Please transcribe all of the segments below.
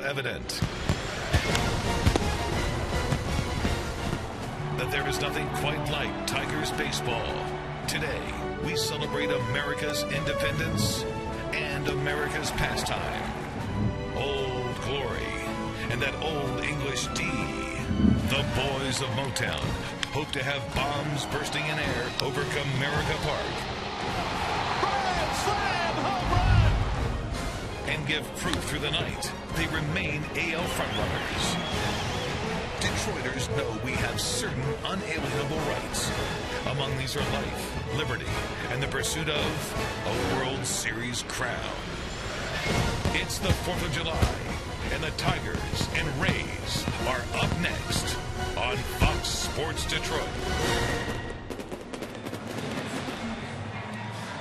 Evident that there is nothing quite like Tigers baseball. Today, we celebrate America's independence and America's pastime. Old Glory and that old English D. The boys of Motown hope to have bombs bursting in air over Comerica Park. Grand slam home run! And give proof through the night they remain AL frontrunners. Detroiters know we have certain unalienable rights. Among these are life, liberty, and the pursuit of a World Series crown. It's the 4th of July, and the Tigers and Rays are up next on Fox Sports Detroit.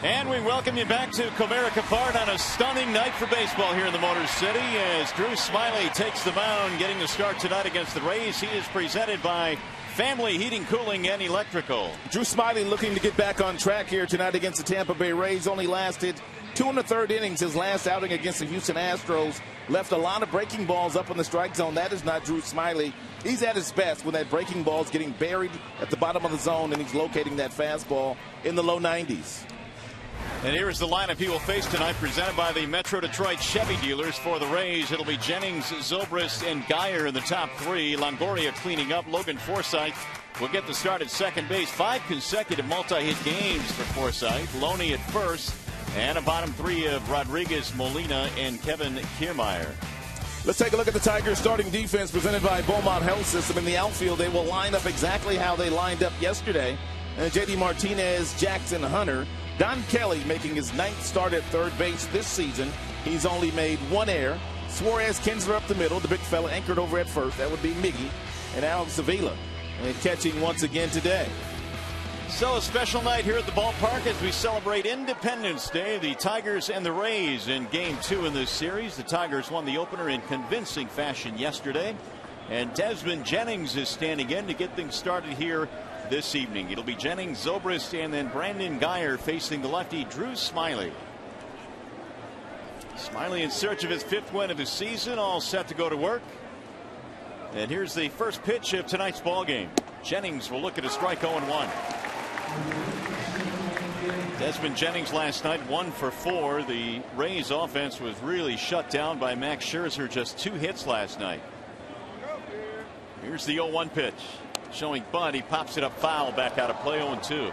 And we welcome you back to Comerica Park on a stunning night for baseball here in the Motor City as Drew Smyly takes the mound, getting the start tonight against the Rays. He is presented by Family Heating, Cooling, and Electrical. Drew Smyly looking to get back on track here tonight against the Tampa Bay Rays. Only lasted 2 1/3 innings. His last outing against the Houston Astros left a lot of breaking balls up in the strike zone. That is not Drew Smyly. He's at his best when that breaking ball is getting buried at the bottom of the zone and he's locating that fastball in the low 90s. And here is the lineup he will face tonight, presented by the Metro Detroit Chevy dealers. For the Rays, it'll be Jennings, Zobrist, and Geyer in the top 3. Longoria cleaning up. Logan Forsythe will get the start at second base. 5 consecutive multi-hit games for Forsythe. Loney at first, and a bottom 3 of Rodriguez, Molina, and Kevin Kiermaier. Let's take a look at the Tigers starting defense presented by Beaumont Health System. In the outfield, they will line up exactly how they lined up yesterday. J.D. Martinez, Jackson, Hunter. Don Kelly making his 9th start at third base this season. He's only made 1 error. Suarez, Kinsler up the middle. The big fella anchored over at first. That would be Miggy. And Alex Avila catching once again today. So a special night here at the ballpark as we celebrate Independence Day. The Tigers and the Rays in Game 2 in this series. The Tigers won the opener in convincing fashion yesterday. And Desmond Jennings is standing in to get things started here this evening. It'll be Jennings, Zobrist, and then Brandon Geyer facing the lefty Drew Smyly. Smyly in search of his 5th win of the season, all set to go to work. And here's the first pitch of tonight's ball game. Jennings will look at a strike 0-1. Desmond Jennings last night 1 for 4. The Rays offense was really shut down by Max Scherzer. Just 2 hits last night. Here's the 0-1 pitch. Showing bunt, he pops it up foul, back out of play. 0-2.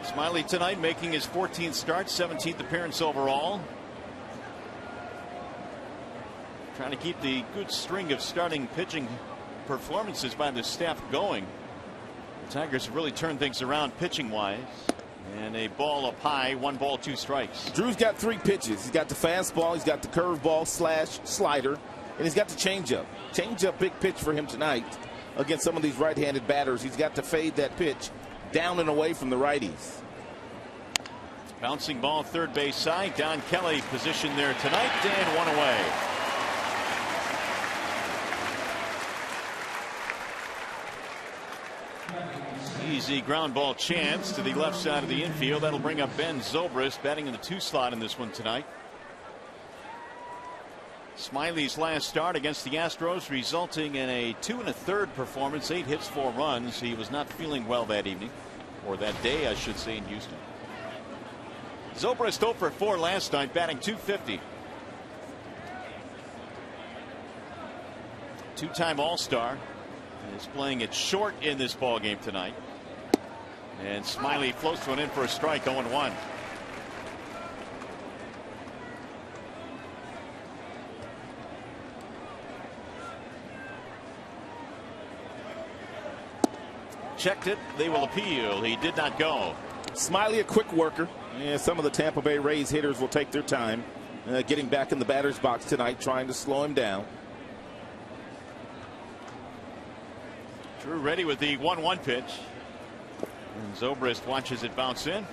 Smyly tonight making his 14th start, 17th appearance overall. Trying to keep the good string of starting pitching performances by the staff going. The Tigers have really turned things around pitching wise. And a ball up high, 1 ball, 2 strikes. Drew's got 3 pitches. He's got the fastball, he's got the curveball / slider, and he's got the changeup. Changeup, big pitch for him tonight against some of these right-handed batters. He's got to fade that pitch down and away from the righties. Bouncing ball third base side. Don Kelly positioned there tonight, and 1 away. Easy ground ball chance to the left side of the infield. That'll bring up Ben Zobrist, batting in the 2 slot in this one tonight. Smyly's last start against the Astros resulting in a 2 1/3 performance, 8 hits, 4 runs. He was not feeling well that evening, or that day I should say, in Houston. Zobrist 0 for 4 last night, batting .250. 2-time All-Star. Is playing it short in this ball game tonight. And Smyly floats one in for a strike. 0-1. Checked it. They will appeal. He did not go. Smyly a quick worker. Yeah, some of the Tampa Bay Rays hitters will take their time getting back in the batter's box tonight, trying to slow him down. Drew ready with the 1-1 pitch. And Zobrist watches it bounce in.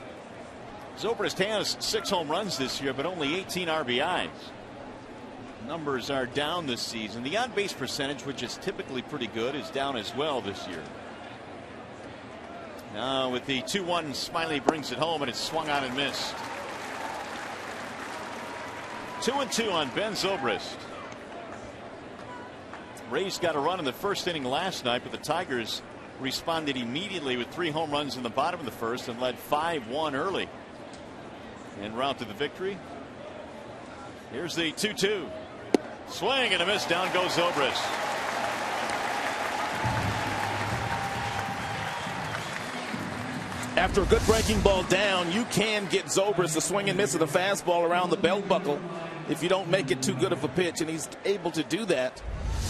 Zobrist has 6 home runs this year, but only 18 RBIs. Numbers are down this season. The on-base percentage, which is typically pretty good, is down as well this year. Now with the 2-1, Smiley brings it home, and it's swung on and missed. 2-2 on Ben Zobrist. Rays got a run in the first inning last night, but the Tigers responded immediately with 3 home runs in the bottom of the first and led 5-1 early en route to the victory. Here's the 2-2. Swing and a miss. Down goes Zobrist. After a good breaking ball down, you can get Zobrist a swing and miss of the fastball around the belt buckle if you don't make it too good of a pitch, and he's able to do that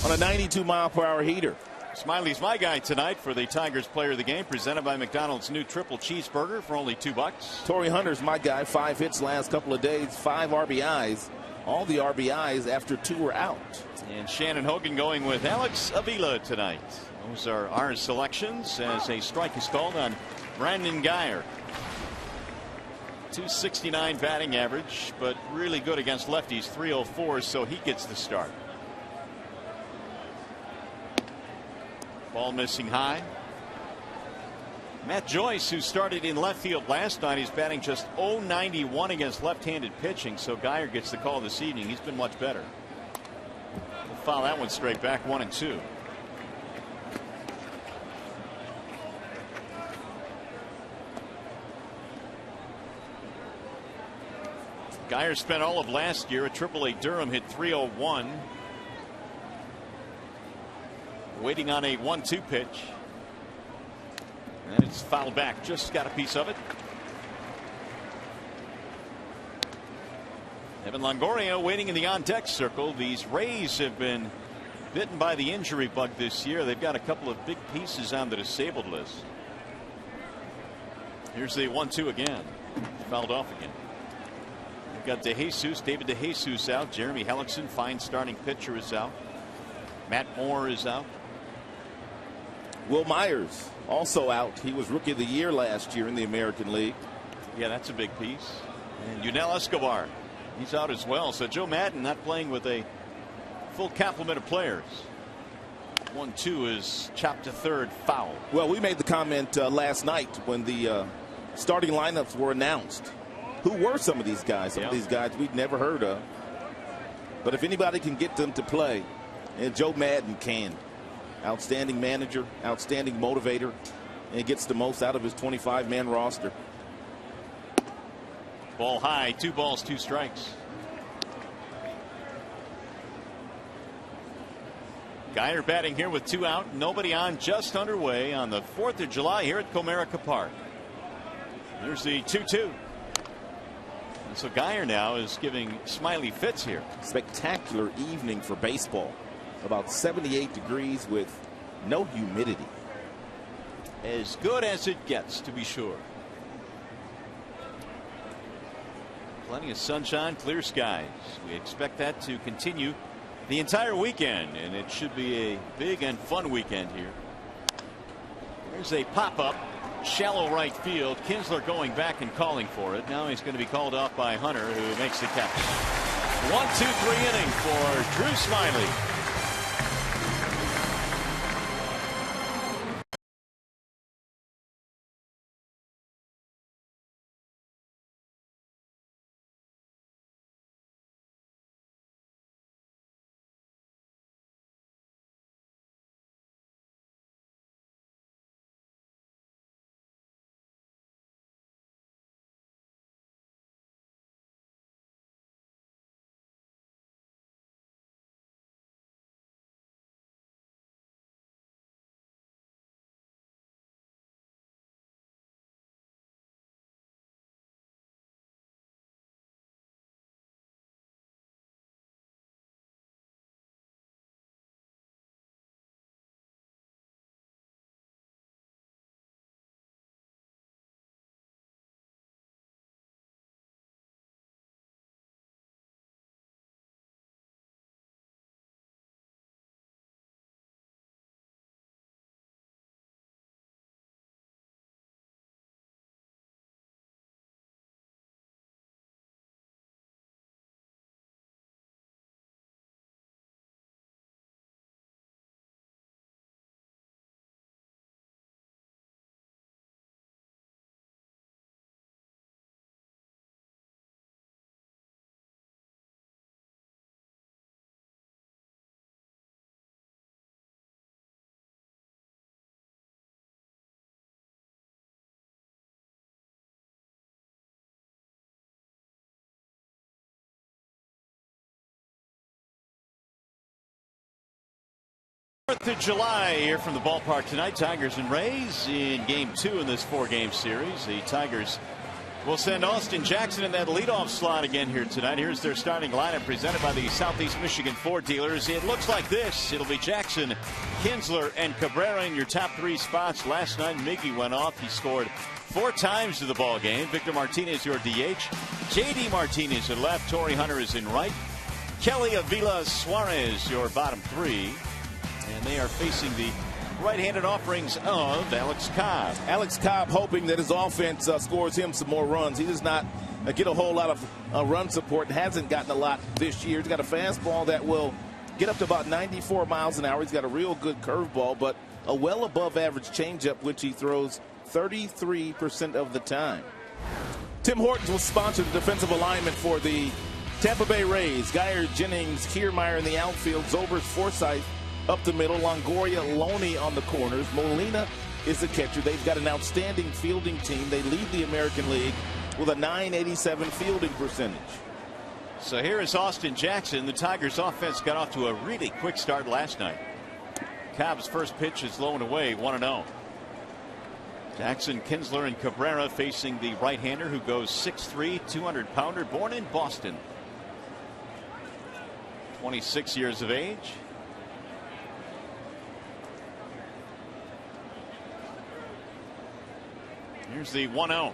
on a 92-mile-per-hour heater. Smiley's my guy tonight for the Tigers Player of the Game, presented by McDonald's new triple cheeseburger for only $2. Torrey Hunter's my guy. 5 hits last couple of days, 5 RBIs. All the RBIs after 2 were out. And Shannon Hogan going with Alex Avila tonight. Those are our selections as a strike is called on Brandon Guyer. .269 batting average, but really good against lefties. .304, so he gets the start. Ball missing high. Matt Joyce, who started in left field last night, is batting just .091 against left-handed pitching, so Guyer gets the call this evening. He's been much better. We'll foul that one straight back, 1-2. Guyer spent all of last year at AAA Durham, hit .301. Waiting on a 1-2 pitch. And it's fouled back. Just got a piece of it. Evan Longoria waiting in the on-deck circle. These Rays have been bitten by the injury bug this year. They've got a couple of big pieces on the disabled list. Here's the 1-2 again. Fouled off again. We've got David DeJesus out. Jeremy Hellickson, fine starting pitcher, is out. Matt Moore is out. Will Myers also out. He was Rookie of the Year last year in the American League. Yeah, that's a big piece. And Yunel Escobar, he's out as well. So Joe Madden not playing with a full complement of players. 1-2 is chopped to third, foul. Well, we made the comment last night when the starting lineups were announced. Who were some of these guys? Some of these guys we'd never heard of. But if anybody can get them to play, and Joe Madden can. Outstanding manager, outstanding motivator, and he gets the most out of his 25-man roster. Ball high, 2 balls, 2 strikes. Guyer batting here with 2 out, nobody on, just underway on the 4th of July here at Comerica Park. There's the 2-2. And so Guyer now is giving Smiley fits here. Spectacular evening for baseball. About 78 degrees with no humidity. As good as it gets, to be sure. Plenty of sunshine, clear skies. We expect that to continue the entire weekend, and it should be a big and fun weekend here. There's a pop-up, shallow right field. Kinsler going back and calling for it. Now he's going to be called off by Hunter, who makes the catch. 1-2-3 inning for Drew Smiley. 4th of July here from the ballpark tonight. Tigers and Rays in game 2 in this 4-game series. The Tigers will send Austin Jackson in that leadoff slot again here tonight. Here's their starting lineup presented by the Southeast Michigan Ford dealers. It looks like this. It'll be Jackson, Kinsler, and Cabrera in your top 3 spots. Last night Miggy went off. He scored 4 times to the ball game. Victor Martinez, your DH. JD Martinez at left. Torrey Hunter is in right. Kelly Avila Suarez, your bottom 3. And they are facing the right-handed offerings of Alex Cobb. Alex Cobb hoping that his offense scores him some more runs. He does not get a whole lot of run support. Hasn't gotten a lot this year. He's got a fastball that will get up to about 94 miles an hour. He's got a real good curveball, but a well above average changeup, which he throws 33% of the time. Tim Hortons will sponsor the defensive alignment for the Tampa Bay Rays. Geyer, Jennings, Kiermaier in the outfield. Zobrist, Forsythe up the middle. Longoria, Loney on the corners. Molina is the catcher. They've got an outstanding fielding team. They lead the American League with a .987 fielding percentage. So here is Austin Jackson. The Tigers offense got off to a really quick start last night. Cobb's first pitch is low and away, 1-0. Jackson, Kinsler, and Cabrera facing the right-hander who goes 6'3", 200-pounder, born in Boston. 26 years of age. Here's the 1-0.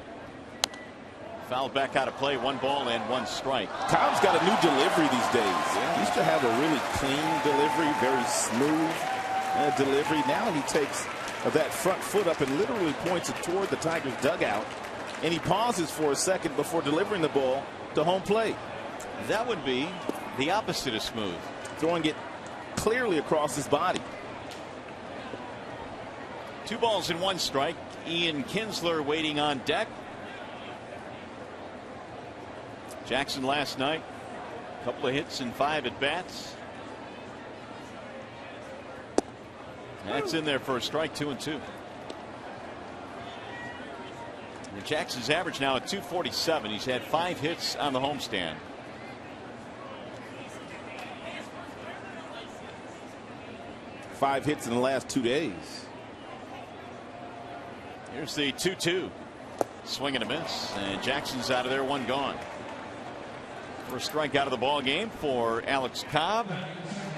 Fouled back out of play. 1 ball and 1 strike. Cobb's got a new delivery these days. He used to have a really clean delivery, very smooth delivery. Now he takes that front foot up and literally points it toward the Tigers dugout, and he pauses for a second before delivering the ball to home plate. That would be the opposite of smooth. Throwing it clearly across his body. 2 balls and 1 strike. Ian Kinsler waiting on deck. Jackson last night, a couple of hits and 5 at bats. That's in there for a strike. 2-2. And Jackson's average now at .247. He's had 5 hits on the homestand. Five hits in the last 2 days. Here's the 2-2. Swing and a miss, and Jackson's out of there. 1 gone. First strike out of the ball game for Alex Cobb.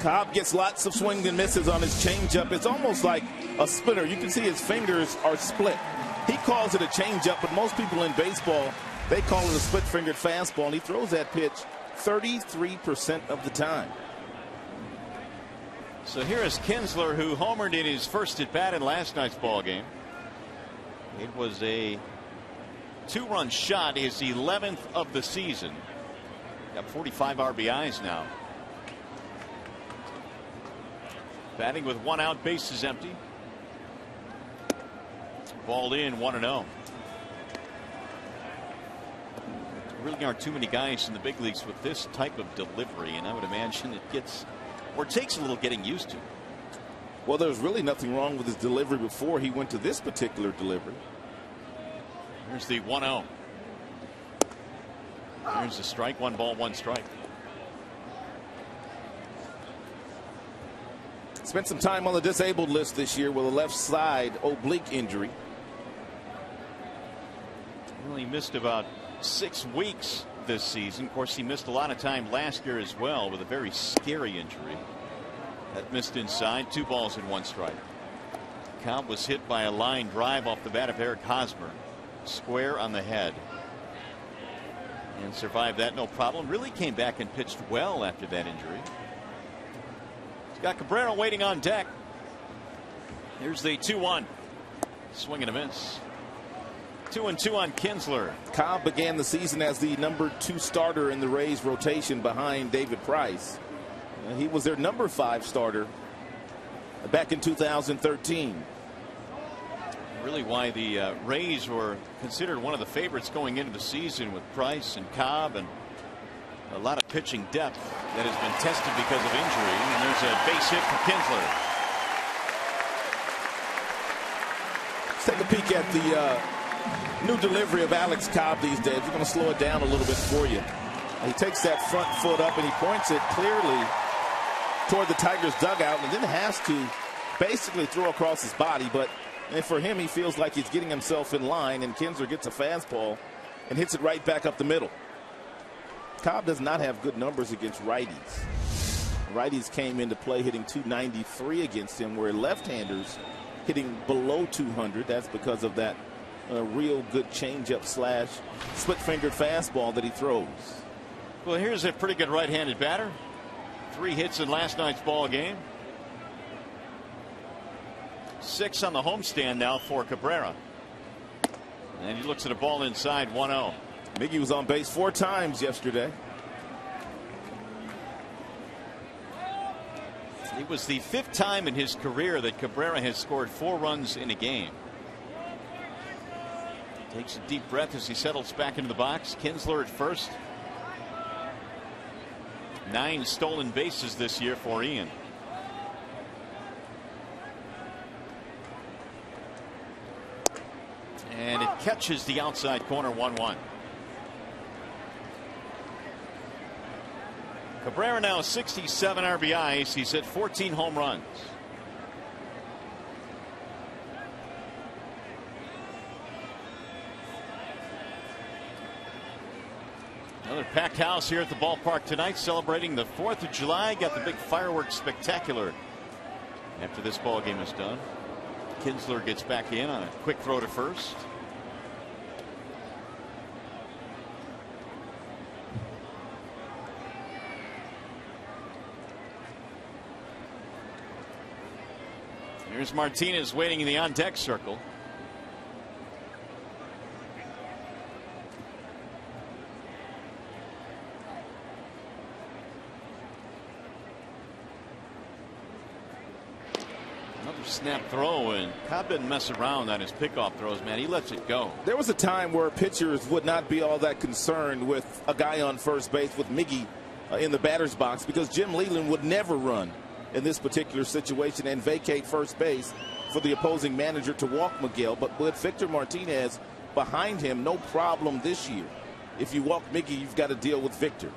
Cobb gets lots of swings and misses on his changeup. It's almost like a splitter. You can see his fingers are split. He calls it a changeup, but most people in baseball, they call it a split-fingered fastball, and he throws that pitch 33% of the time. So here is Kinsler, who homered in his first at bat in last night's ball game. It was a 2-run shot, his 11th of the season. Got 45 RBIs now. Batting with 1 out, bases empty. Ball in, 1-0. There really aren't too many guys in the big leagues with this type of delivery, and I would imagine it gets, or takes a little getting used to. Well, there's really nothing wrong with his delivery before he went to this particular delivery. Here's the 1-0. Here's the strike. 1 ball, 1 strike. Spent some time on the disabled list this year with a left side oblique injury. Well, he missed about 6 weeks this season. Of course, he missed a lot of time last year as well with a very scary injury. That missed inside. 2 balls and 1 strike. Cobb was hit by a line drive off the bat of Eric Hosmer. Square on the head. And survived that no problem. Really came back and pitched well after that injury. He's got Cabrera waiting on deck. Here's the 2-1. Swing and a miss. 2-2 on Kinsler. Cobb began the season as the number 2 starter in the Rays rotation behind David Price. He was their number 5 starter back in 2013. Really why the Rays were considered one of the favorites going into the season with Price and Cobb and a lot of pitching depth that has been tested because of injury. And there's a base hit for Kinsler. Let's take a peek at the new delivery of Alex Cobb these days. We're going to slow it down a little bit for you. He takes that front foot up and he points it clearly toward the Tigers dugout and then has to basically throw across his body, but for him, he feels like he's getting himself in line, and Kinsler gets a fastball and hits it right back up the middle. Cobb does not have good numbers against righties. Righties came into play hitting .293 against him, where left-handers hitting below 200. That's because of that real good changeup slash split-fingered fastball that he throws. Well, here's a pretty good right-handed batter. 3 hits in last night's ball game. 6 on the homestand now for Cabrera. And he looks at a ball inside, 1-0. Miggy was on base 4 times yesterday. It was the 5th time in his career that Cabrera has scored 4 runs in a game. Takes a deep breath as he settles back into the box. Kinsler at first. 9 stolen bases this year for Ian. And it catches the outside corner, 1-1. Cabrera now 67 RBIs. He's hit 14 home runs. Another packed house here at the ballpark tonight, celebrating the 4th of July. Got the big fireworks spectacular after this ball game is done. Kinsler gets back in on a quick throw to first. Here's Martinez waiting in the on-deck circle. Another snap throw, and Cobb didn't mess around on his pickoff throws, man. He lets it go. There was a time where pitchers would not be all that concerned with a guy on first base with Miggy in the batter's box, because Jim Leyland would never run in this particular situation and vacate first base for the opposing manager to walk Miguel. But with Victor Martinez behind him, no problem this year. If you walk Miggy, you've got to deal with Victor.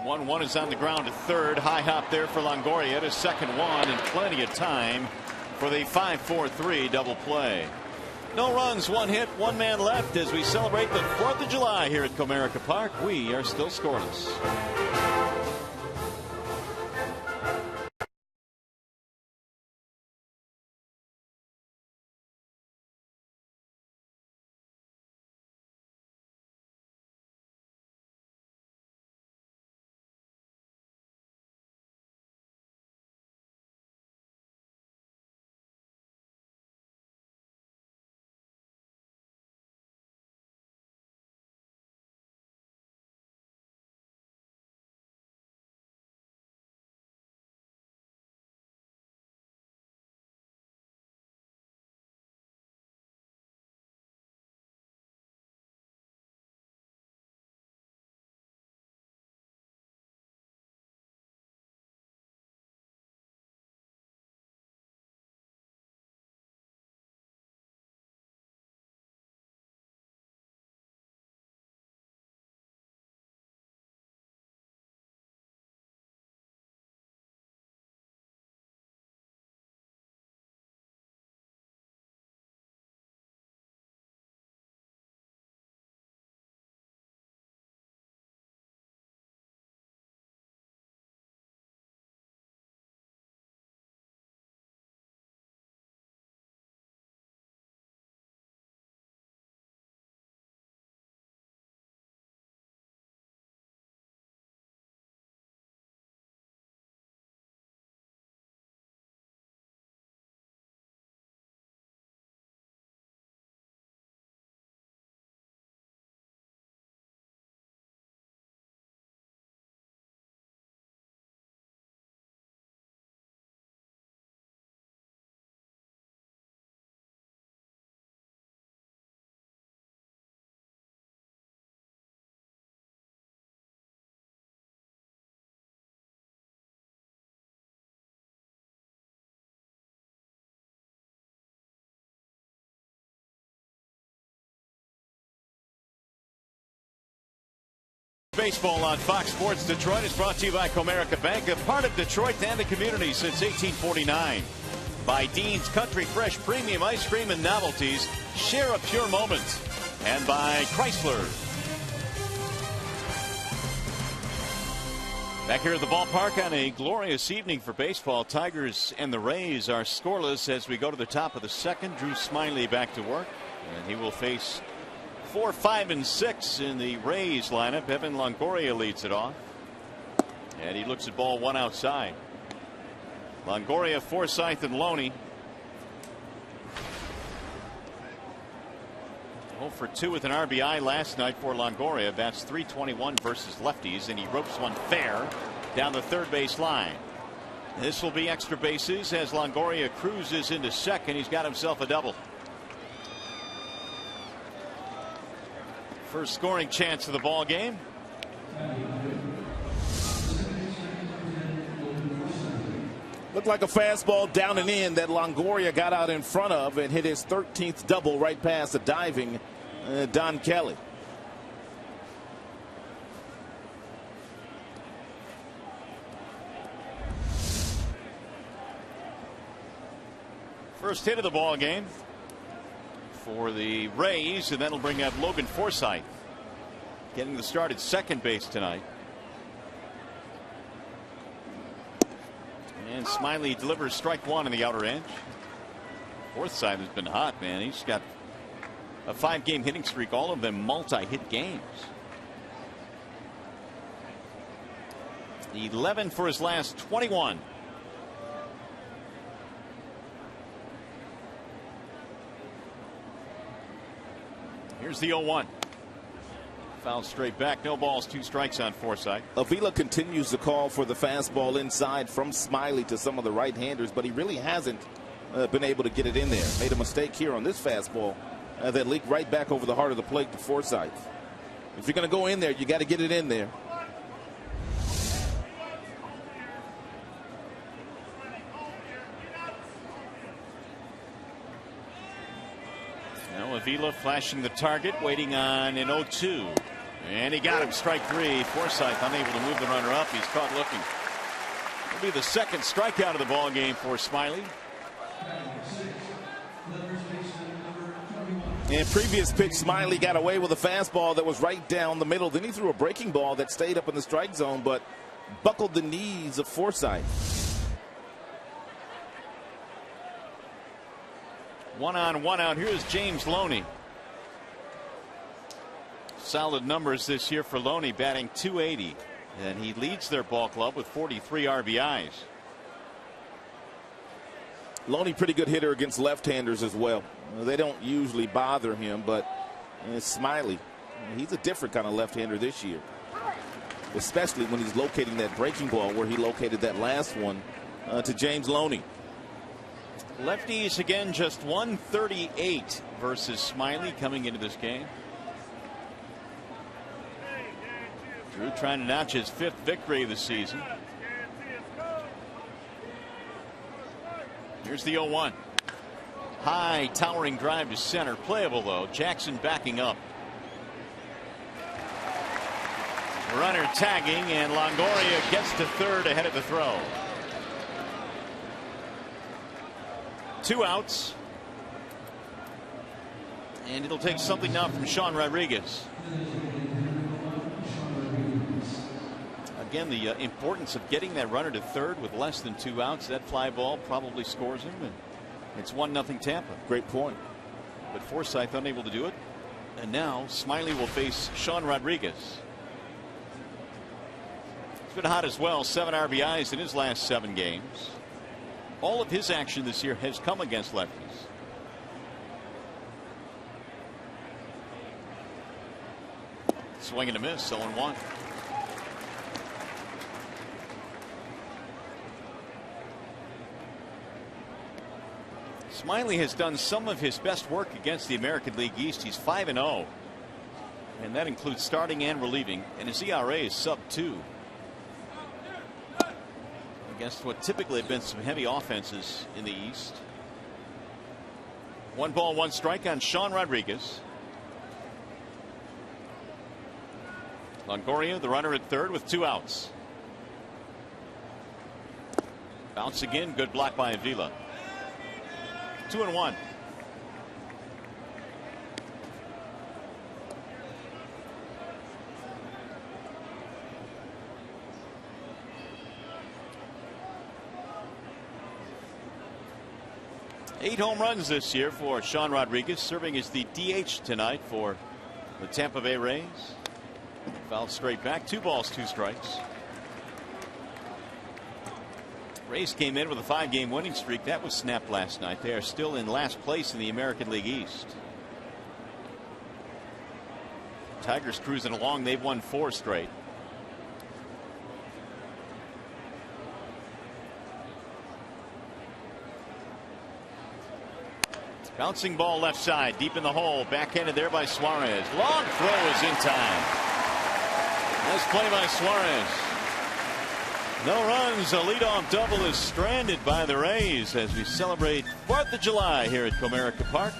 One is on the ground at third. High hop there for Longoria. His second one, and plenty of time for the 5-4-3 double play. No runs, 1 hit, 1 man left as we celebrate the 4th of July here at Comerica Park. We are still scoreless. Baseball on Fox Sports Detroit is brought to you by Comerica Bank, a part of Detroit and the community since 1849. By Dean's Country Fresh Premium Ice Cream and Novelties, share a pure moment. And by Chrysler. Back here at the ballpark on a glorious evening for baseball. Tigers and the Rays are scoreless as we go to the top of the second. Drew Smyly back to work, and he will face 4, 5, and 6 in the Rays lineup. Evan Longoria leads it off, and he looks at ball one outside. Longoria, Forsythe, and Loney. 0 for 2 with an RBI last night for Longoria. Bats .321 versus lefties, and he ropes one fair down the third base line. This will be extra bases as Longoria cruises into second. He's got himself a double. First scoring chance of the ball game. Looked like a fastball down and in that Longoria got out in front of and hit his 13th double right past the diving Don Kelly. First hit of the ball game for the Rays, and that'll bring up Logan Forsythe getting the start at second base tonight. And Smyly delivers strike one in the outer edge. Forsythe has been hot, man. He's got a 5-game hitting streak, all of them multi-hit games. 11 for his last 21. Here's the 0-1. Foul straight back. No balls, 2 strikes on Forsythe. Avila continues to call for the fastball inside from Smyly to some of the right-handers, but he really hasn't been able to get it in there. Made a mistake here on this fastball that leaked right back over the heart of the plate to Forsythe. If you're going to go in there, you got to get it in there. Now Avila flashing the target, waiting on an 0-2. And he got him, strike 3. Forsythe unable to move the runner up. He's caught looking. It'll be the second strikeout of the ball game for Smyly. In previous pitch, Smyly got away with a fastball that was right down the middle. Then he threw a breaking ball that stayed up in the strike zone, but buckled the knees of Forsythe. 1 on, 1 out. Here's James Loney. Solid numbers this year for Loney, batting .280, and he leads their ball club with 43 RBIs. Loney, pretty good hitter against left-handers as well. They don't usually bother him, but Smyly, he's a different kind of left-hander this year, especially when he's locating that breaking ball where he located that last one to James Loney. Lefties again, just 138 versus Smyly coming into this game. Drew trying to notch his 5th victory of the season. Here's the 0-1. High towering drive to center, playable though. Jackson backing up. Runner tagging, and Longoria gets to third ahead of the throw. 2 outs. And it'll take something now from Sean Rodriguez. Again, the importance of getting that runner to third with less than 2 outs. That fly ball probably scores him, and it's 1-0 Tampa. Great point. But Forsythe unable to do it. And now Smyly will face Sean Rodriguez. He's been hot as well. 7 RBIs in his last 7 games. All of his action this year has come against lefties. Swing and a miss, 0-1. Smyly has done some of his best work against the American League East. He's 5-0, and that includes starting and relieving, and his ERA is sub-2 against what typically have been some heavy offenses in the East. 1 ball, 1 strike on Sean Rodriguez. Longoria, the runner at third with 2 outs. Bounce again. Good block by Avila. 2-1. Eight home runs this year for Sean Rodriguez, serving as the DH tonight for the Tampa Bay Rays. Fouled straight back. 2 balls, 2 strikes. Rays came in with a 5-game winning streak. That was snapped last night. They are still in last place in the American League East. Tigers cruising along. They've won 4 straight. Bouncing ball left side, deep in the hole, backhanded there by Suarez. Long throw is in time. Nice play by Suarez. No runs. A leadoff double is stranded by the Rays as we celebrate 4th of July here at Comerica Park.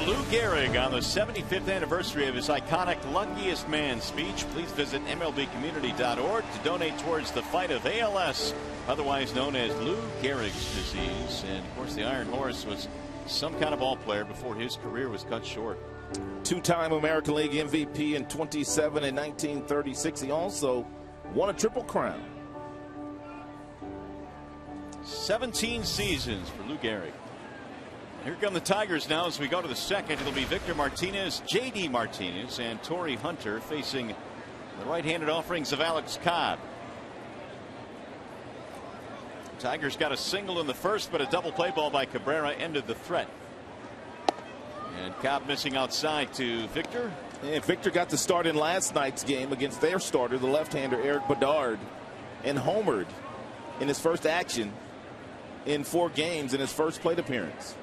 Lou Gehrig on the 75th anniversary of his iconic Luckiest Man speech. Please visit MLBcommunity.org to donate towards the fight of ALS, otherwise known as Lou Gehrig's disease. And of course, the Iron Horse was some kind of ball player before his career was cut short. 2-time American League MVP in 27 and 1936. He also won a Triple Crown. 17 seasons for Lou Gehrig. Here come the Tigers now as we go to the second. It'll be Victor Martinez, J.D. Martinez, and Torrey Hunter facing the right-handed offerings of Alex Cobb. Tigers got a single in the first, but a double play ball by Cabrera ended the threat. And Cobb missing outside to Victor. And Victor got the start in last night's game against their starter, the left-hander Eric Bedard, and homered in his first action in 4 games in his first plate appearance.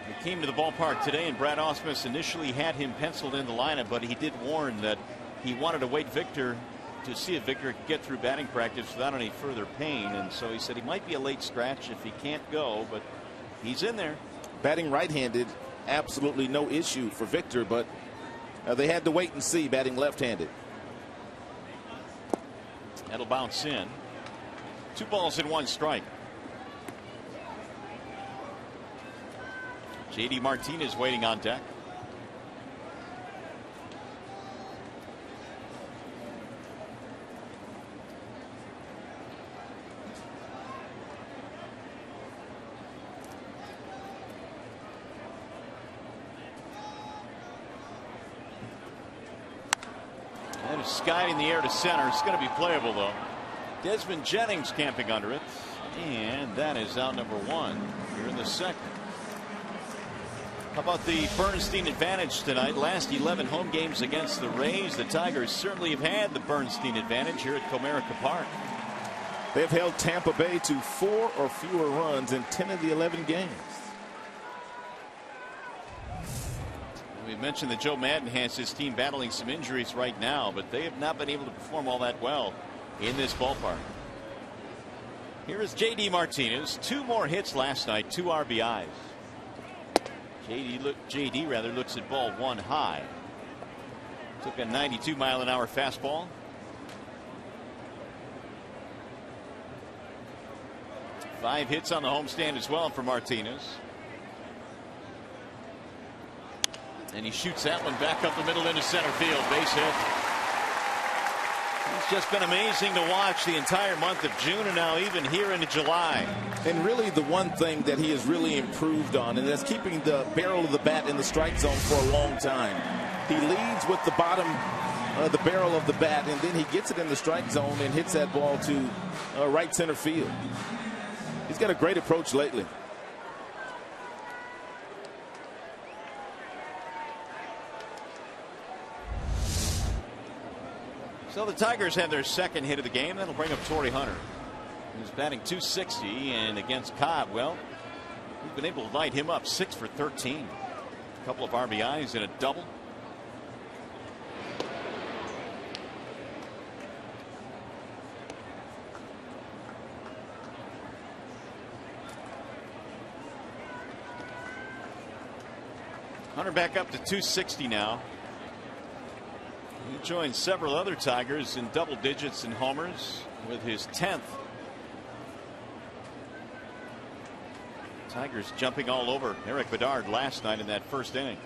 He came to the ballpark today, and Brad Ausmus initially had him penciled in the lineup, but he did warn that he wanted to wait Victor to see if Victor could get through batting practice without any further pain. And so he said he might be a late scratch if he can't go, but he's in there. Batting right-handed, absolutely no issue for Victor, but they had to wait and see batting left-handed. That'll bounce in. 2 balls and 1 strike. J.D. Martinez waiting on deck. skied in the air to center. It's going to be playable, though. Desmond Jennings camping under it. And that is out number 1 here in the second. How about the Bernstein advantage tonight? Last 11 home games against the Rays. The Tigers certainly have had the Bernstein advantage here at Comerica Park. They've held Tampa Bay to 4 or fewer runs in 10 of the 11 games. We mentioned that Joe Madden has his team battling some injuries right now, but they have not been able to perform all that well in this ballpark. Here is J.D. Martinez. 2 more hits last night, 2 RBIs. J.D. looks at ball 1 high. Took a 92-mile-an-hour fastball. Five hits on the homestand as well for Martinez. And he shoots that one back up the middle into center field. Base hit. It's just been amazing to watch the entire month of June and now even here into July. And really the one thing that he has really improved on, and that's keeping the barrel of the bat in the strike zone for a long time. He leads with the bottom the barrel of the bat, and then he gets it in the strike zone and hits that ball to right center field. He's got a great approach lately. So the Tigers have their second hit of the game. That'll bring up Torrey Hunter, who's batting .260, and against Cobb, well, we've been able to light him up. 6 for 13. A couple of RBIs and a double. Hunter back up to .260 now. He joined several other Tigers in double digits in homers with his 10th. Tigers jumping all over Eric Bedard last night in that first inning.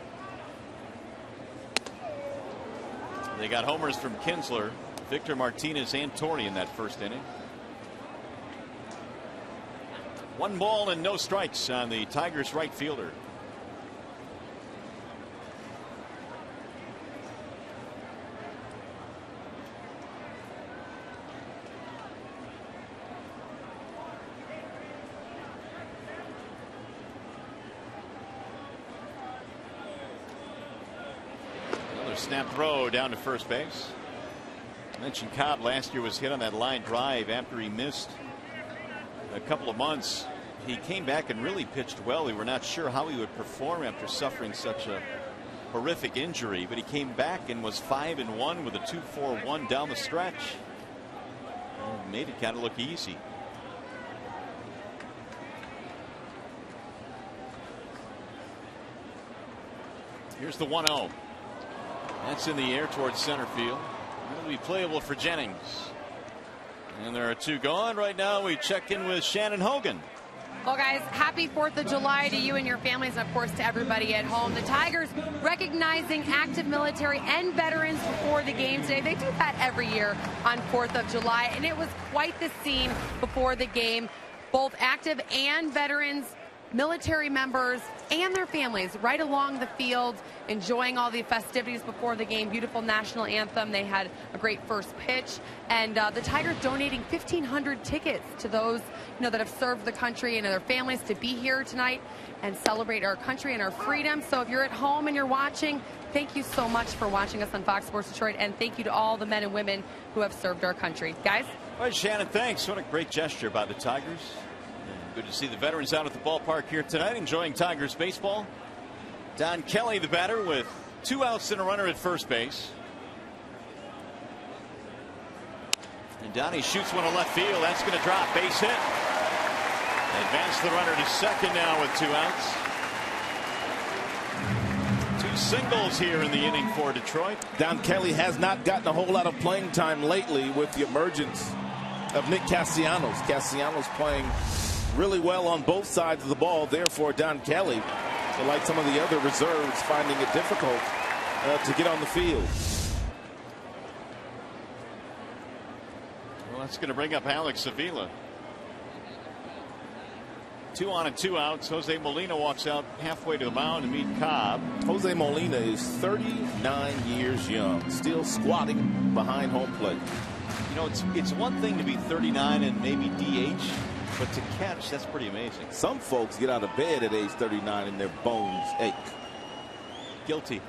They got homers from Kinsler, Victor Martinez, and Torrey in that first inning. 1 ball and no strikes on the Tigers right fielder. Snap throw down to first base. I mentioned Cobb last year was hit on that line drive after he missed a couple of months. He came back and really pitched well. We were not sure how he would perform after suffering such a horrific injury, but he came back and was 5-1 with a 2.41 down the stretch. And made it kind of look easy. Here's the 1-0. That's in the air towards center field. It'll be playable for Jennings. And there are 2 gone right now. We check in with Shannon Hogan. Well, guys, happy 4th of July to you and your families, and of course to everybody at home. The Tigers recognizing active military and veterans before the game today. They do that every year on 4th of July, and it was quite the scene before the game. Both active and veterans, military members, and their families right along the field, enjoying all the festivities before the game. Beautiful national anthem. They had a great first pitch, and the Tigers donating 1,500 tickets to those that have served the country and their families to be here tonight and celebrate our country and our freedom. So if you're at home and you're watching, thank you so much for watching us on Fox Sports Detroit, and thank you to all the men and women who have served our country. Guys? All right, Shannon, thanks. What a great gesture by the Tigers. Good to see the veterans out at the ballpark here tonight enjoying Tigers baseball. Don Kelly, the batter, with 2 outs and a runner at first base. And Donnie shoots one to left field. That's going to drop. Base hit. Advance the runner to second now with 2 outs. 2 singles here in the inning for Detroit. Don Kelly has not gotten a whole lot of playing time lately with the emergence of Nick Castellanos. Castellanos playing really well on both sides of the ball. Therefore, Don Kelly, like some of the other reserves, finding it difficult to get on the field. Well, that's going to bring up Alex Avila. 2 on and 2 outs. Jose Molina walks out halfway to the mound to meet Cobb. Jose Molina is 39 years young, still squatting behind home plate. You know, it's one thing to be 39 and maybe DH, but to catch, that's pretty amazing. Some folks get out of bed at age 39 and their bones ache. Guilty.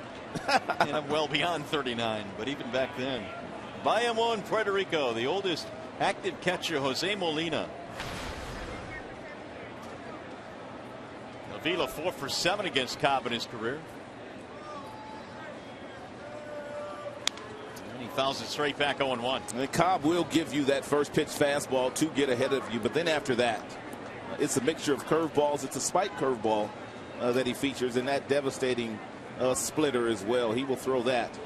And I'm well beyond 39, but even back then. Bayamon, Puerto Rico, the oldest active catcher, Jose Molina. Avila 4 for 7 against Cobb in his career. And he fouls it straight back 0-1. And Cobb will give you that first pitch fastball to get ahead of you, but then after that, it's a mixture of curveballs. It's a spike curveball that he features, and that devastating splitter as well. He will throw that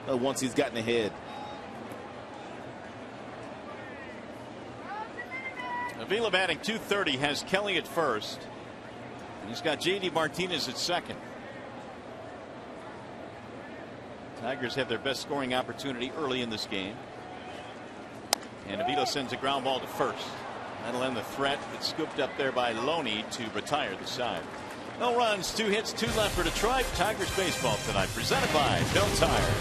once he's gotten ahead. Avila batting .230, has Kelly at first. He's got J.D. Martinez at second. Tigers have their best scoring opportunity early in this game. And Avila sends a ground ball to first. That'll end the threat. It's scooped up there by Loney to retire the side. No runs, 2 hits, 2 left for Detroit. Tigers baseball tonight, presented by Bill Tire.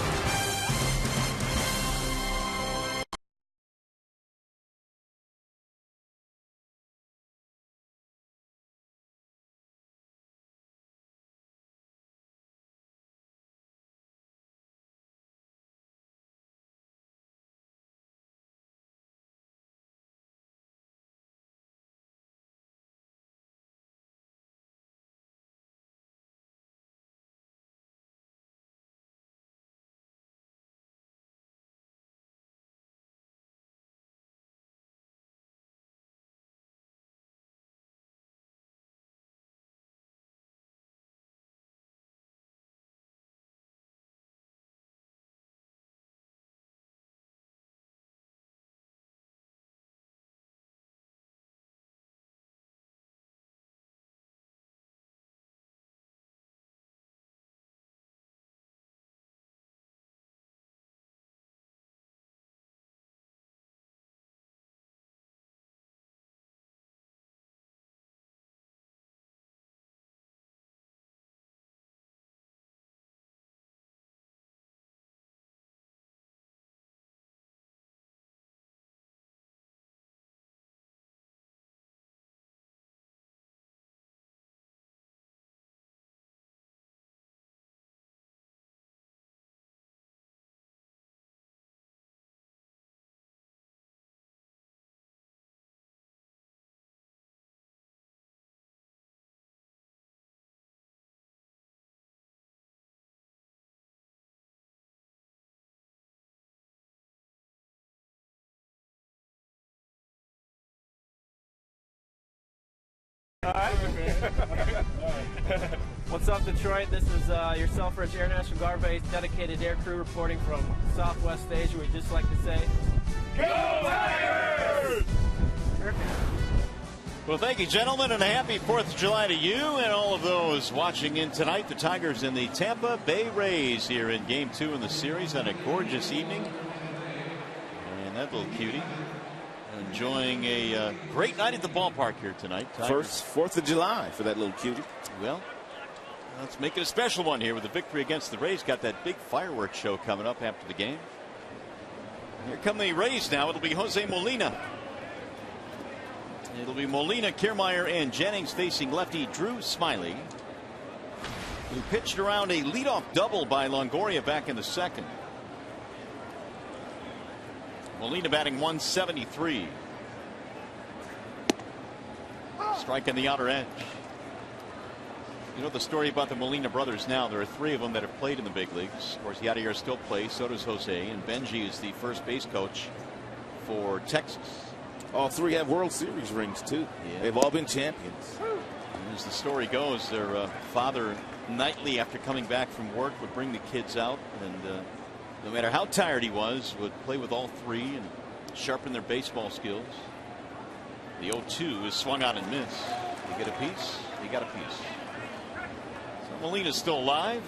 What's up, Detroit? This is your Selfridge Air National Guard Base dedicated air crew reporting from Southwest Asia. We'd just like to say, Go Tigers! Well, thank you, gentlemen, and a happy 4th of July to you and all of those watching in tonight. The Tigers and the Tampa Bay Rays here in Game 2 in the series on a gorgeous evening. And that little cutie enjoying a great night at the ballpark here tonight. Tigers. First 4th of July for that little cutie. Well, let's make it a special one here with the victory against the Rays. Got that big fireworks show coming up after the game. Here come the Rays now. It'll be Jose Molina. It'll be Molina, Kiermaier, and Jennings facing lefty Drew Smyly, who pitched around a leadoff double by Longoria back in the second. Molina batting .173. Strike on the outer edge. You know the story about the Molina brothers now. There are 3 of them that have played in the big leagues. Of course, Yadier still plays. So does Jose. And Benji is the first base coach for Texas. All 3 have World Series rings, too. Yeah. They've all been champions. And as the story goes, their father nightly after coming back from work would bring the kids out, and no matter how tired he was, would play with all 3 and sharpen their baseball skills. The 0-2 is swung on and missed. You get a piece, you got a piece. So Molina's still alive.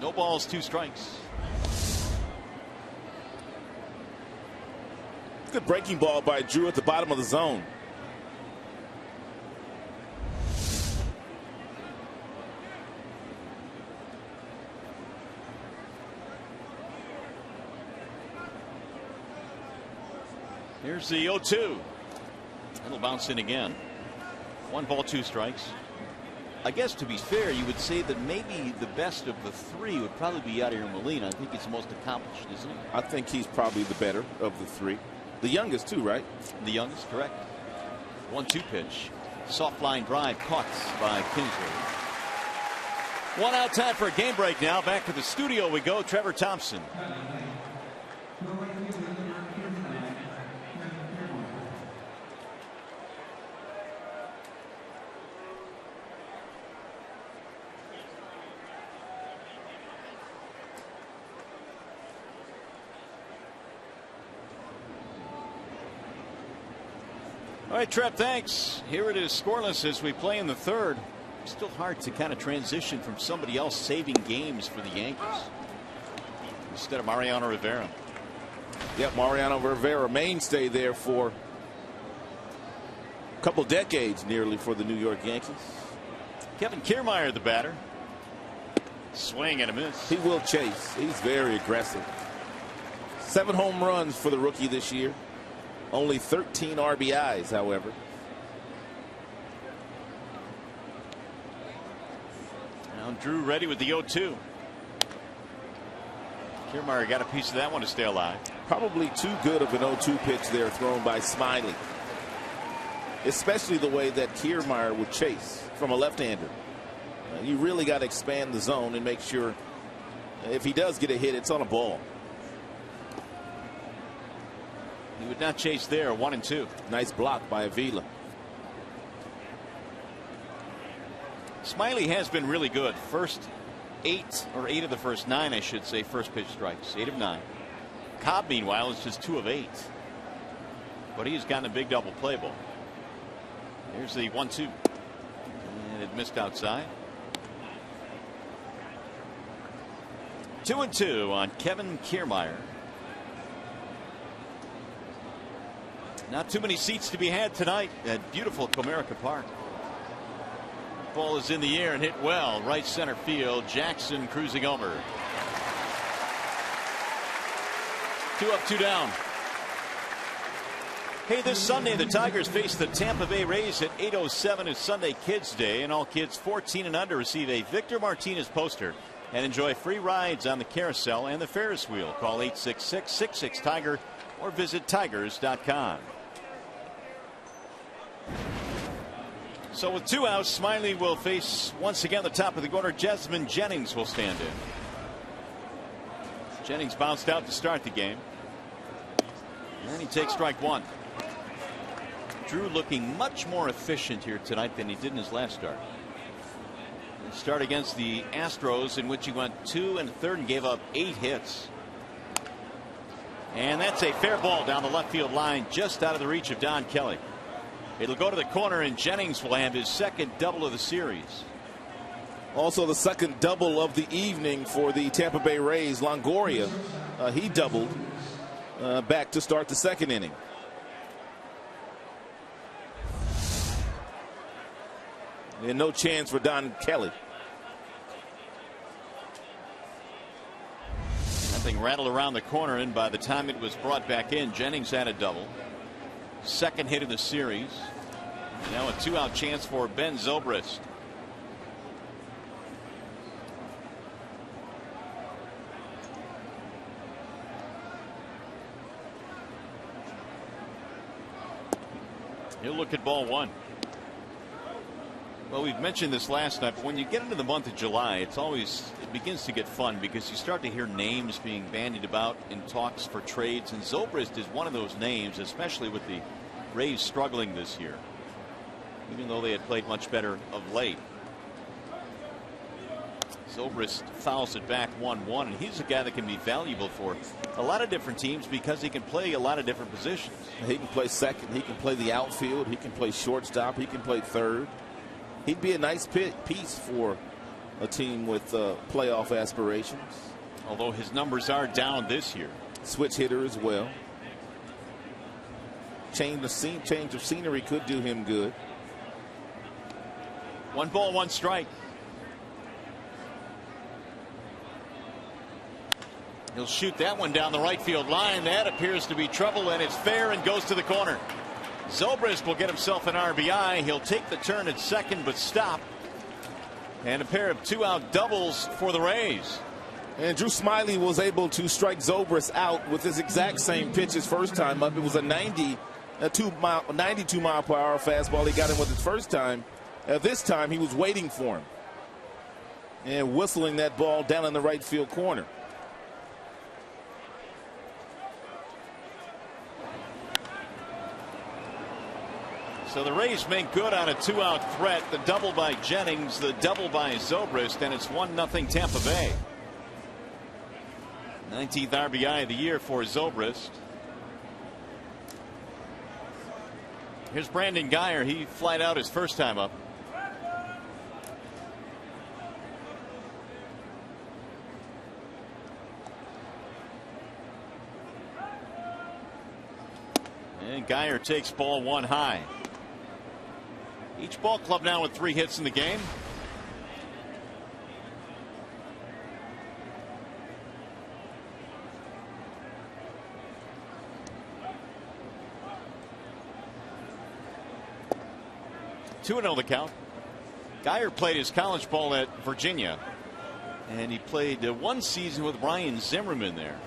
No balls, 2 strikes. Good breaking ball by Drew at the bottom of the zone. Here's the 0-2. It'll bounce in again. 1 ball, 2 strikes. I guess to be fair, you would say that maybe the best of the 3 would probably be Yadier Molina. I think he's the most accomplished, isn't he? I think he's probably the better of the 3. The youngest too, right? The youngest, correct. 1-2 pitch. Soft line drive caught by Kinsler. 1 out, time for a game break now. Back to the studio we go. Trevor Thompson. All right, Trev, thanks. Here it is scoreless as we play in the 3rd. Still hard to kind of transition from somebody else saving games for the Yankees instead of Mariano Rivera. Yep, Mariano Rivera, mainstay there for a couple decades nearly for the New York Yankees. Kevin Kiermaier, the batter. Swing and a miss. He will chase. He's very aggressive. 7 home runs for the rookie this year. Only 13 RBIs, however. Now Drew ready with the 0-2. Kiermaier got a piece of that one to stay alive. Probably too good of an 0-2 pitch there thrown by Smiley. Especially the way that Kiermaier would chase from a left-hander. You really got to expand the zone and make sure if he does get a hit, it's on a ball. He would not chase there. 1-2. Nice block by Avila. Smiley has been really good. First 8 of the first 9, I should say, first pitch strikes. 8 of 9. Cobb, meanwhile, is just 2 of 8. But he's gotten a big double play ball. Here's the 1-2. And it missed outside. 2-2 on Kevin Kiermaier. Not too many seats to be had tonight at beautiful Comerica Park. Ball is in the air and hit well. Right center field. Jackson cruising over. 2 up, 2 down. Hey, this Sunday the Tigers face the Tampa Bay Rays at 8:07 is Sunday Kids Day, and all kids 14 and under receive a Victor Martinez poster and enjoy free rides on the carousel and the Ferris wheel. Call 866-66-TIGER or visit tigers.com. So with 2 outs, Smiley will face once again the top of the order. Jessamine Jennings will stand in. Jennings bounced out to start the game. And he takes strike 1. Drew looking much more efficient here tonight than he did in his last start. His start against the Astros, in which he went 2 1/3 and gave up 8 hits. And that's a fair ball down the left field line, just out of the reach of Don Kelly. It'll go to the corner, and Jennings will have his 2nd double of the series. Also the 2nd double of the evening for the Tampa Bay Rays. Longoria, he doubled back to start the 2nd inning. And no chance for Don Kelly. Nothing rattled around the corner, and by the time it was brought back in, Jennings had a double. 2nd hit of the series. Now a 2-out chance for Ben Zobrist. He'll look at ball 1. Well, we've mentioned this last night, but when you get into the month of July, it begins to get fun because you start to hear names being bandied about in talks for trades, and Zobrist is one of those names, especially with the Rays struggling this year, even though they had played much better of late. Zobrist fouls it back 1-1, and he's a guy that can be valuable for a lot of different teams because he can play a lot of different positions. He can play second, he can play the outfield, he can play shortstop, he can play third. He'd be a nice piece for a team with playoff aspirations. Although his numbers are down this year. Switch hitter as well. Change of scenery could do him good. 1 ball, 1 strike. He'll shoot that one down the right field line. That appears to be trouble, and it's fair and goes to the corner. Zobrist will get himself an RBI. He'll take the turn at second but stop. And a pair of 2-out doubles for the Rays. And Drew Smyly was able to strike Zobrist out with his exact same pitch his first time up. It was a 92 mile per hour fastball he got him with his first time. This time he was waiting for him and whistling that ball down in the right field corner. So the Rays make good on a 2-out threat. The double by Jennings, the double by Zobrist, and it's 1-0 Tampa Bay. 19th RBI of the year for Zobrist. Here's Brandon Guyer. He flied out his first time up. And Guyer takes ball one high. Each ball club now with 3 hits in the game. Two and 0 the count. Guyer played his college ball at Virginia, and he played 1 season with Ryan Zimmerman there.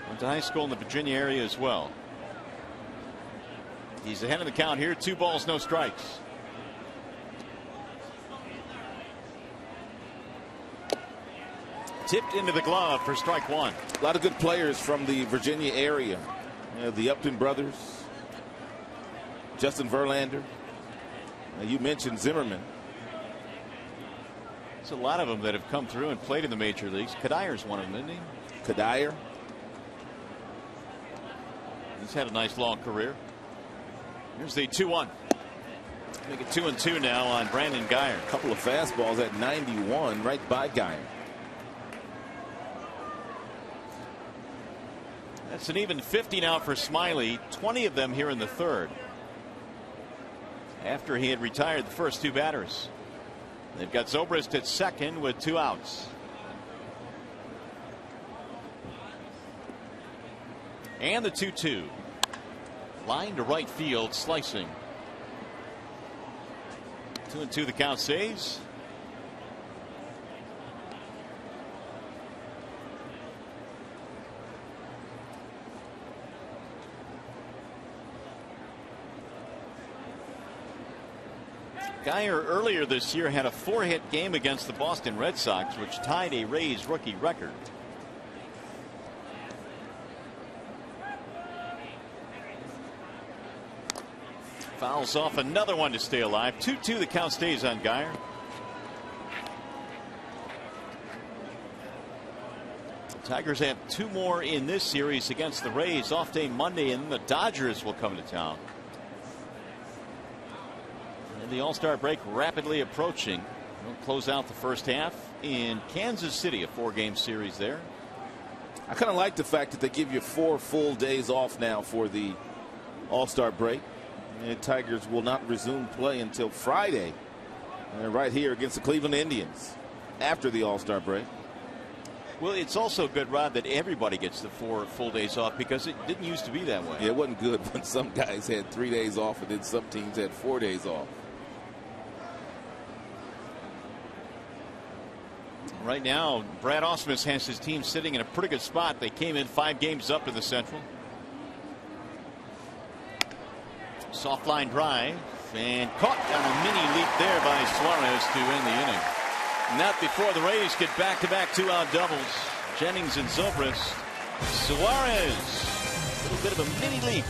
Went to high school in the Virginia area as well. He's ahead of the count here. 2 balls, no strikes. Tipped into the glove for strike 1. A lot of good players from the Virginia area. The Upton brothers, Justin Verlander. You mentioned Zimmerman. There's a lot of them that have come through and played in the major leagues. Kadyr's one of them, isn't he? Kadyer. He's had a nice long career. Here's the 2-1. Make it 2-2 now on Brandon Guyer. A couple of fastballs at 91 right by Guyer. That's an even 50 now for Smyly. 20 of them here in the third, after he had retired the first 2 batters. They've got Zobrist at second with 2 outs. And the 2-2. Line to right field, slicing. 2-2 the count stays. Guyer earlier this year had a 4-hit game against the Boston Red Sox, which tied a Rays rookie record. Fouls off another one to stay alive. 2-2 the count stays on Guyer. Tigers have 2 more in this series against the Rays. Off day Monday, and the Dodgers will come to town. And the All-Star break rapidly approaching. We'll close out the first half in Kansas City, a 4-game series there. I kind of like the fact that they give you 4 full days off now for the All-Star break. And Tigers will not resume play until Friday, right here against the Cleveland Indians after the All-Star break. Well, it's also good, Rod, that everybody gets the 4 full days off, because it didn't used to be that way. Yeah, it wasn't good when some guys had 3 days off and then some teams had 4 days off. Right now, Brad Ausmus has his team sitting in a pretty good spot. They came in 5 games up in the Central. Soft line drive, and caught on a mini leap there by Suarez to end the inning. Not before the Rays get back-to-back 2-out doubles. Jennings and Zobrist. Suarez, a little bit of a mini leap.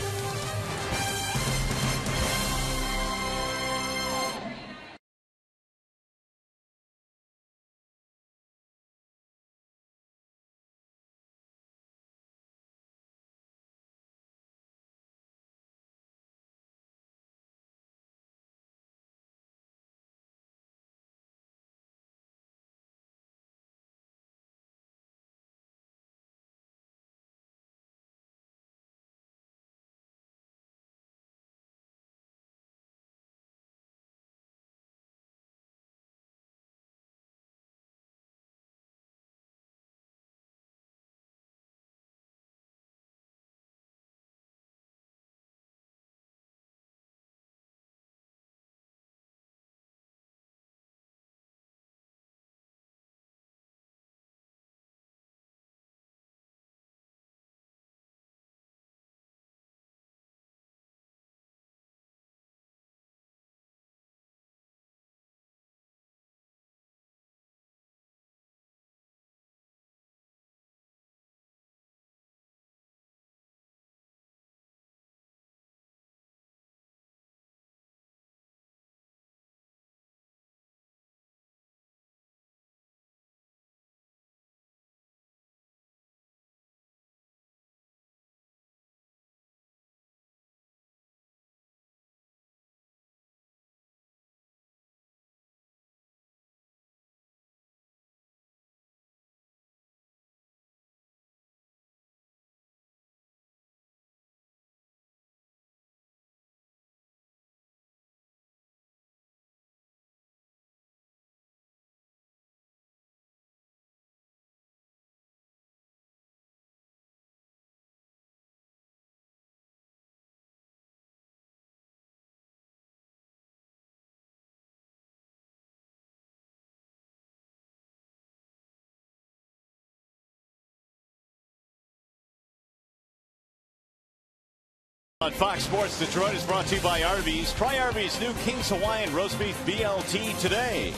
On Fox Sports Detroit is brought to you by Arby's. Try Arby's new King's Hawaiian Roast Beef BLT today.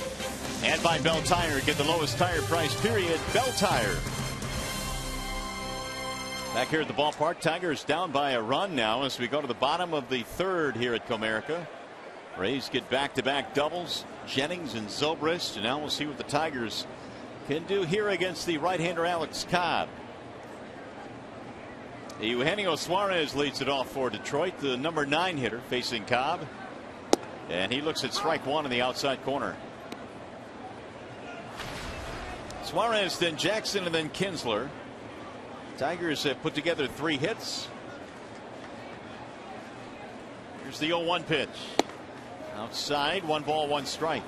And by Bell Tire. Get the lowest tire price, period. Bell Tire. Back here at the ballpark, Tigers down by a run now as we go to the bottom of the third here at Comerica. Rays get back-to-back doubles. Jennings and Zobrist. And now we'll see what the Tigers can do here against the right-hander Alex Cobb. Eugenio Suarez leads it off for Detroit, the number 9 hitter facing Cobb. And he looks at strike one in the outside corner. Suarez, then Jackson, and then Kinsler. Tigers have put together 3 hits. Here's the 0-1 pitch. Outside, 1 ball, 1 strike.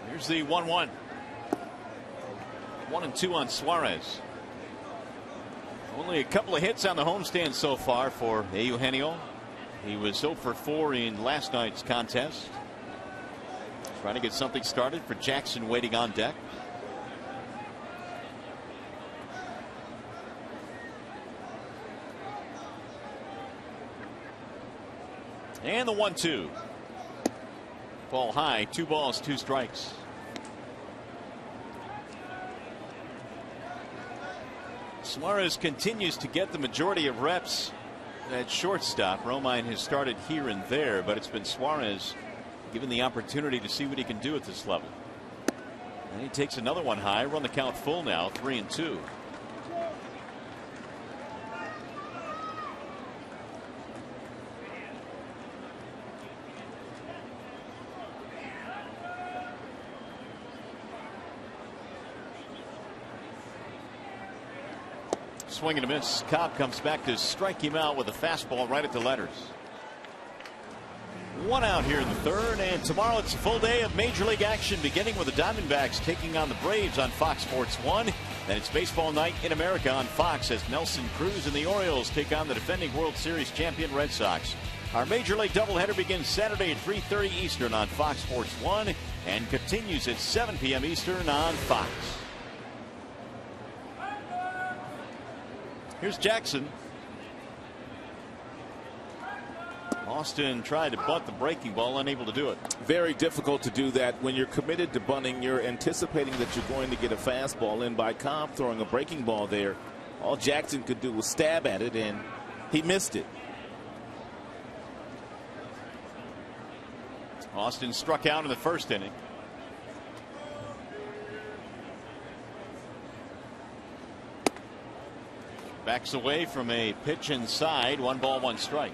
Here's the 1-1. 1-2 on Suarez. Only a couple of hits on the homestand so far for Eugenio. He was 0 for 4 in last night's contest. Trying to get something started for Jackson waiting on deck. And the 1-2. Ball high, 2 balls, 2 strikes. Suarez continues to get the majority of reps at shortstop. Romine has started here and there, but it's been Suarez given the opportunity to see what he can do at this level. And he takes another one high. Run the count full now, 3-2. Swing and a miss. Cobb comes back to strike him out with a fastball right at the letters. 1 out here in the third, and tomorrow it's a full day of Major League action, beginning with the Diamondbacks taking on the Braves on Fox Sports 1. Then it's baseball night in America on Fox as Nelson Cruz and the Orioles take on the defending World Series champion Red Sox. Our Major League doubleheader begins Saturday at 3:30 Eastern on Fox Sports 1 and continues at 7 p.m. Eastern on Fox. Here's Jackson. Austin tried to bunt the breaking ball, unable to do it. Very difficult to do that when you're committed to bunting. You're anticipating that you're going to get a fastball in. By Cobb throwing a breaking ball there, all Jackson could do was stab at it, and he missed it. Austin struck out in the first inning. Backs away from a pitch inside. 1 ball, 1 strike.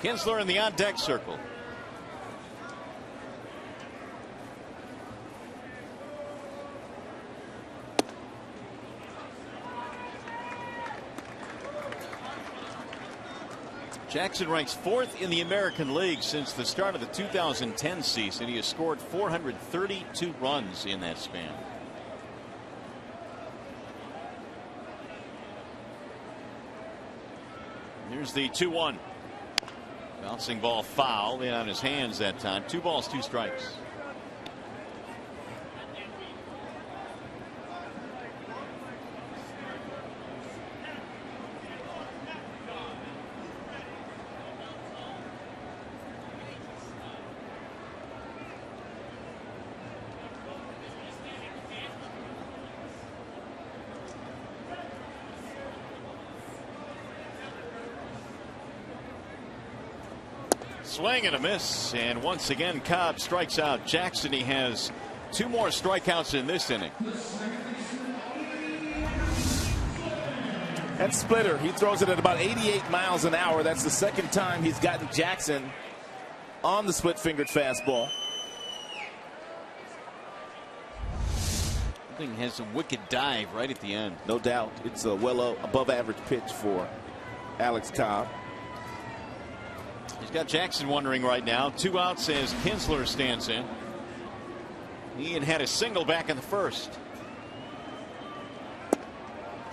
Kinsler in the on deck circle. Jackson ranks 4th in the American League since the start of the 2010 season. He has scored 432 runs in that span. Here's the 2-1. Bouncing ball foul in on his hands that time. 2 balls, 2 strikes. Swing and a miss, and once again Cobb strikes out Jackson. He has 2 more strikeouts in this inning. That splitter, he throws it at about 88 miles an hour. That's the 2nd time he's gotten Jackson on the split-fingered fastball. I think he has a wicked dive right at the end. No doubt. It's a well above average pitch for Alex Cobb. He's got Jackson wondering right now. 2 outs as Kinsler stands in. He had a single back in the first.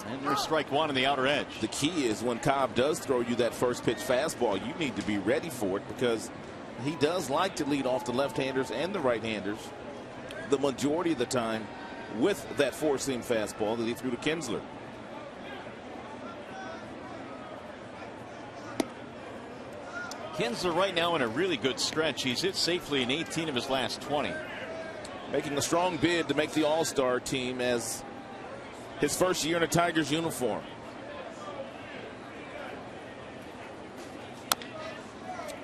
And there's strike 1 on the outer edge. The key is when Cobb does throw you that first pitch fastball, you need to be ready for it, because He does like to lead off the left-handers and the right-handers the majority of the time with that four-seam fastball that he threw to Kinsler. Kinsler right now in a really good stretch. He's hit safely in 18 of his last 20. Making a strong bid to make the All-Star team as his first year in a Tigers uniform.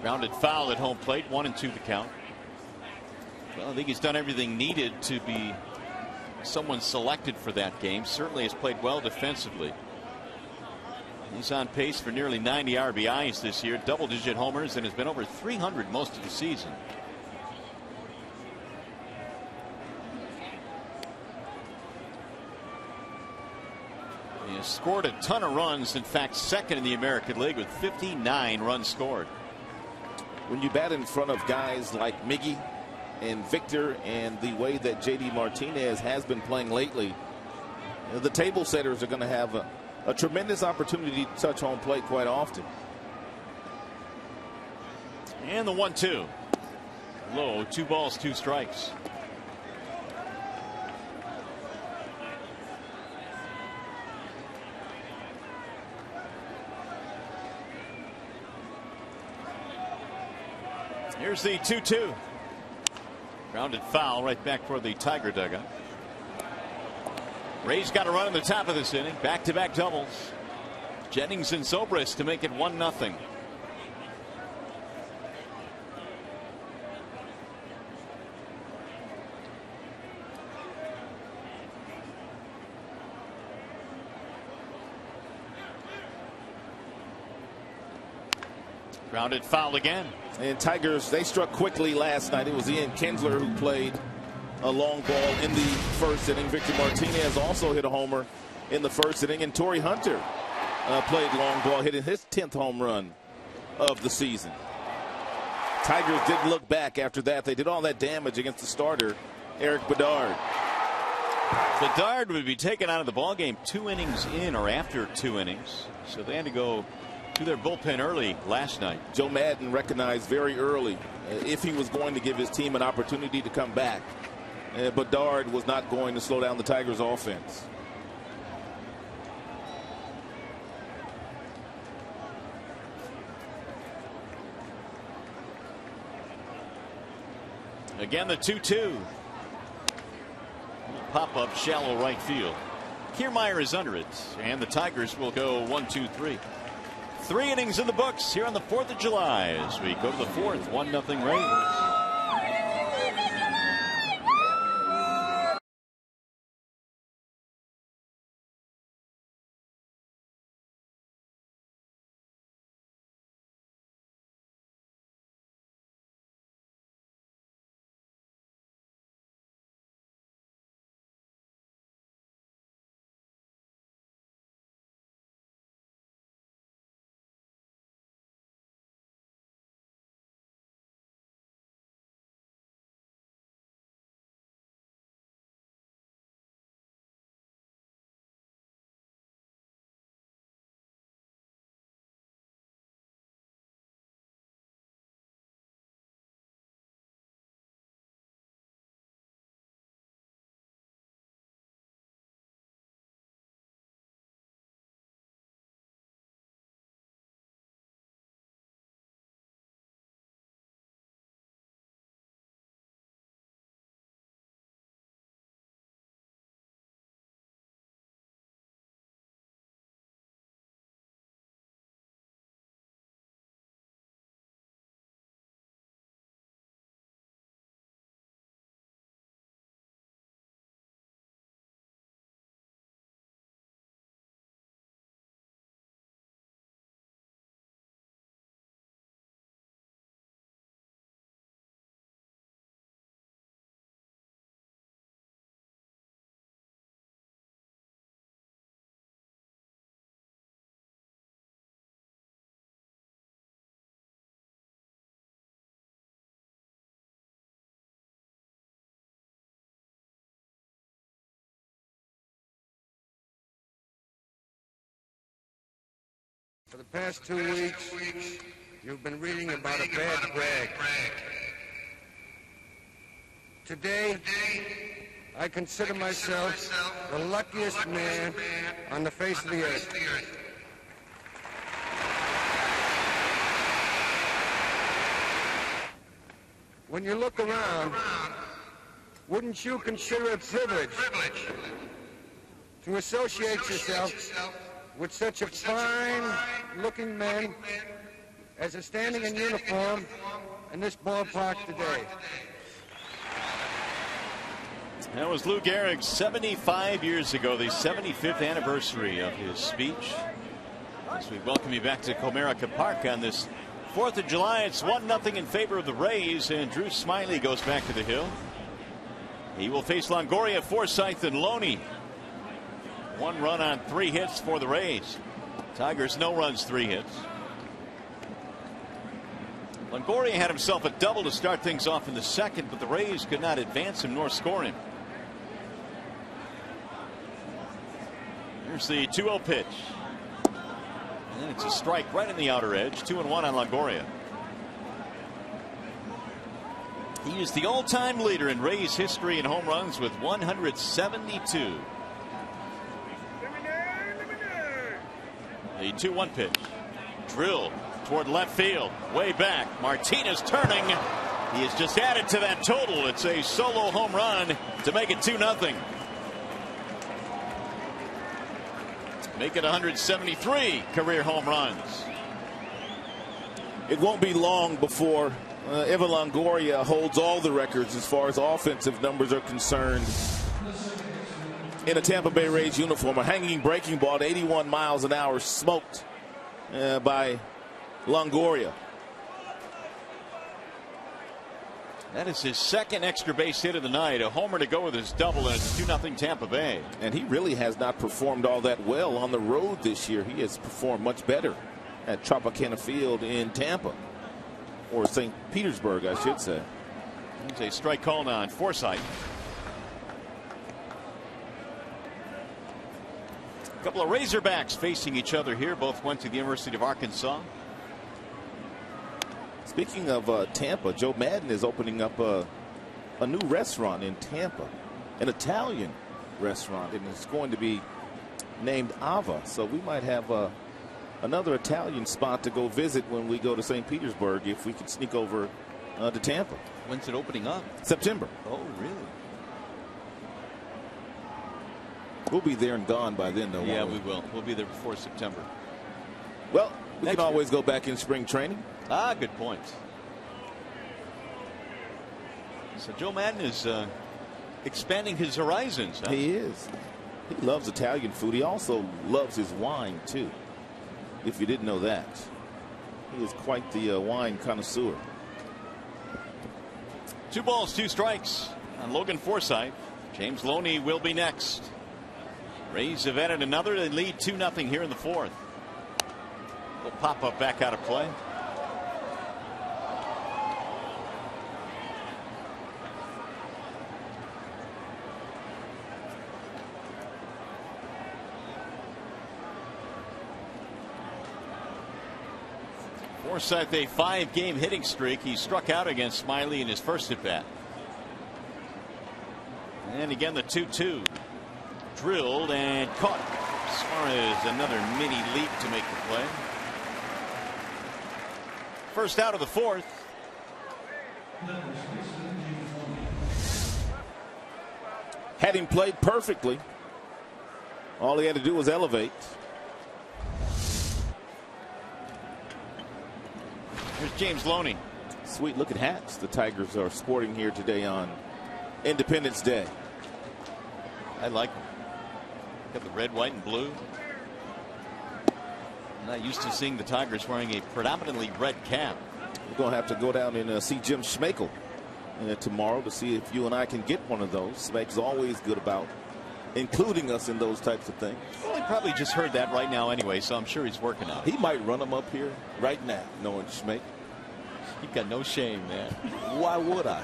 Grounded foul at home plate, 1-2 the count. Well, I think he's done everything needed to be someone selected for that game. Certainly has played well defensively. He's on pace for nearly 90 RBIs this year, double-digit homers, and has been over 300 most of the season. He has scored a ton of runs, in fact second in the American League with 59 runs scored. When you bat in front of guys like Miggy and Victor and the way that JD Martinez has been playing lately, the table setters are going to have a tremendous opportunity to touch home plate quite often. And the 1-2. Low, 2 balls, 2 strikes. Here's the 2-2. Grounded foul right back for the Tiger dugout. Ray's got a run in the top of this inning. Back-to-back doubles. Jennings and Zobrist to make it 1-0. Grounded foul again. And Tigers, they struck quickly last night. It was Ian Kinsler who played a long ball in the first inning. Victor Martinez also hit a homer in the first inning. And Torrey Hunter played long ball, hitting his 10th home run of the season. Tigers didn't look back after that. They did all that damage against the starter, Eric Bedard. Bedard would be taken out of the ballgame 2 innings in or after 2 innings. So they had to go to their bullpen early last night. Joe Madden recognized very early if he was going to give his team an opportunity to come back. Bedard was not going to slow down the Tigers' offense. Again, the 2-2. Pop-up shallow right field. Kiermaier is under it, and the Tigers will go 1-2-3. 3 innings in the books here on the 4th of July as we go to the 4th. 1-0 Rays. For the past 2 weeks, you've been reading about a bad brag. Today, I consider myself the luckiest man on the face of the earth. When you look around, wouldn't you consider it privilege to associate yourself with such a fine-looking man as is standing in uniform in this ballpark today? That was Lou Gehrig 75 years ago, the 75th anniversary of his speech. As we welcome you back to Comerica Park on this 4th of July. It's 1-0 in favor of the Rays, and Drew Smyly goes back to the hill. He will face Longoria, Forsythe, and Loney. 1 run on 3 hits for the Rays. Tigers no runs, 3 hits. Longoria had himself a double to start things off in the second, but the Rays could not advance him nor score him. Here's the 2-0 pitch. And it's a strike right in the outer edge. 2-1 on Longoria. He is the all-time leader in Rays history in home runs with 172. The 2-1 pitch. Drill toward left field. Way back. Martinez turning. He has just added to that total. It's a solo home run to make it 2-0. Make it 173 career home runs. It won't be long before Evan Longoria holds all the records as far as offensive numbers are concerned in a Tampa Bay Rays uniform. A hanging breaking ball at 81 miles an hour smoked by Longoria. That is his second extra base hit of the night. A homer to go with his double, and it's 2-0 Tampa Bay. And he really has not performed all that well on the road this year. He has performed much better at Tropicana Field in Tampa, or St. Petersburg, I should say. Here's a strike called on Forsythe. A couple of Razorbacks facing each other here. Both went to the University of Arkansas. Speaking of Tampa, Joe Madden is opening up a new restaurant in Tampa, an Italian restaurant, and it's going to be named Ava. So we might have another Italian spot to go visit when we go to St. Petersburg, if we could sneak over to Tampa. When's it opening up? September. Oh, really? We'll be there and gone by then, though. Yeah, we will. We'll be there before September. Well, we can always go back in spring training. Ah, good point. So Joe Madden is expanding his horizons. Huh? He is. He loves Italian food. He also loves his wine, too, if you didn't know that. He is quite the wine connoisseur. 2 balls, 2 strikes on Logan Forsythe. James Loney will be next. Rays have added another. They lead 2-0 here in the 4th. Will pop up back out of play. Forsythe, a 5-game hitting streak. He struck out against Smyly in his first at bat. And again, the 2-2. Drilled and caught. Suarez, another mini leap to make the play. First out of the 4th. Had him played perfectly. All he had to do was elevate. Here's James Loney. Sweet looking hats the Tigers are sporting here today on Independence Day. I like them. Got the red, white, and blue. I'm not used to seeing the Tigers wearing a predominantly red cap. We're going to have to go down and see Jim Schmeichel tomorrow to see if you and I can get one of those. Schmeichel's always good about including us in those types of things. Well, he probably just heard that right now anyway, so I'm sure he's working on it. He might run them up here right now, knowing Schmeichel. You've got no shame, man. Why would I?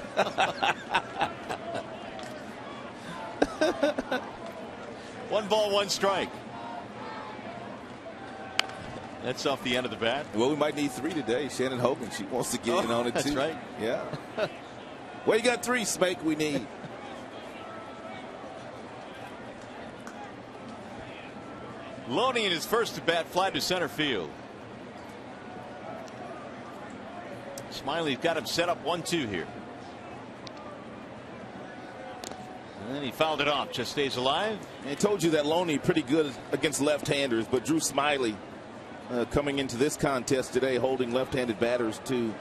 1 ball, 1 strike. That's off the end of the bat. Well, we might need 3 today. Shannon Hogan, she wants to get in on it too. That's right. Yeah. Well, you got 3, Smake, we need. Loney in his first at bat, fly to center field. Smiley's got him set up 1-2 here. And then he fouled it off. Just stays alive. I told you that Loney pretty good against left-handers, but Drew Smiley coming into this contest today holding left-handed batters to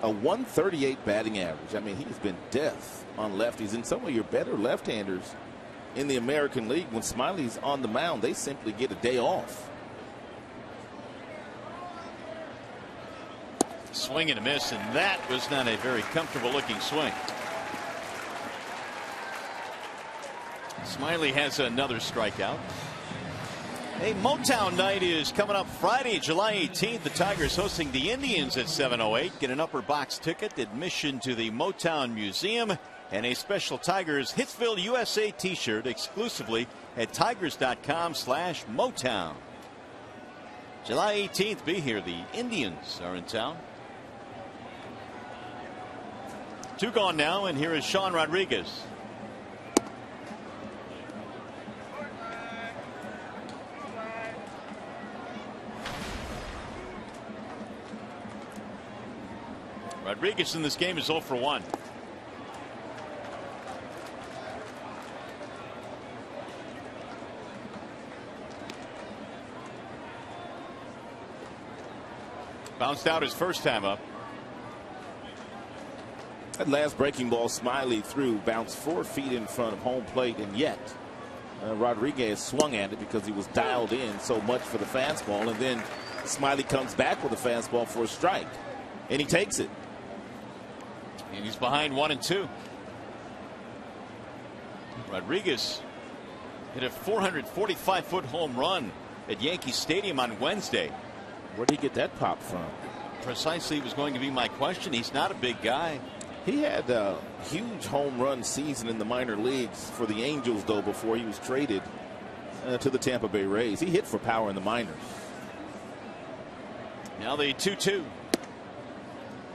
a 138 batting average. I mean, he's been death on lefties, and some of your better left-handers in the American League, when Smiley's on the mound, they simply get a day off. Swing and a miss, and that was not a very comfortable looking swing. Smiley has another strikeout. A Motown night is coming up Friday, July 18th. The Tigers hosting the Indians at 7:08. Get an upper box ticket, admission to the Motown Museum, and a special Tigers Hitsville USA t-shirt exclusively at tigers.com/Motown. July 18th, be here. The Indians are in town. 2 gone now, and here is Sean Rodriguez. Rodriguez in this game is 0 for 1. Bounced out his first time up. That last breaking ball Smiley threw bounced 4 feet in front of home plate, and yet Rodriguez swung at it because he was dialed in so much for the fastball, and then Smiley comes back with a fastball for a strike, and he takes it. And he's behind 1-2. Rodriguez hit a 445-foot home run at Yankee Stadium on Wednesday. Where did he get that pop from? Precisely was going to be my question. He's not a big guy. He had a huge home run season in the minor leagues for the Angels, though, before he was traded to the Tampa Bay Rays. He hit for power in the minors. Now the 2-2. A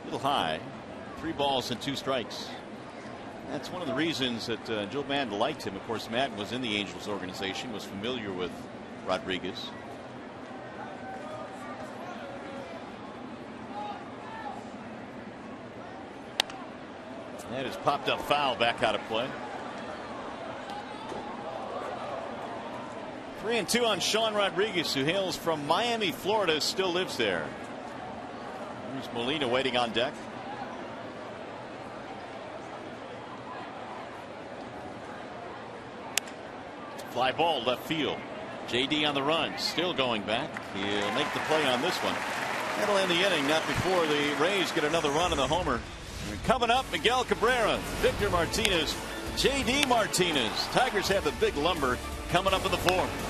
little high. 3 balls and 2 strikes. That's one of the reasons that Joe Maddon liked him. Of course, Maddon was in the Angels organization, was familiar with Rodriguez. That is popped up foul, back out of play. 3-2 on Sean Rodriguez, who hails from Miami, Florida, still lives there. Here's Molina waiting on deck. Fly ball left field. JD on the run, still going back. He'll make the play on this one. That'll end the inning, not before the Rays get another run in the homer. And coming up, Miguel Cabrera, Victor Martinez, JD Martinez. Tigers have the big lumber coming up in the 4th.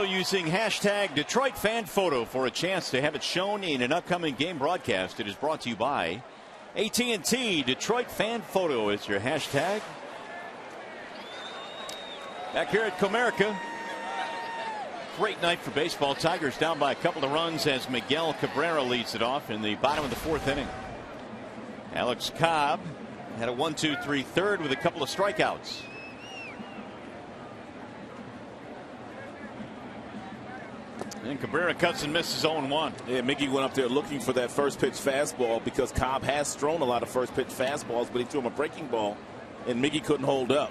Using hashtag Detroit Fan Photo for a chance to have it shown in an upcoming game broadcast. It is brought to you by AT&T. Detroit Fan Photo is your hashtag. Back here at Comerica. Great night for baseball. Tigers down by a couple of runs as Miguel Cabrera leads it off in the bottom of the fourth inning. Alex Cobb had a 1-2-3 third with a couple of strikeouts. And Cabrera cuts and misses 0-1. Yeah, Miggy went up there looking for that first pitch fastball because Cobb has thrown a lot of first pitch fastballs, but he threw him a breaking ball, and Miggy couldn't hold up.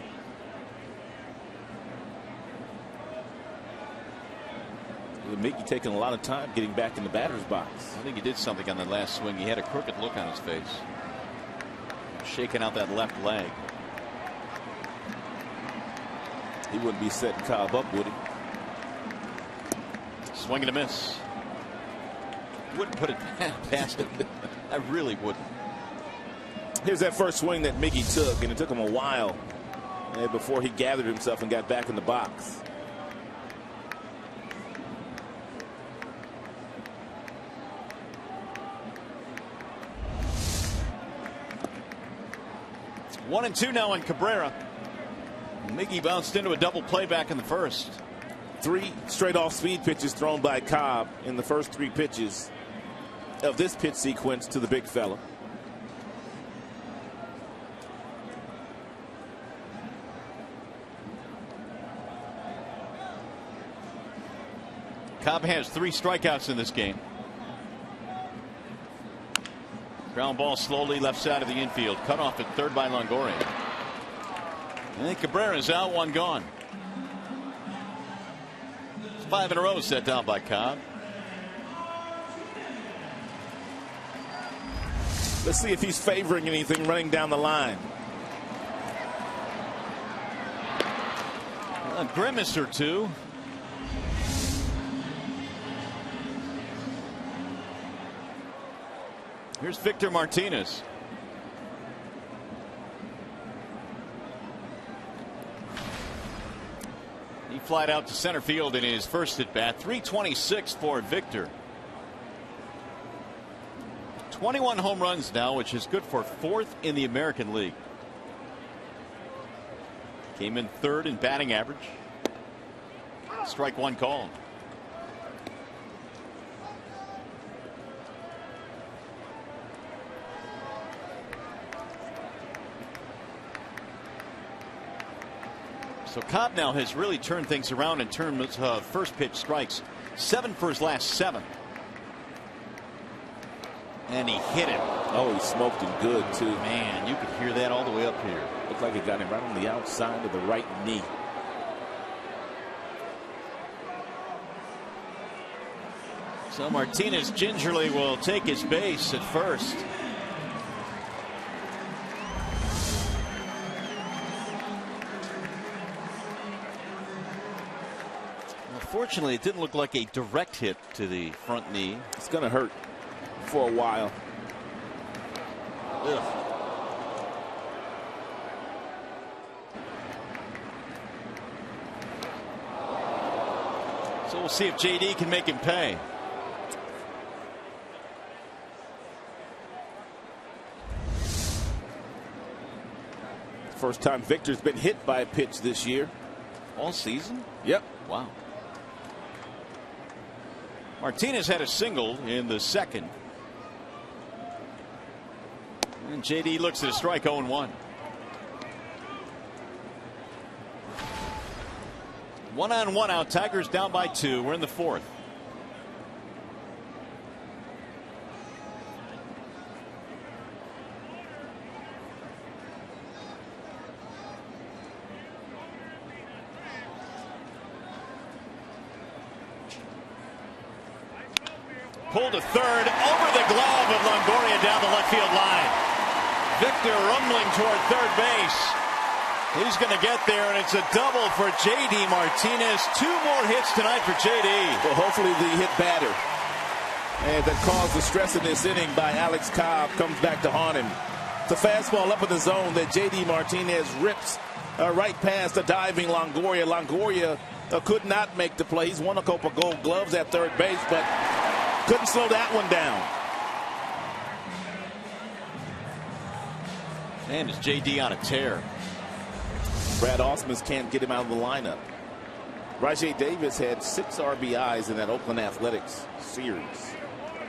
Miggy taking a lot of time getting back in the batter's box. I think he did something on the last swing. He had a crooked look on his face. Shaking out that left leg. He wouldn't be setting Cobb up, would he? Swing and a miss. Wouldn't put it past him. I really wouldn't. Here's that first swing that Miggy took, and it took him a while before he gathered himself and got back in the box. It's 1-2 now on Cabrera. Miggy bounced into a double play back in the first. 3 straight off speed pitches thrown by Cobb in the first 3 pitches of this pitch sequence to the big fella. Cobb has 3 strikeouts in this game. Ground ball slowly left side of the infield. Cut off at third by Longoria. And Cabrera's out, 1 gone. 5 in a row set down by Cobb. Let's see if he's favoring anything running down the line. A grimace or two. Here's Victor Martinez. He flied out to center field in his first at bat. 326 for Victor. 21 home runs now, which is good for 4th in the American League. Came in 3rd in batting average. Strike 1 called. So Cobb now has really turned things around in terms of first pitch strikes. 7 for his last 7. And he hit him. Oh, he smoked him good too. Man, you could hear that all the way up here. Looked like it got him right on the outside of the right knee. So Martinez gingerly will take his base at first. Fortunately, it didn't look like a direct hit to the front knee. It's going to hurt for a while. Ugh. So we'll see if JD can make him pay. First time Victor's been hit by a pitch this year. All season? Yep. Wow. Martinez had a single in the second. And JD looks at a strike. 0-1. 1-on-1 out. Tigers down by 2. We're in the 4th. Pulled to third, over the glove of Longoria down the left field line. Victor rumbling toward third base. He's going to get there, and it's a double for JD Martinez. 2 more hits tonight for JD. Well, hopefully the hit batter and that caused the stress in this inning by Alex Cobb comes back to haunt him. It's a fastball up in the zone that JD Martinez rips right past a diving Longoria. Longoria Could not make the play. He's won a couple Gold Gloves at third base, but couldn't slow that one down. And is JD on a tear? Brad Ausmus can't get him out of the lineup. Rajay Davis had 6 RBIs in that Oakland Athletics series.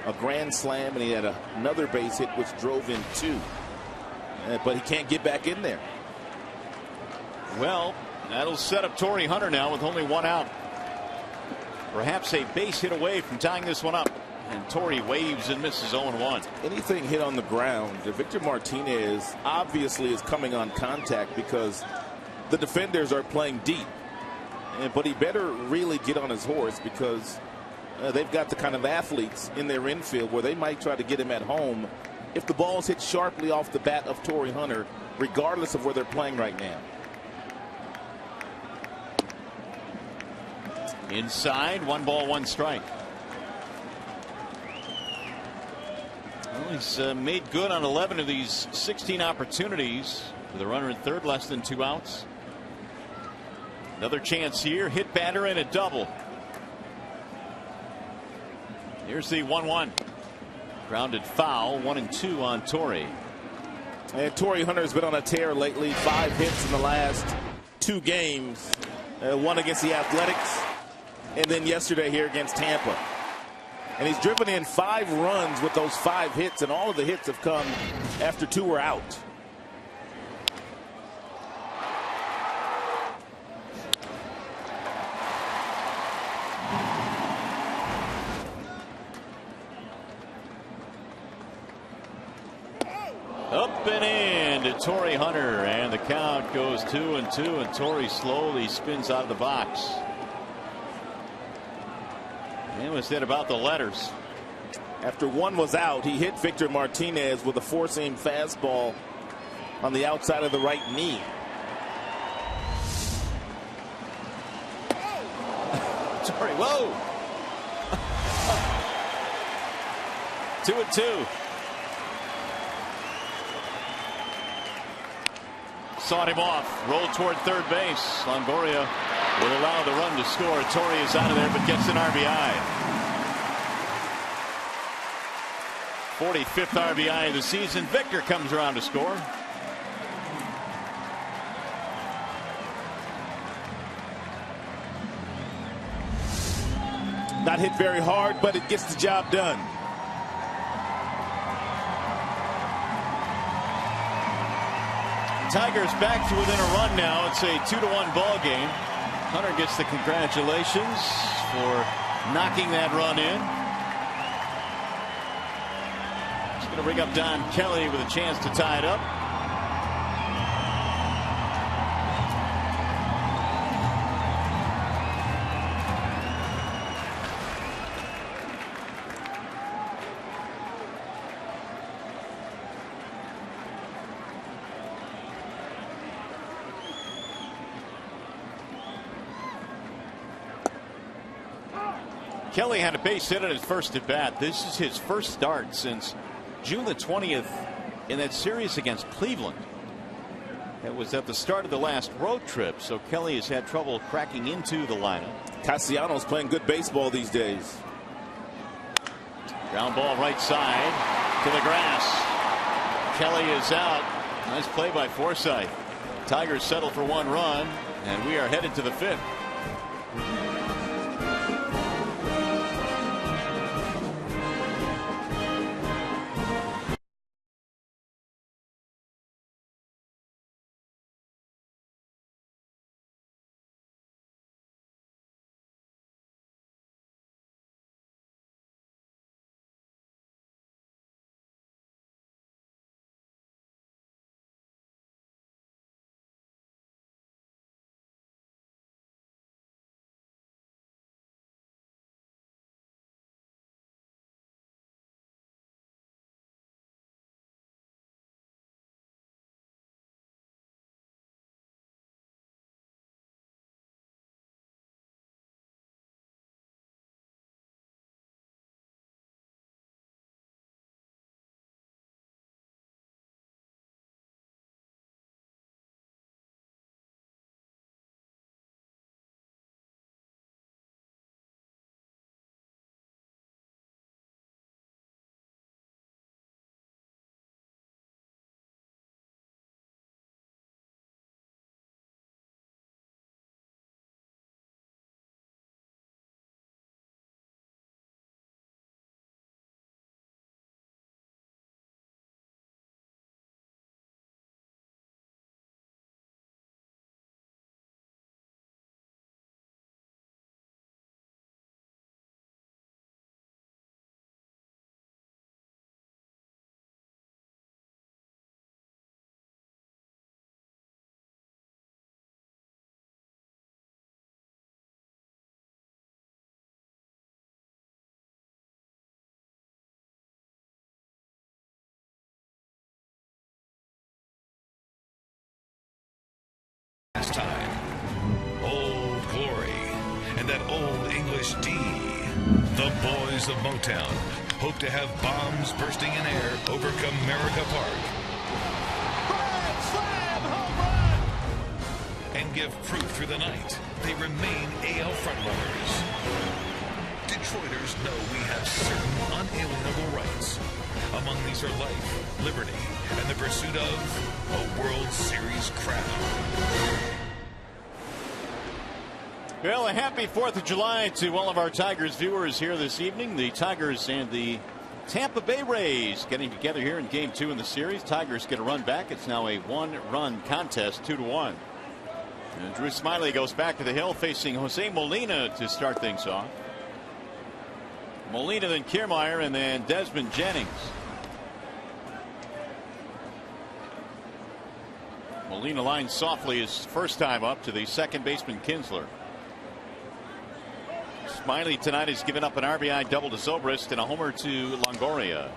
A grand slam, and he had another base hit which drove in 2. But he can't get back in there. Well, that'll set up Torrey Hunter now with only 1 out. Perhaps a base hit away from tying this one up. And Torrey waves and misses 0-1. Anything hit on the ground, Victor Martinez obviously is coming on contact because the defenders are playing deep. But he better really get on his horse because they've got the kind of athletes in their infield where they might try to get him at home if the ball's hit sharply off the bat of Torrey Hunter, regardless of where they're playing right now. Inside, 1 ball, 1 strike. Well, he's made good on 11 of these 16 opportunities with a runner in third, less than 2 outs. Another chance here, hit batter and a double. Here's the 1-1. Grounded foul, 1-2 on Torrey. And Torrey Hunter's been on a tear lately. 5 hits in the last 2 games. 1 against the Athletics, and then yesterday here against Tampa. And he's driven in 5 runs with those 5 hits, and all of the hits have come after 2 were out. Up and in to Torrey Hunter, and the count goes 2-2, and Torrey slowly spins out of the box. And was said about the letters. After 1 was out, he hit Victor Martinez with a 4-seam fastball on the outside of the right knee. Torrey, whoa! 2-2. Sawed him off, rolled toward third base. Longoria will allow the run to score. Torrey is out of there, but gets an RBI. 45th RBI of the season. Victor comes around to score. Not hit very hard, but it gets the job done. Tigers back to within a run now. It's a 2-1 ball game. Hunter gets the congratulations for knocking that run in. He's going to bring up Don Kelly with a chance to tie it up. Kelly had a base hit on his first at bat. This is his first start since June the 20th in that series against Cleveland. That was at the start of the last road trip, so Kelly has had trouble cracking into the lineup. Castellanos playing good baseball these days. Ground ball right side to the grass. Kelly is out. Nice play by Forsythe. Tigers settle for 1 run, and we are headed to the 5th. Old English D. The boys of Motown hope to have bombs bursting in air over Comerica Park. Grand slam home run! And give proof through the night they remain AL frontrunners. Detroiters know we have certain unalienable rights. Among these are life, liberty, and the pursuit of a World Series crown. Well, a happy 4th of July to all of our Tigers viewers here this evening. The Tigers and the Tampa Bay Rays getting together here in Game 2 in the series. Tigers get a run back. It's now a one-run contest, 2-1. And Drew Smyly goes back to the hill facing Jose Molina to start things off. Molina, then Kiermaier, and then Desmond Jennings. Molina lines softly his first time up to the second baseman Kinsler. Smyly tonight has given up an RBI double to Zobrist and a homer to Longoria.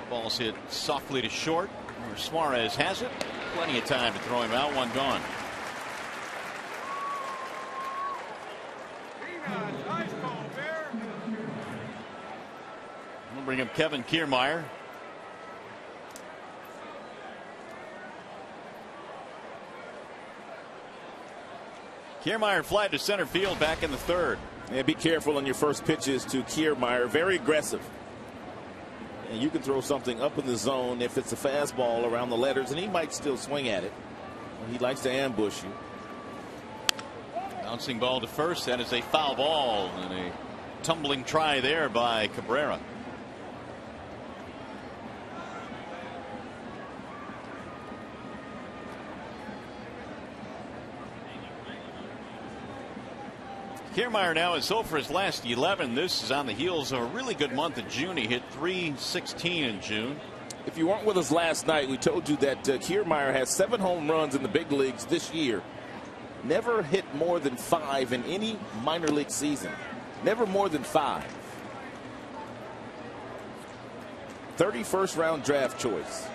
Ball's hit softly to short. Suarez has it. Plenty of time to throw him out. One gone. We'll bring up Kevin Kiermaier. Kiermaier fly to center field back in the third. Yeah, be careful on your first pitches to Kiermaier. Very aggressive. And you can throw something up in the zone if it's a fastball around the letters, and he might still swing at it. He likes to ambush you. Bouncing ball to first. That is a foul ball, and a tumbling try there by Cabrera. Kiermaier now is 0 for his last 11. This is on the heels of a really good month in June. He hit .316 in June. If you weren't with us last night, we told you that Kiermaier has 7 home runs in the big leagues this year. Never hit more than 5 in any minor league season. Never more than 5. 31st round draft choice.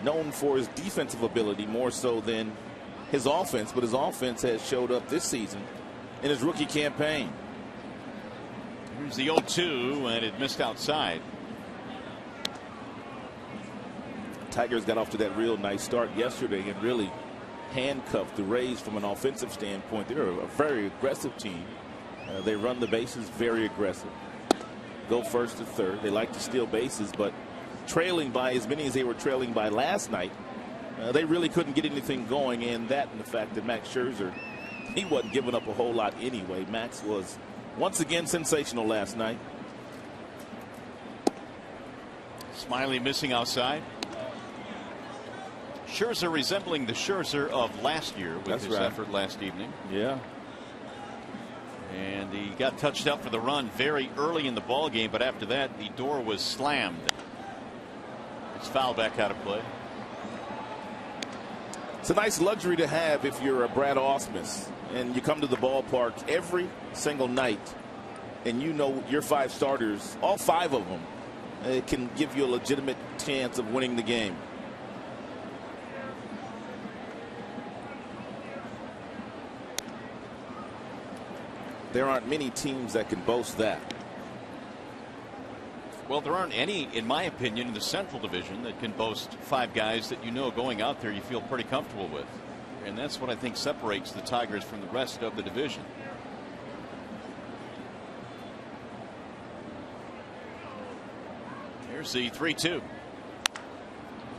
Known for his defensive ability more so than his offense, but his offense has showed up this season in his rookie campaign. Here's the 0-2, and it missed outside. Tigers got off to that real nice start yesterday and really handcuffed the Rays from an offensive standpoint. They're a very aggressive team. They run the bases very aggressive. Go first to third. They like to steal bases, but trailing by as many as they were trailing by last night, they really couldn't get anything going. And that and the fact that Max Scherzer, he wasn't giving up a whole lot anyway. Max was once again sensational last night. Smyly missing outside. Scherzer resembling the Scherzer of last year with his effort last evening. Yeah. And he got touched up for the run very early in the ball game, but after that the door was slammed. It's fouled back out of play. It's a nice luxury to have if you're a Brad Ausmus and you come to the ballpark every single night and you know your 5 starters, all 5 of them, it can give you a legitimate chance of winning the game. There aren't many teams that can boast that. Well, there aren't any, in my opinion, in the Central Division that can boast 5 guys that you know going out there you feel pretty comfortable with. And that's what I think separates the Tigers from the rest of the division. Here's the 3-2.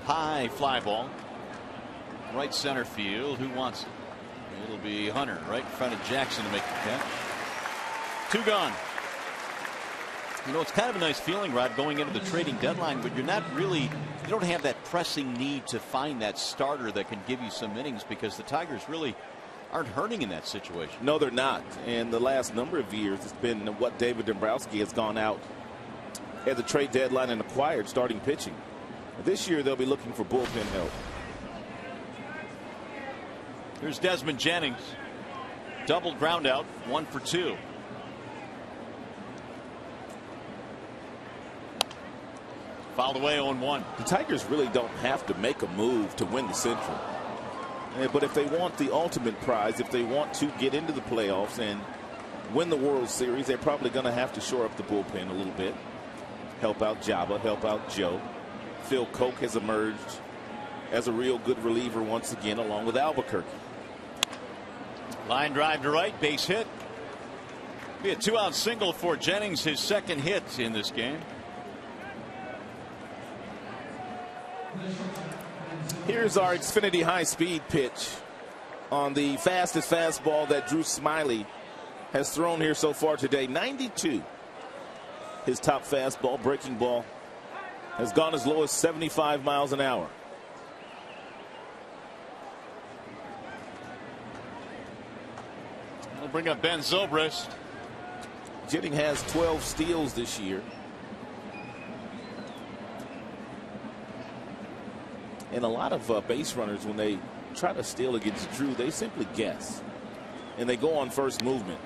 High fly ball. Right center field. Who wants it? It'll be Hunter right in front of Jackson to make the catch. 2 gone. You know, it's kind of a nice feeling, Rod, going into the trading deadline, but you're not really, you don't have that pressing need to find that starter that can give you some innings because the Tigers really aren't hurting in that situation. No, they're not. And the last number of years, it's been what David Dombrowski has gone out at the trade deadline and acquired starting pitching. This year, they'll be looking for bullpen help. Here's Desmond Jennings. Double ground out, 1 for 2. Fouled away 0-1. The Tigers really don't have to make a move to win the Central. But if they want the ultimate prize, if they want to get into the playoffs and win the World Series, they're probably going to have to shore up the bullpen a little bit. Help out Jabba, help out Joe. Phil Koch has emerged as a real good reliever once again, along with Albuquerque. Line drive to right, base hit. Be a 2-out single for Jennings, his second hit in this game. Here's our Xfinity high-speed pitch on the fastest fastball that Drew Smyly has thrown here so far today. 92. His top fastball, breaking ball, has gone as low as 75 miles an hour. We'll bring up Ben Zobrist. Jennings has 12 steals this year. And a lot of base runners, when they try to steal against Drew, they simply guess. And they go on first movement.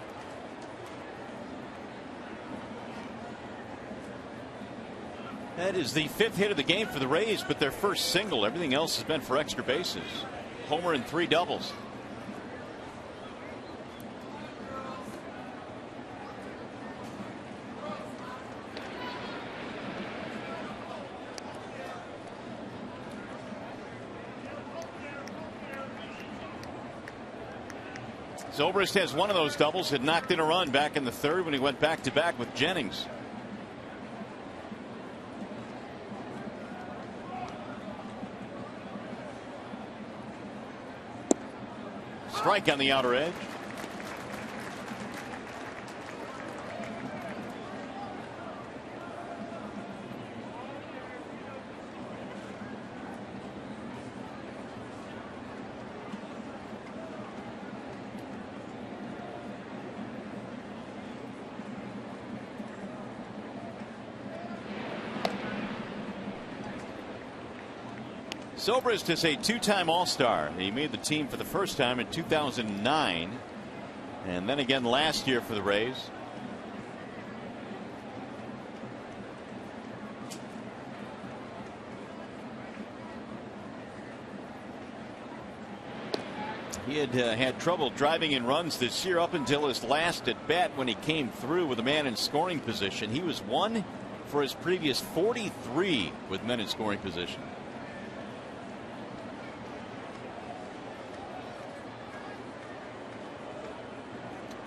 That is the 5th hit of the game for the Rays, but their first single. Everything else has been for extra bases. Homer and 3 doubles. Zobrist has one of those doubles, had knocked in a run back in the 3rd when he went back-to-back with Jennings. Strike on the outer edge. Zobrist is a 2-time All-Star. He made the team for the first time in 2009 and then again last year for the Rays. He had had trouble driving in runs this year up until his last at bat when he came through with a man in scoring position. He was 1 for his previous 43 with men in scoring position.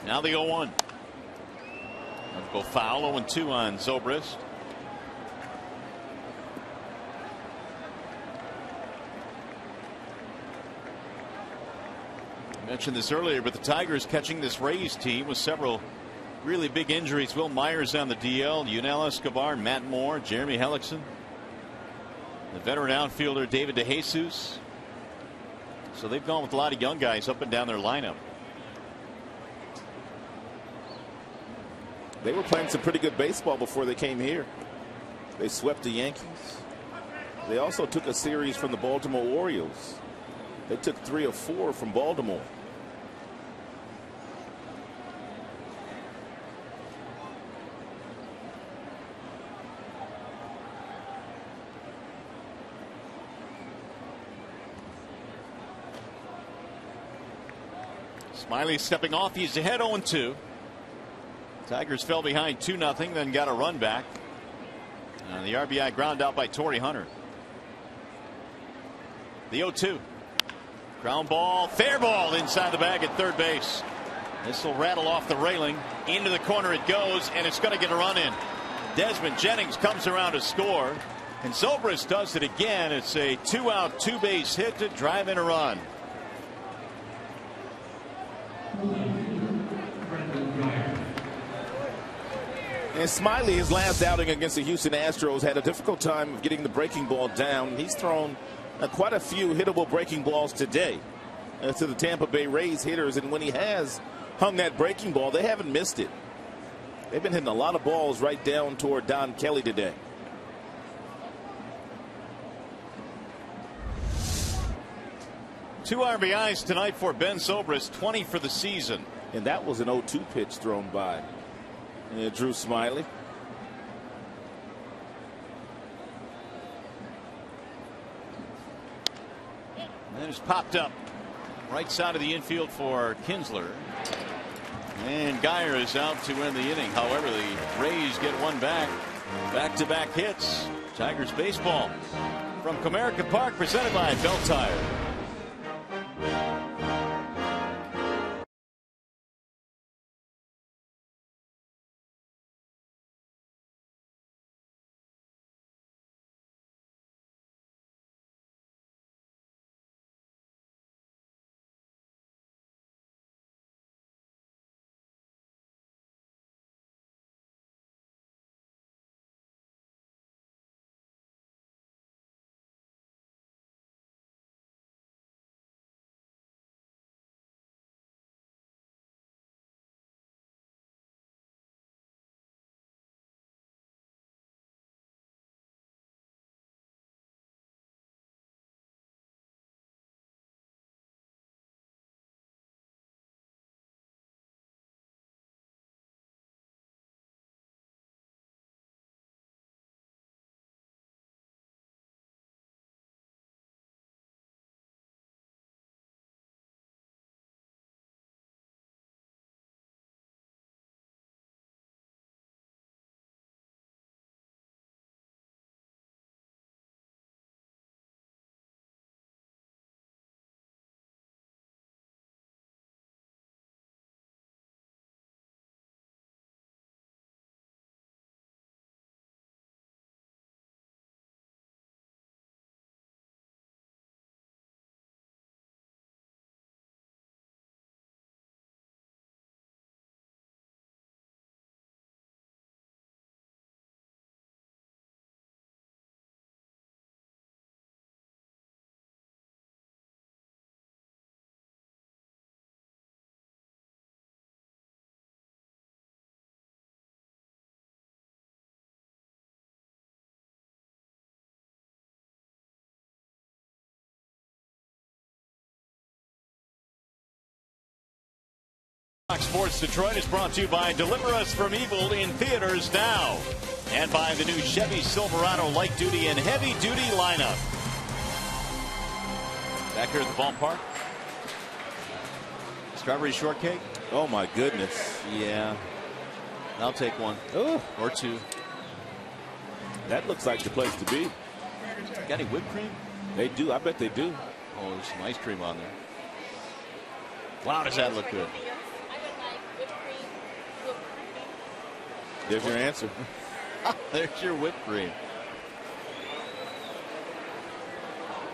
Now the 0-1. Let's go foul. 0-2 on Zobrist. I mentioned this earlier, but the Tigers catching this Rays team with several really big injuries. Will Myers on the DL, Yunel Escobar, Matt Moore, Jeremy Hellickson, the veteran outfielder David DeJesus. So they've gone with a lot of young guys up and down their lineup. They were playing some pretty good baseball before they came here. They swept the Yankees. They also took a series from the Baltimore Orioles. They took 3 of 4 from Baltimore. Smyly stepping off. He's ahead 0-2. Tigers fell behind 2-0, then got a run back. The RBI ground out by Torrey Hunter. The 0-2. Ground ball, fair ball inside the bag at third base. This will rattle off the railing. Into the corner it goes, and it's going to get a run in. Desmond Jennings comes around to score, and Zobrist does it again. It's a 2-out, 2-base hit to drive in a run. And Smyly, his last outing against the Houston Astros, had a difficult time getting the breaking ball down. He's thrown quite a few hittable breaking balls today to the Tampa Bay Rays hitters, and when he has hung that breaking ball, they haven't missed it. They've been hitting a lot of balls right down toward Don Kelly today. Two RBIs tonight for Ben Zobrist, 20 for the season. And that was an 0-2 pitch thrown by Drew Smyly. And it's popped up right side of the infield for Kinsler. And Geyer is out to end the inning. However, the Rays get one back. Back-to-back hits. Tigers baseball from Comerica Park, presented by Bell Tire. Fox Sports Detroit is brought to you by Deliver Us from Evil in theaters now, and by the new Chevy Silverado light duty and heavy duty lineup. Back here at the ballpark. Strawberry shortcake. Oh my goodness. Yeah, I'll take one. Oh, or two. That looks like the place to be. Got any whipped cream? They do. I bet they do. Oh, there's some ice cream on there. Wow, does that look good? There's your answer. There's your whipped cream.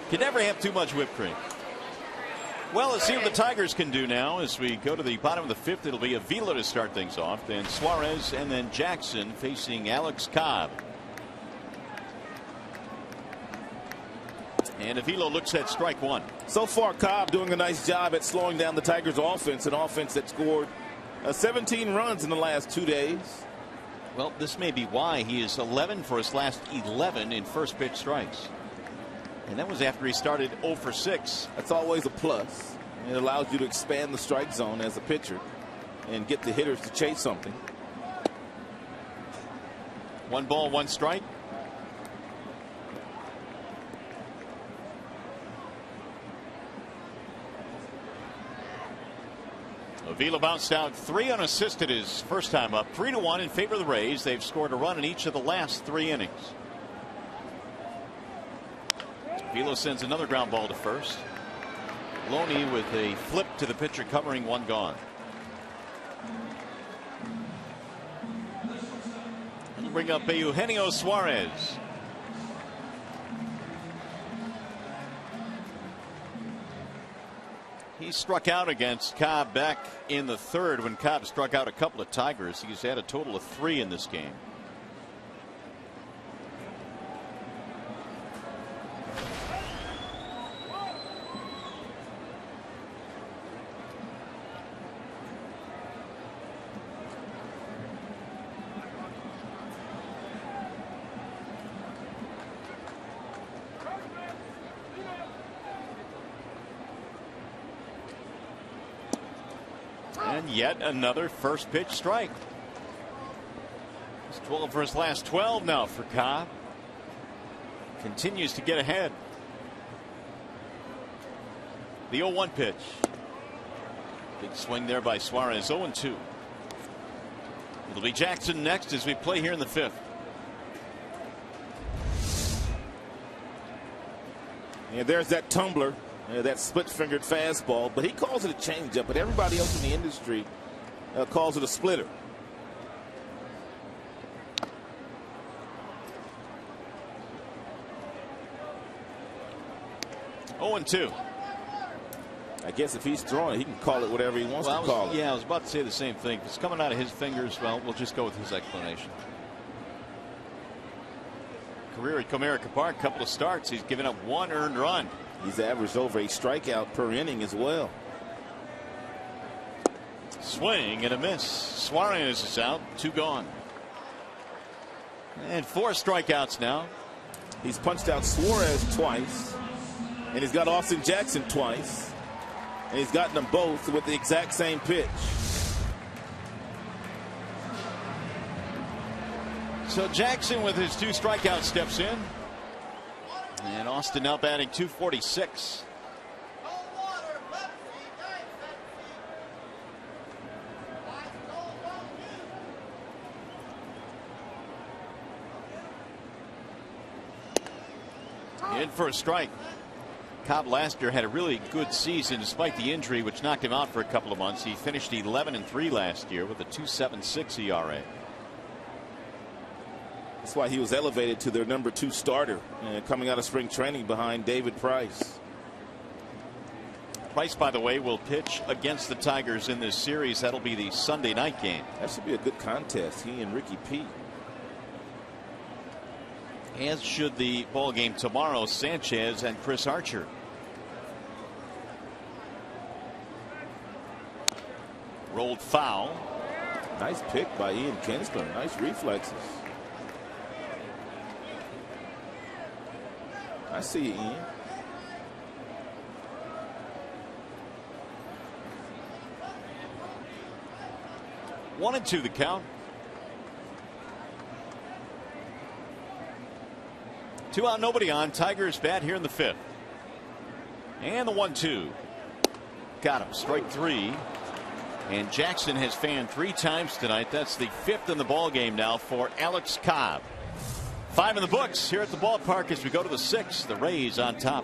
Can never have too much whipped cream. Well, let's see what the Tigers can do now as we go to the bottom of the fifth. It'll be Avila to start things off, then Suarez, and then Jackson facing Alex Cobb. And Avila looks at strike one. So far, Cobb doing a nice job at slowing down the Tigers' offense, an offense that scored 17 runs in the last 2 days. Well, this may be why he is 11 for his last 11 in first pitch strikes. And that was after he started 0 for 6. That's always a plus. It allows you to expand the strike zone as a pitcher and get the hitters to chase something. 1 ball, 1 strike. Avila bounced out 3 unassisted his first time up. 3-1 in favor of the Rays. They've scored a run in each of the last 3 innings. Avila sends another ground ball to first. Loney with a flip to the pitcher, covering 1 gone. And bring up Eugenio Suarez. He struck out against Cobb back in the 3rd when Cobb struck out a couple of Tigers. He's had a total of 3 in this game. And yet another first pitch strike. It's 12 for his last 12 now for Cobb. Continues to get ahead. The 0-1 pitch. Big swing there by Suarez. 0-2. It'll be Jackson next as we play here in the 5th. And there's that tumbler, that split-fingered fastball, but he calls it a changeup, but everybody else in the industry calls it a splitter. Oh, 0-2. I guess if he's throwing it, he can call it whatever he wants to call it. Yeah, I was about to say the same thing. If it's coming out of his fingers, well, we'll just go with his explanation. Career at Comerica Park, couple of starts. He's given up 1 earned run. He's averaged over a strikeout per inning as well. Swing and a miss. Suarez is out. 2 gone. And 4 strikeouts now. He's punched out Suarez twice. And he's got Austin Jackson twice. And he's gotten them both with the exact same pitch. So Jackson with his 2 strikeouts steps in. And Austin now batting .246. In for a strike. Cobb last year had a really good season despite the injury which knocked him out for a couple of months. He finished 11-3 last year with a 2.76 ERA. That's why he was elevated to their number 2 starter coming out of spring training behind David Price. Price, by the way, will pitch against the Tigers in this series. That'll be the Sunday night game. That should be a good contest. He and Ricky P. As should the ball game tomorrow, Sanchez and Chris Archer. Rolled foul. Nice pick by Ian Kinsler. Nice reflexes. I see you, Ian. One and 2 the count. 2 out, nobody on. Tigers bat here in the 5th. And the 1-2. Got him. Strike 3. And Jackson has fanned 3 times tonight. That's the 5th in the ball game now for Alex Cobb. 5 in the books here at the ballpark as we go to the 6th. The Rays on top.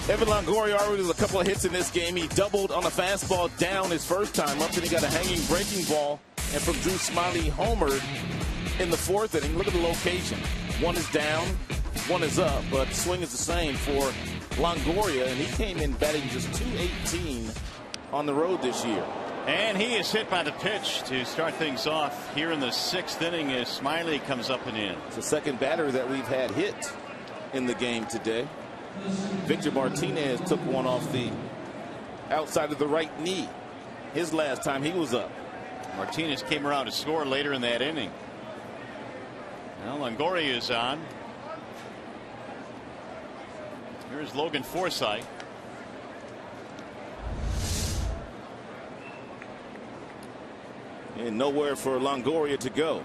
Evan Longoria already with a couple of hits in this game. He doubled on a fastball down his first time up, then he got a hanging breaking ball, and from Drew Smyly homered in the fourth inning. Look at the location. One is down, one is up, but the swing is the same for Longoria, and he came in batting just .218 on the road this year. And he is hit by the pitch to start things off here in the sixth inning as Smyly comes up and in. It's the second batter that we've had hit in the game today. Victor Martinez took one off the outside of the right knee his last time he was up. Martinez came around to score later in that inning. Now Longoria is on. Here's Logan Forsythe. And nowhere for Longoria to go.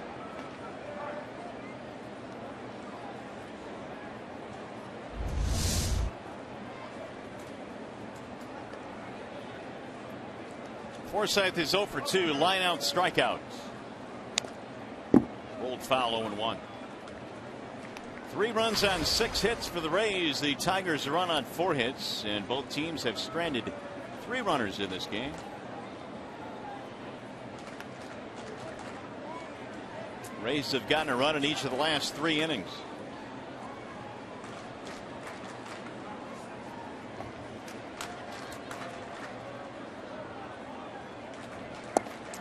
Forsythe is 0 for 2, line out, strikeouts. Rolled foul, 0-1. 3 runs on 6 hits for the Rays. The Tigers are on 4 hits, and both teams have stranded 3 runners in this game. Rays have gotten a run in each of the last 3 innings.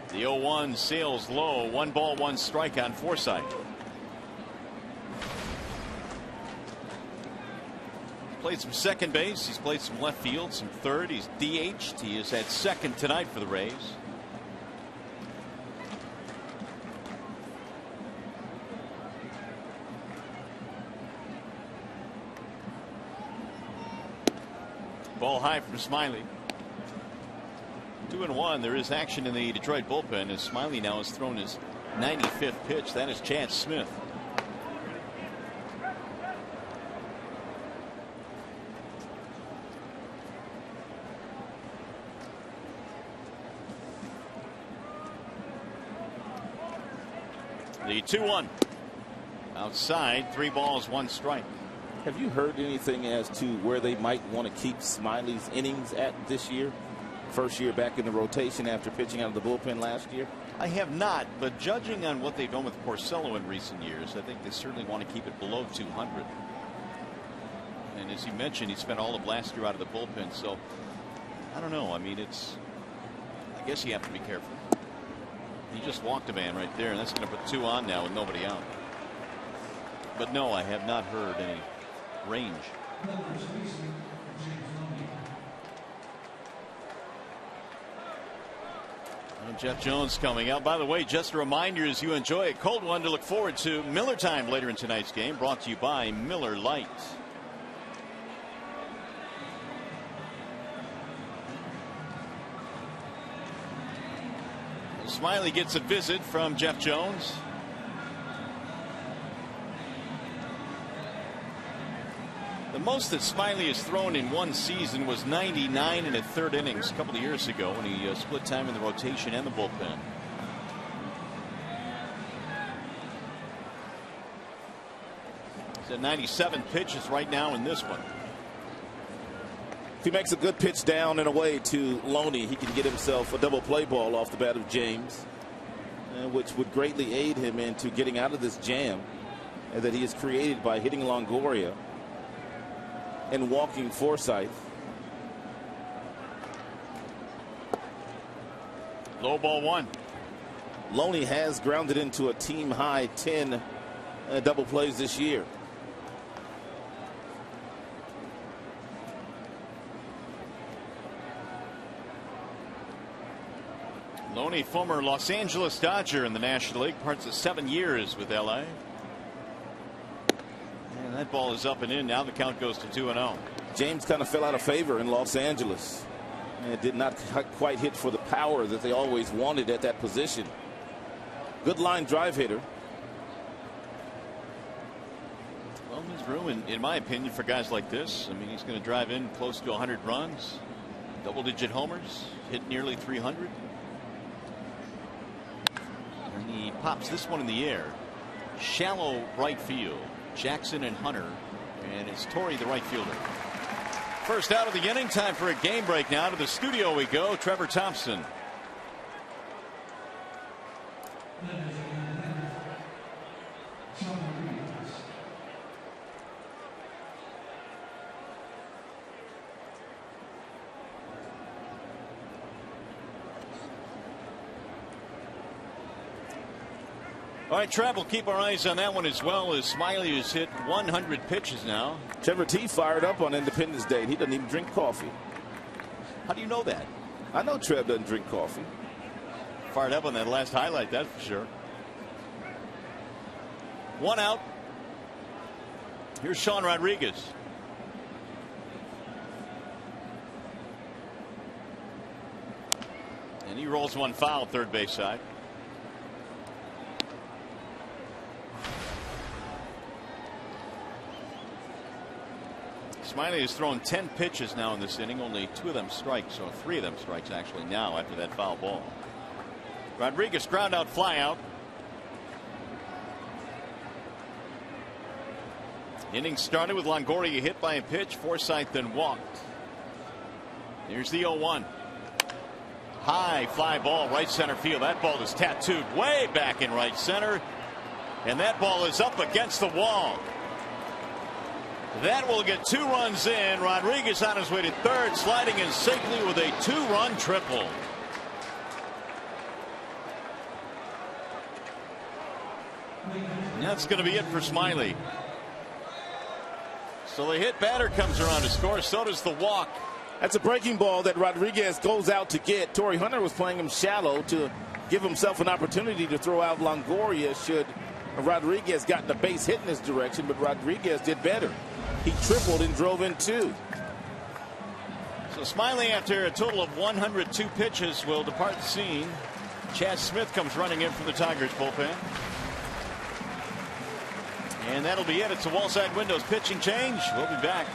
The 0-1 sails low. 1 ball, 1 strike on Forsythe. Played some second base. He's played some left field, some third. He's DH'd. He is at second tonight for the Rays. Ball high from Smyly. 2-1. There is action in the Detroit bullpen as Smyly now has thrown his 95th pitch. That is Chad Smith. The 2-1. Outside, 3 balls, 1 strike. Have you heard anything as to where they might want to keep Smyly's innings at this year? First year back in the rotation after pitching out of the bullpen last year? I have not, but judging on what they've done with Porcello in recent years, I think they certainly want to keep it below 200. And as you mentioned, he spent all of last year out of the bullpen, so I don't know. I mean, I guess you have to be careful. He just walked a man right there, and that's going to put 2 on now with nobody out. But no, I have not heard any range. Jeff Jones coming out. By the way, just a reminder as you enjoy a cold one to look forward to Miller time later in tonight's game, brought to you by Miller Lite. Smyly gets a visit from Jeff Jones. The most that Smyly has thrown in one season was 99 in the 3rd innings a couple of years ago when he split time in the rotation and the bullpen. He's at 97 pitches right now in this one. If he makes a good pitch down and away to Loney, he can get himself a double play ball off the bat of James, which would greatly aid him into getting out of this jam that he has created by hitting Longoria and walking Forsythe. Low ball 1. Loney has grounded into a team high 10 double plays this year. Loney, former Los Angeles Dodger in the National League, parts of 7 years with LA. And that ball is up and in. Now the count goes to 2-0. James kind of fell out of favor in Los Angeles and did not quite hit for the power that they always wanted at that position. Good line drive hitter. Well, there's room, in my opinion, for guys like this. I mean, he's going to drive in close to 100 runs, double-digit homers, hit nearly 300. And he pops this one in the air. Shallow right field. Jackson and Hunter, and it's Torrey, the right fielder. First out of the inning. Time for a game break now. To the studio we go. Trevor Thompson. All right, Trev, we'll keep our eyes on that one as well, as Smiley has hit 100 pitches now. Trevor T fired up on Independence Day, and he doesn't even drink coffee. How do you know that? I know Trev doesn't drink coffee. Fired up on that last highlight, that's for sure. One out. Here's Sean Rodriguez. And he rolls one foul, third base side. Smiley has thrown 10 pitches now in this inning, only 2 of them strikes, or 3 of them strikes actually now after that foul ball. Rodriguez ground out, fly out. Inning started with Longoria hit by a pitch. Forsythe then walked. Here's the 0-1. High fly ball, right center field. That ball is tattooed way back in right center, and that ball is up against the wall. That will get 2 runs in. Rodriguez on his way to third, sliding in safely with a 2-run triple. And that's going to be it for Smiley. So the hit batter comes around to score. So does the walk. That's a breaking ball that Rodriguez goes out to get. Torrey Hunter was playing him shallow to give himself an opportunity to throw out Longoria should Rodriguez gotten the base hit in this direction, but Rodriguez did better. He tripled and drove in 2. So Smiley, after a total of 102 pitches, will depart the scene. Chad Smith comes running in from the Tigers bullpen. And that'll be it. It's a Wallside Windows pitching change. We'll be back.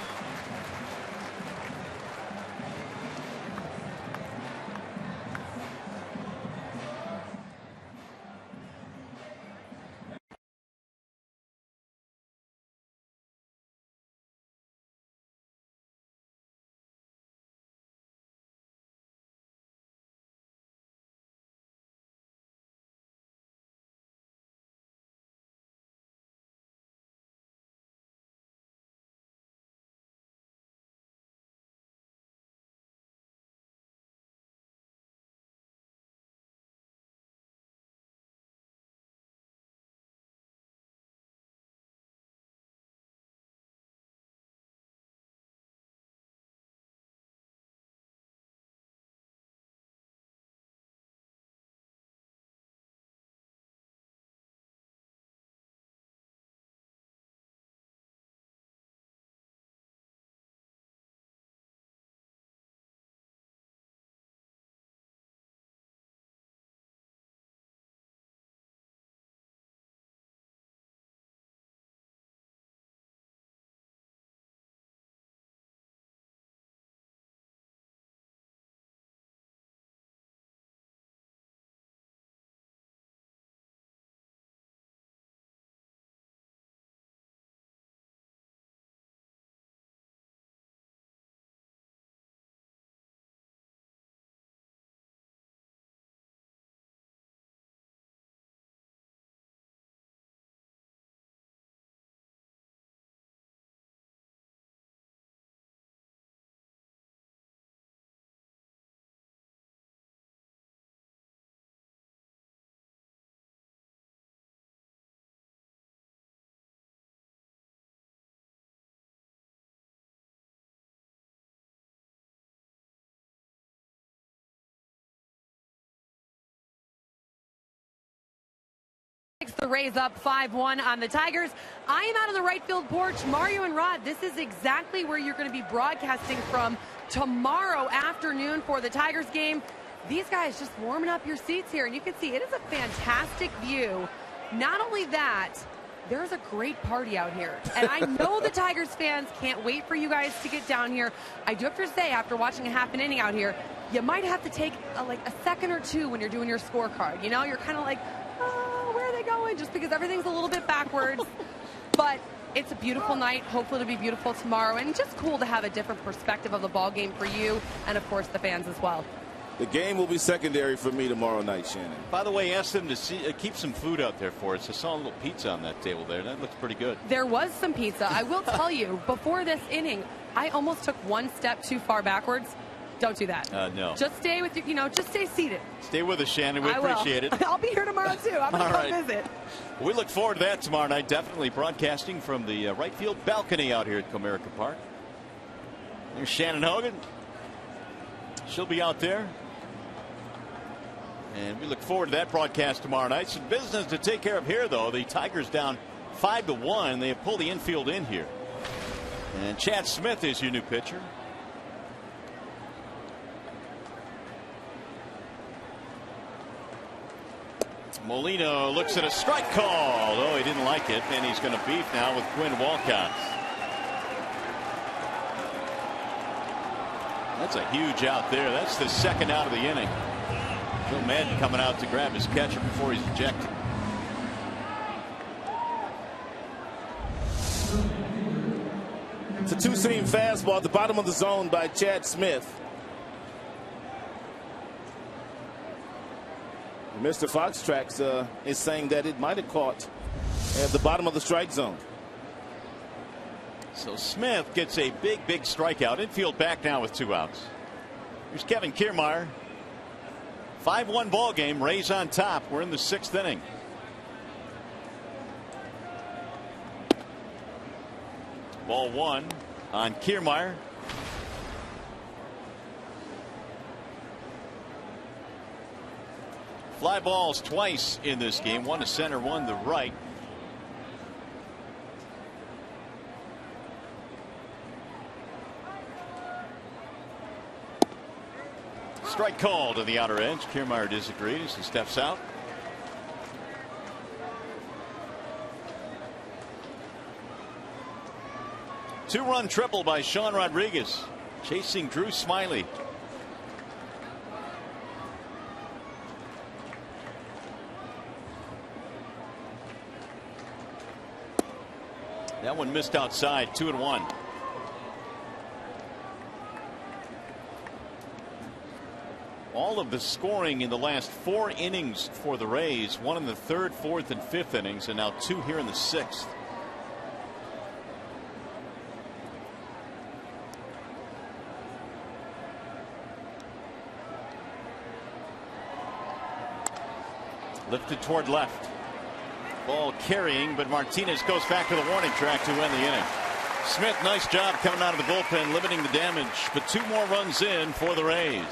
The Rays up 5-1 on the Tigers. I am out on the right field porch. Mario and Rod, this is exactly where you're going to be broadcasting from tomorrow afternoon for the Tigers game. These guys just warming up your seats here, and you can see it is a fantastic view. Not only that, there's a great party out here, and I know the Tigers fans can't wait for you guys to get down here. I do have to say, after watching a half an inning out here, you might have to take a second or two when you're doing your scorecard. You know, you're kind of like, oh, where are they going? Just because everything's a little bit backwards. But It's a beautiful night. Hopefully it'll be beautiful tomorrow, and just cool to have a different perspective of the ball game for you and, of course, the fans as well. The game will be secondary for me tomorrow night, Shannon. By the way, ask them to keep some food out there for us. I saw a little pizza on that table there. That looks pretty good. There was some pizza. I will tell you, before this inning, I almost took one step too far backwards. Don't do that. No. Just stay with just stay seated. Stay with us, Shannon. We appreciate it. I'll be here tomorrow, too. I'm going to come visit. We look forward to that tomorrow night. Definitely broadcasting from the right field balcony out here at Comerica Park. There's Shannon Hogan. She'll be out there. And we look forward to that broadcast tomorrow night. Some business to take care of here, though. The Tigers down 5-1. They have pulled the infield in here. And Chad Smith is your new pitcher. Molino looks at a strike call. Oh, he didn't like it, and he's going to beef now with Quinn Walcott. That's a huge out there. That's the second out of the inning. Joe Madden coming out to grab his catcher before he's ejected. It's a two-seam fastball at the bottom of the zone by Chad Smith. Mr. Foxtracks is saying that it might have caught at the bottom of the strike zone. So Smith gets a big strikeout. Infield back now with 2 outs. Here's Kevin Kiermaier. 5-1 ball game. Rays on top. We're in the 6th inning. Ball 1 on Kiermaier. Fly balls twice in this game. One to center, one to right. Strike call to the outer edge. Kiermaier disagrees and steps out. Two-run triple by Sean Rodriguez, chasing Drew Smyly. That one missed outside. 2-1. All of the scoring in the last 4 innings for the Rays, 1 in the 3rd, 4th, and 5th innings, and now 2 here in the 6th. Lifted toward left. Ball carrying, but Martinez goes back to the warning track to end the inning. Smith, nice job coming out of the bullpen, limiting the damage, but 2 more runs in for the Rays.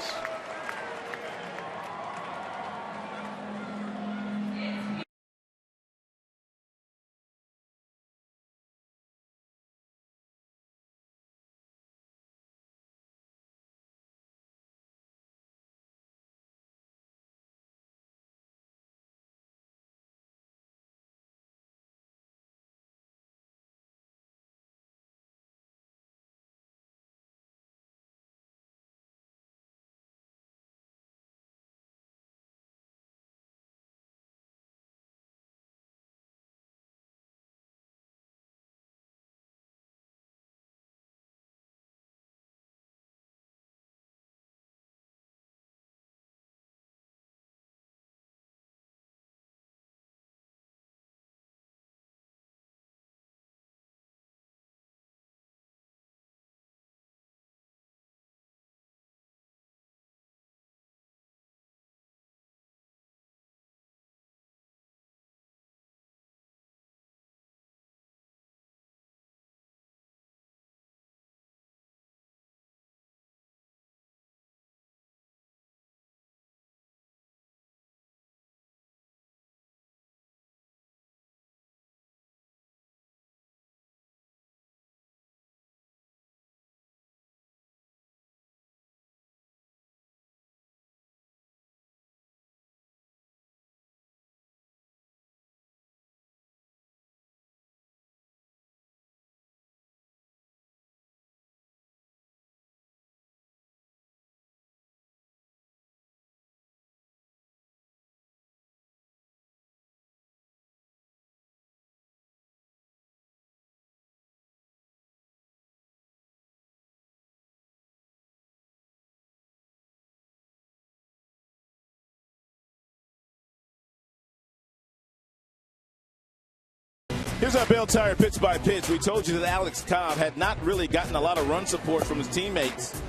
Here's our Bell Tire pitch by pitch. We told you that Alex Cobb had not really gotten a lot of run support from his teammates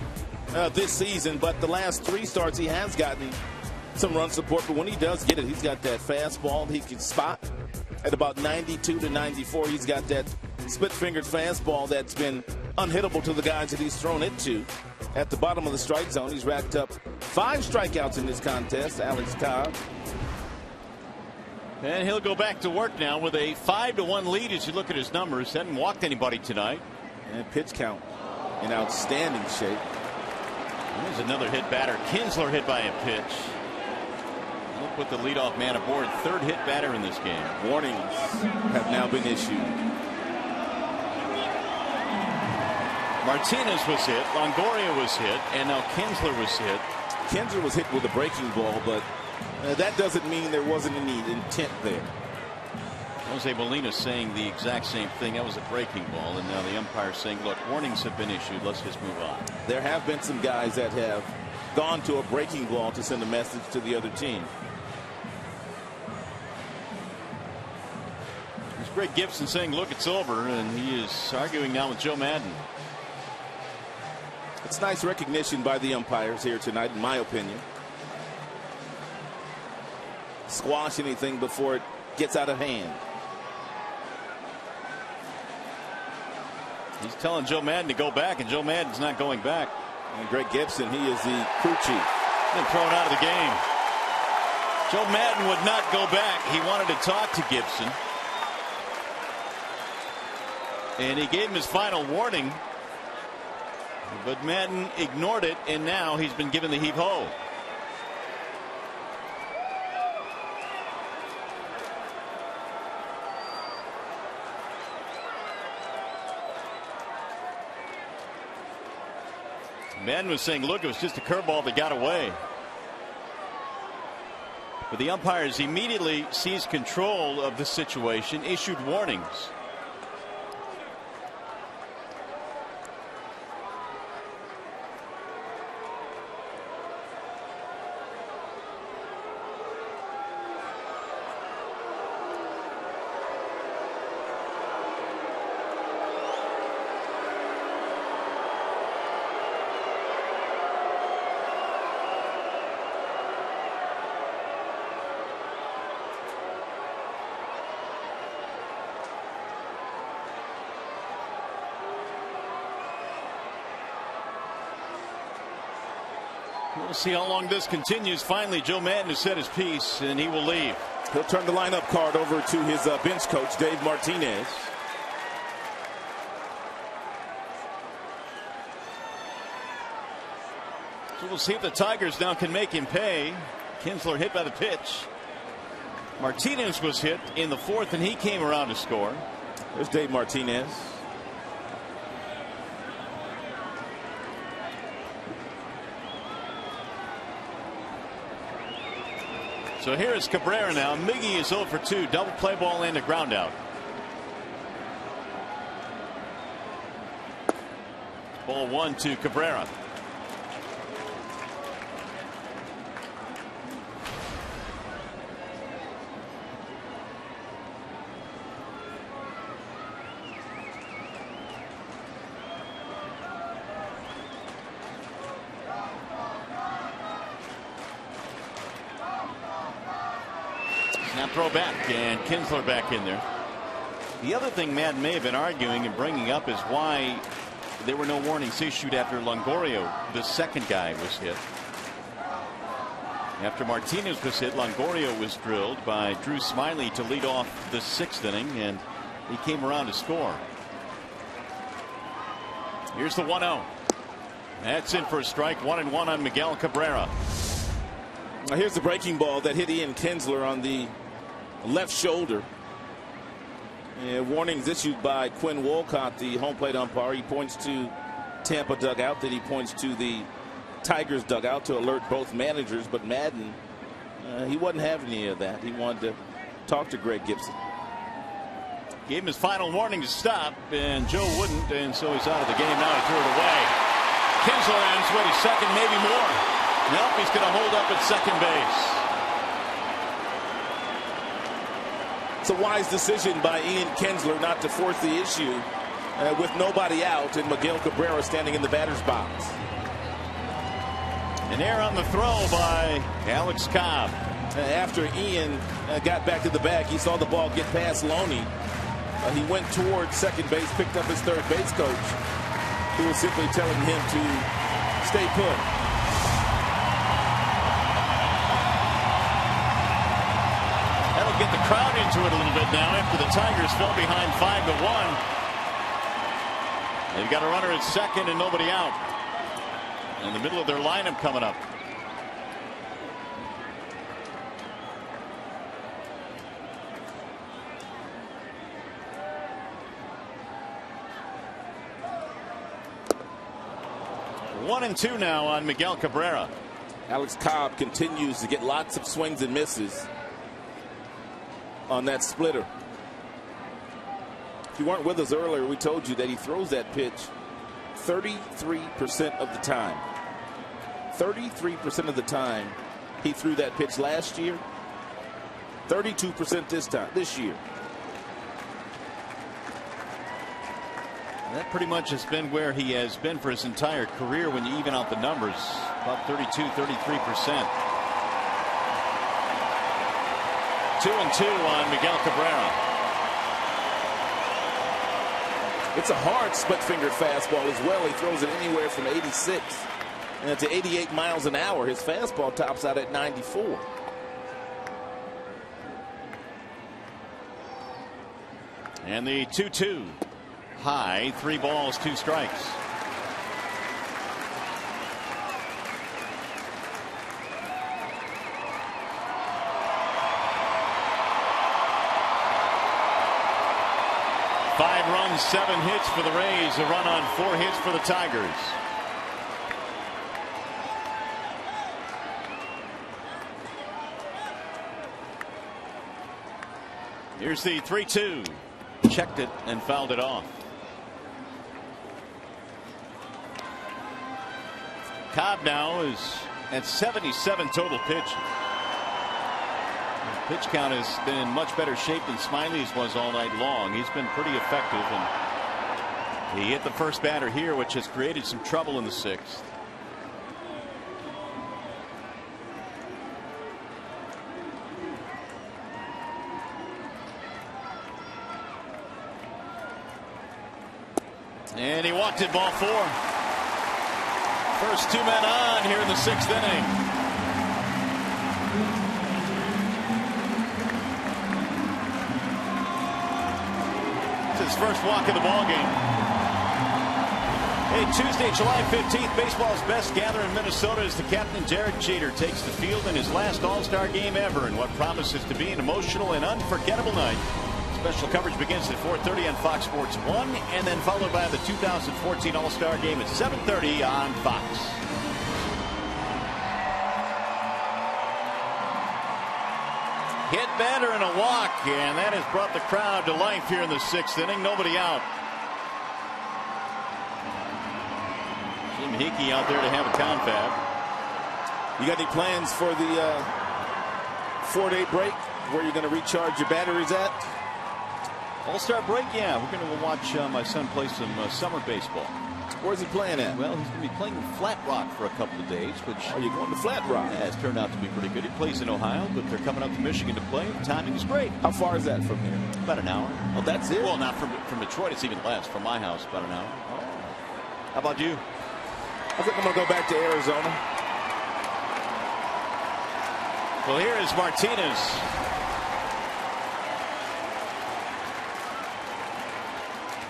this season, but the last 3 starts he has gotten some run support. But when he does get it, he's got that fastball he can spot at about 92 to 94. He's got that split-fingered fastball that's been unhittable to the guys that he's thrown it to. At the bottom of the strike zone, he's racked up 5 strikeouts in this contest, Alex Cobb. And he'll go back to work now with a 5-1 lead as you look at his numbers. Hasn't walked anybody tonight. And pitch count in outstanding shape. There's another hit batter. Kinsler hit by a pitch. Look with the leadoff man aboard. 3rd hit batter in this game. Warnings have now been issued. Martinez was hit. Longoria was hit. And now Kinsler was hit. Kinsler was hit with a breaking ball, but that doesn't mean there wasn't any intent there. Jose Molina saying the exact same thing. That was a breaking ball. And now the umpire saying, look, warnings have been issued. Let's just move on. There have been some guys that have gone to a breaking ball to send a message to the other team. There's Greg Gibson saying, look, it's over. And he is arguing now with Joe Madden. It's nice recognition by the umpires here tonight, in my opinion. Squash anything before it gets out of hand. He's telling Joe Madden to go back, and Joe Madden's not going back. And Greg Gibson, he is the crew chief. Been thrown out of the game. Joe Madden would not go back. He wanted to talk to Gibson. And he gave him his final warning. But Madden ignored it, and now he's been given the heave-ho. Madden was saying, look, it was just a curveball that got away. But the umpires immediately seized control of the situation, issued warnings. We'll see how long this continues. Finally, Joe Madden has said his piece, and he will leave. He'll turn the lineup card over to his bench coach, Dave Martinez. So we'll see if the Tigers now can make him pay. Kinsler hit by the pitch. Martinez was hit in the 4th, and he came around to score. There's Dave Martinez. So here is Cabrera now. Miggy is 0 for 2. Double play ball and a ground out. Ball 1 to Cabrera. Now throw back, and Kinsler back in there. The other thing Madden may have been arguing and bringing up is why there were no warnings issued after Longoria, the second guy, was hit. After Martinez was hit, Longoria was drilled by Drew Smiley to lead off the 6th inning, and he came around to score. Here's the 1-0. That's in for a strike. 1-1 on Miguel Cabrera. Now here's the breaking ball that hit Ian Kinsler on the left shoulder. And warnings issued by Quinn Wolcott, the home plate umpire. He points to Tampa dugout, then he points to the Tigers dugout to alert both managers. But Madden, he wasn't having any of that. He wanted to talk to Greg Gibson. Gave him his final warning to stop, and Joe wouldn't, and so he's out of the game. Now he threw it away. Kinsler ends with his second, maybe more. Nope, he's going to hold up at second base. It's a wise decision by Ian Kinsler not to force the issue with nobody out and Miguel Cabrera standing in the batter's box. An error on the throw by Alex Cobb. After Ian got back to the bag, he saw the ball get past Loney. He went towards second base, picked up his third base coach, who was simply telling him to stay put. That'll get the crowd into it a little bit now after the Tigers fell behind 5-1. They've got a runner at second and nobody out. In the middle of their lineup coming up. One and two now on Miguel Cabrera. Alex Cobb continues to get lots of swings and misses on that splitter. If you weren't with us earlier, we told you that he throws that pitch 33% of the time. 33% of the time he threw that pitch last year. 32% this year. That pretty much has been where he has been for his entire career when you even out the numbers. About 32, 33%. 2-2 on Miguel Cabrera. It's a hard split-fingered fastball as well. He throws it anywhere from 86 to 88 miles an hour. His fastball tops out at 94. And the 2-2. High, 3 balls, 2 strikes. Five runs, 7 hits for the Rays. A run on 4 hits for the Tigers. Here's the 3-2. Checked it and fouled it off. Cobb now is at 77 total pitch. Pitch count has been in much better shape than Smiley's was all night long. He's been pretty effective, and he hit the first batter here, which has created some trouble in the 6th. And he walked it, ball 4. First 2 men on here in the 6th inning. It's his first walk of the ball game. Hey, Tuesday, July 15th, baseball's best gathering in Minnesota as the captain, Derek Jeter, takes the field in his last All-Star game ever in what promises to be an emotional and unforgettable night. Special coverage begins at 4:30 on Fox Sports 1 and then followed by the 2014 All-Star Game at 7:30 on Fox. Hit batter and a walk, and that has brought the crowd to life here in the 6th inning. Nobody out. Jim Hickey out there to have a confab. You got any plans for the 4-day break where you're going to recharge your batteries at? All-Star break, yeah. We're going to watch my son play some summer baseball. Where's he playing at? Well, he's going to be playing in Flat Rock for a couple of days. Which are you going to Flat Rock? Yeah, it's turned out to be pretty good. He plays in Ohio, but they're coming up to Michigan to play. The timing is great. How far is that from here? About an hour. Oh, that's it? Well, not from Detroit. It's even less. From my house, about an hour. Oh. How about you? I think I'm going to go back to Arizona. Well, here is Martinez.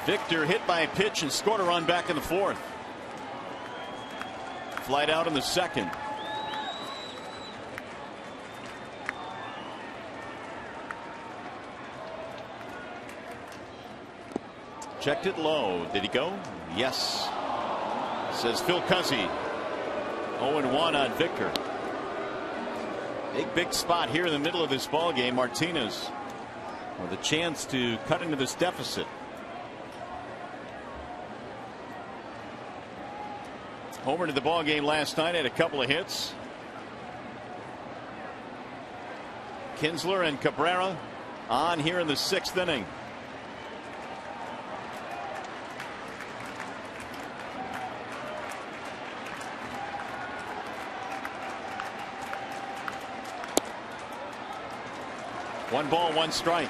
Victor hit by a pitch and scored a run back in the 4th. Flight out in the 2nd. Checked it low. Did he go? Yes. Says Phil Cuzzy. 0-1 on Victor. Big spot here in the middle of this ball game. Martinez with a chance to cut into this deficit. Homer to the ball game last night, had a couple of hits. Kinsler and Cabrera on here in the 6th inning. One ball, one strike.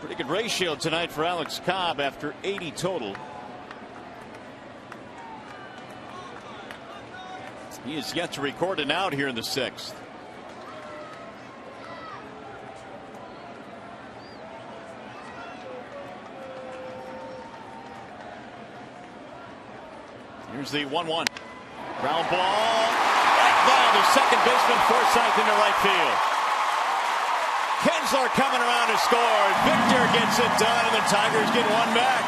Pretty good ratio tonight for Alex Cobb after 80 total. He is yet to record an out here in the 6th. Here's the 1-1. Ground ball. Right down to second baseman Forsythe into right field. Kinsler coming around to score. Victor gets it done, and the Tigers get one back.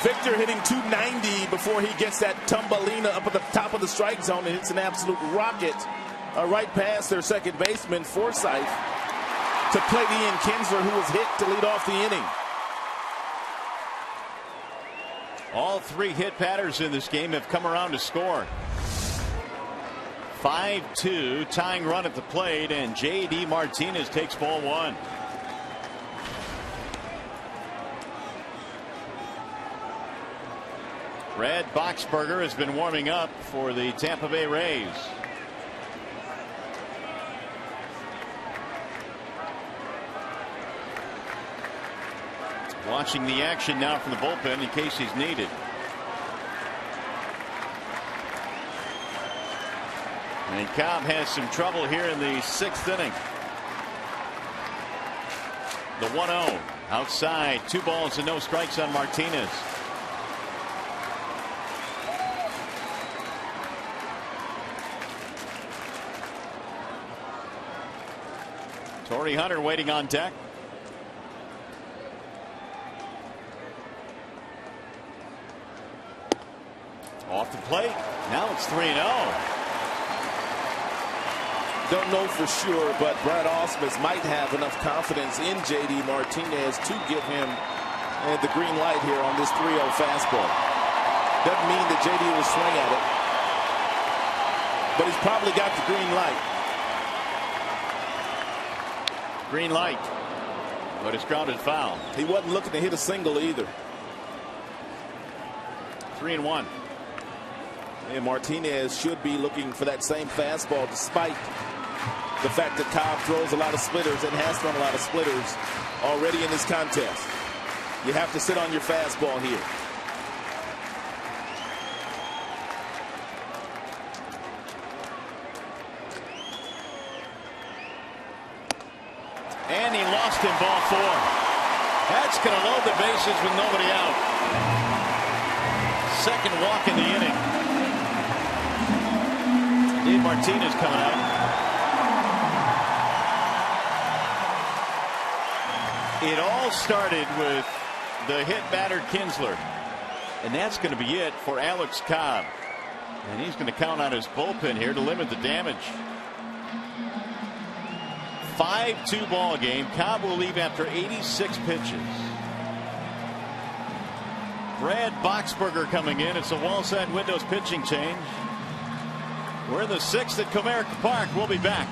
Victor hitting .290 before he gets that Tumbalina up at the top of the strike zone and hits an absolute rocket right past their second baseman Forsythe to play Ian Kinsler, who was hit to lead off the inning. All three hit batters in this game have come around to score. 5-2 tying run at the plate, and J.D. Martinez takes ball one. Brad Boxberger has been warming up for the Tampa Bay Rays. Watching the action now from the bullpen in case he's needed. And Cobb has some trouble here in the 6th inning. The 1-0 outside, 2 balls and no strikes on Martinez. Torrey Hunter waiting on deck. Off the plate. Now it's 3-0. Don't know for sure, but Brad Ausmus might have enough confidence in J.D. Martinez to give him the green light here on this 3-0 fastball. Doesn't mean that J.D. will swing at it, but he's probably got the green light. Green light, but it's grounded foul. He wasn't looking to hit a single either. 3-1. And Martinez should be looking for that same fastball, despite the fact that Cobb throws a lot of splitters and has thrown a lot of splitters already in this contest. You have to sit on your fastball here. And he lost in ball 4. That's going to load the bases with nobody out. Second walk in the inning. Dave Martinez coming out. It all started with the hit batter Kinsler. And that's going to be it for Alex Cobb. And he's going to count on his bullpen here to limit the damage. 5-2 ball game. Cobb will leave after 86 pitches. Brad Boxberger coming in. It's a wall-side windows pitching change. We're in the 6th at Comerica Park. We'll be back.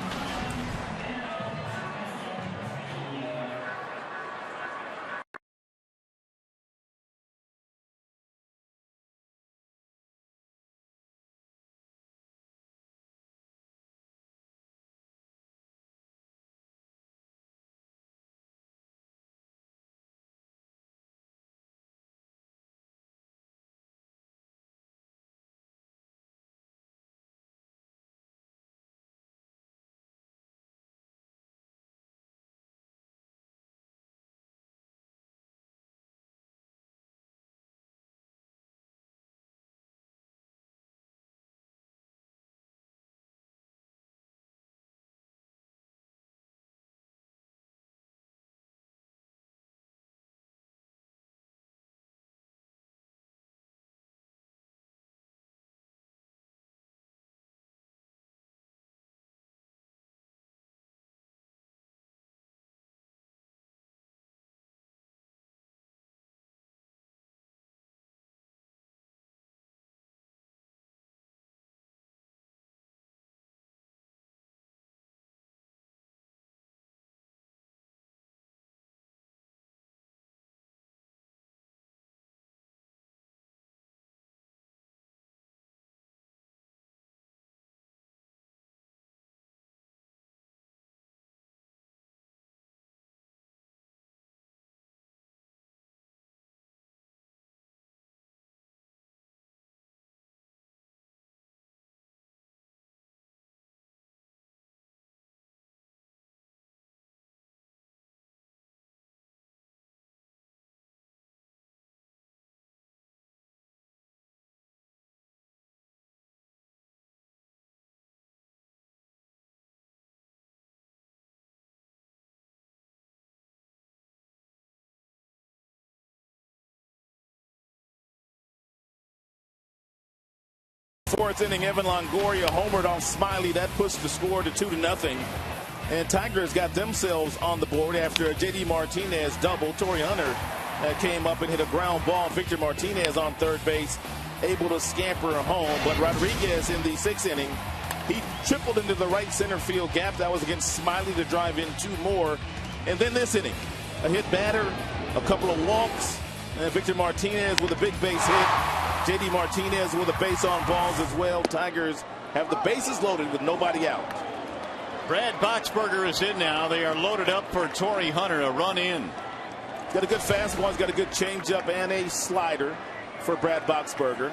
fourth inning, Evan Longoria homered on Smiley. That pushed the score to 2-0. And Tigers got themselves on the board after a J.D. Martinez double. Torrey Hunter came up and hit a ground ball. Victor Martinez on third base, able to scamper home. But Rodriguez in the sixth inning, he tripled into the right center field gap. That was against Smiley to drive in two more. And then this inning, a hit batter, a couple of walks, and Victor Martinez with a big base hit. J.D. Martinez with a base on balls as well. Tigers have the bases loaded with nobody out. Brad Boxberger is in now. They are loaded up for Torrey Hunter. A run in. He's got a good fastball. He's got a good changeup and a slider for Brad Boxberger.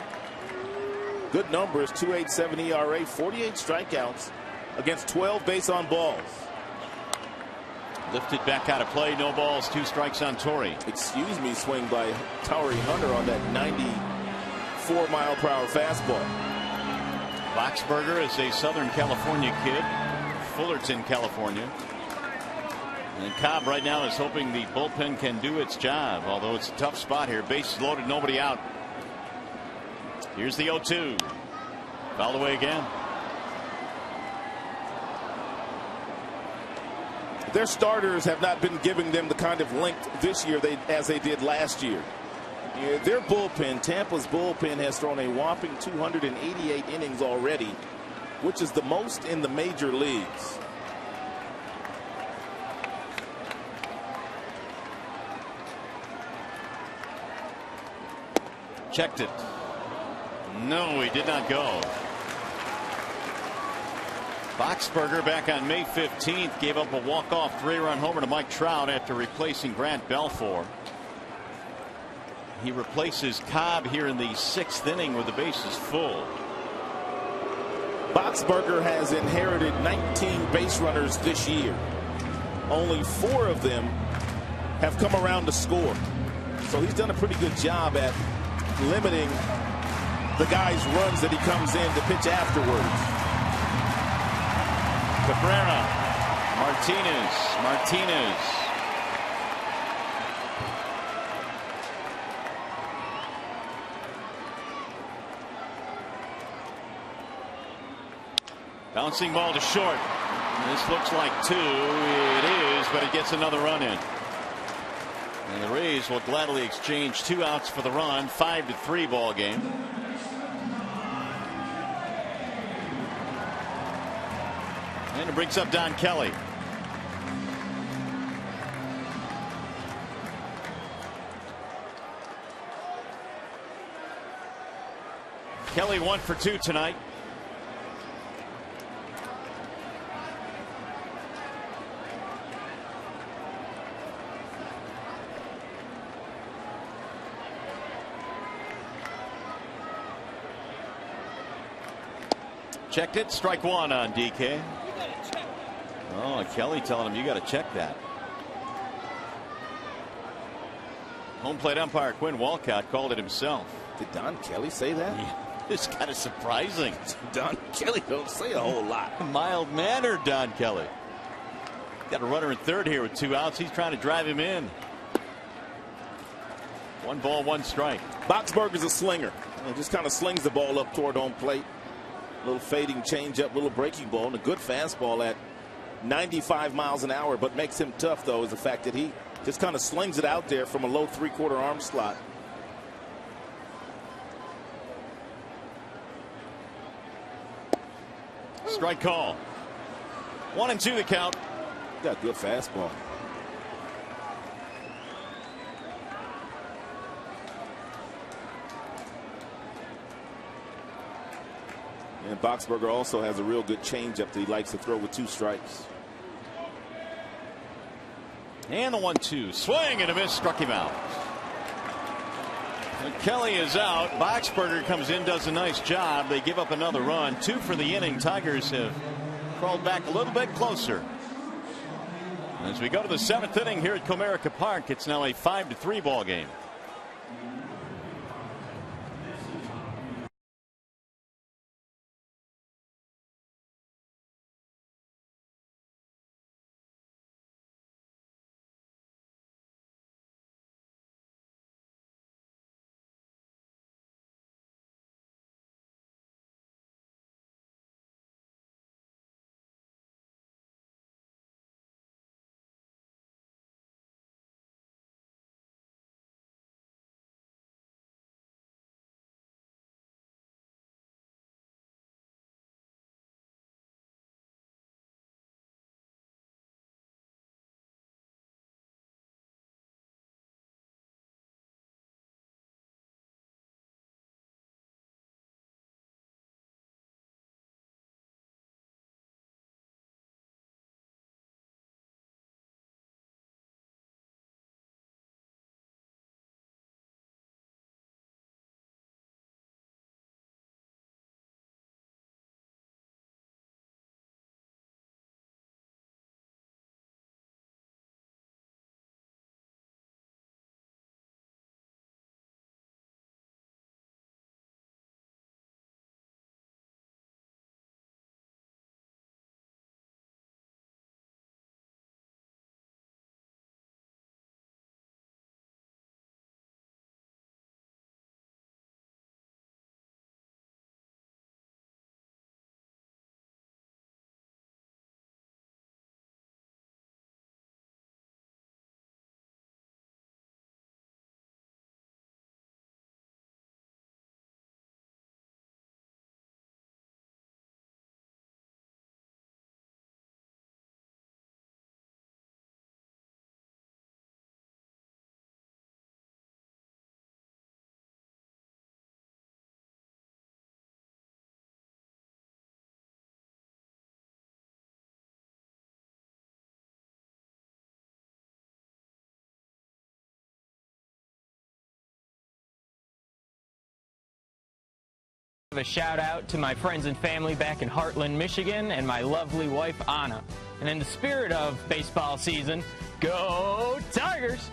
Good numbers, 2.87 ERA, 48 strikeouts against 12 base on balls. Lifted back out of play. No balls, 2 strikes on Torrey. Excuse me, swing by Torrey Hunter on that 94-mile-per-hour fastball. Boxberger is a Southern California kid. Fullerton, California. And Cobb right now is hoping the bullpen can do its job, although it's a tough spot here. Bases loaded, nobody out. Here's the 0-2. Fouled away again. Their starters have not been giving them the kind of length this year as they did last year. Yeah, their bullpen, Tampa's bullpen, has thrown a whopping 288 innings already, which is the most in the major leagues. Checked it. No, he did not go. Boxberger back on May 15th gave up a walk-off 3-run homer to Mike Trout after replacing Grant Belfour. He replaces Cobb here in the 6th inning with the bases full. Boxberger has inherited 19 base runners this year. Only 4 of them have come around to score. So he's done a pretty good job at limiting the guy's runs that he comes in to pitch afterwards. Cabrera, Martinez. Bouncing ball to short. This looks like 2. It is, but it gets another run in. And the Rays will gladly exchange 2 outs for the run. 5-3 ball game. And it brings up Don Kelly. Kelly 1 for 2 tonight. Checked it. Strike 1 on DK. Oh, Kelly telling him you got to check that. Home plate umpire Quinn Walcott called it himself. Did Don Kelly say that? Yeah, it's kind of surprising. Don Kelly don't say a whole lot. Mild-mannered Don Kelly. Got a runner in third here with 2 outs. He's trying to drive him in. 1 ball, 1 strike. Boxberger's a slinger. He just kind of slings the ball up toward home plate. A little fading changeup, little breaking ball, and a good fastball at 95 miles an hour. But makes him tough, though, is the fact that he just kind of slings it out there from a low 3/4 arm slot. Strike call. 1-2 the count. Got a good fastball. And Boxberger also has a real good changeup that he likes to throw with 2 strikes. And the 1-2. Swing and a miss, struck him out. And Kelly is out. Boxberger comes in, does a nice job. They give up another run. 2 for the inning. Tigers have crawled back a little bit closer. As we go to the 7th inning here at Comerica Park, it's now a 5-3 ball game. A shout out to my friends and family back in Heartland, Michigan, and my lovely wife, Anna. And in the spirit of baseball season, go Tigers!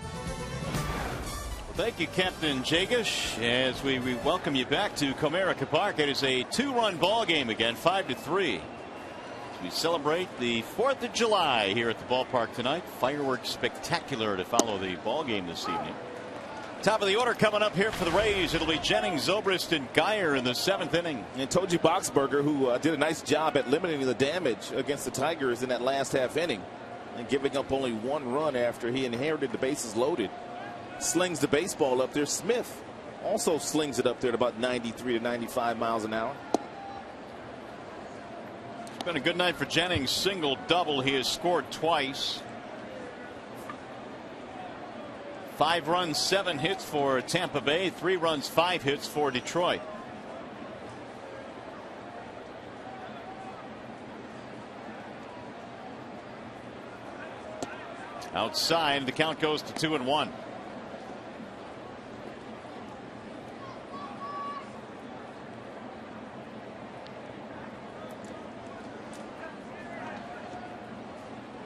Well, thank you, Captain Jagish, as we welcome you back to Comerica Park. It is a 2-run ball game again, 5-3. As we celebrate the 4th of July here at the ballpark tonight. Fireworks spectacular to follow the ball game this evening. Top of the order coming up here for the Rays. It'll be Jennings, Zobrist, and Geyer in the 7th inning. And Toji Boxberger, who did a nice job at limiting the damage against the Tigers in that last half inning and giving up only 1 run after he inherited the bases loaded, slings the baseball up there. Smith also slings it up there at about 93 to 95 miles an hour. It's been a good night for Jennings. Single, double. He has scored twice. 5 runs, 7 hits for Tampa Bay. 3 runs, 5 hits for Detroit. Outside, the count goes to 2-1.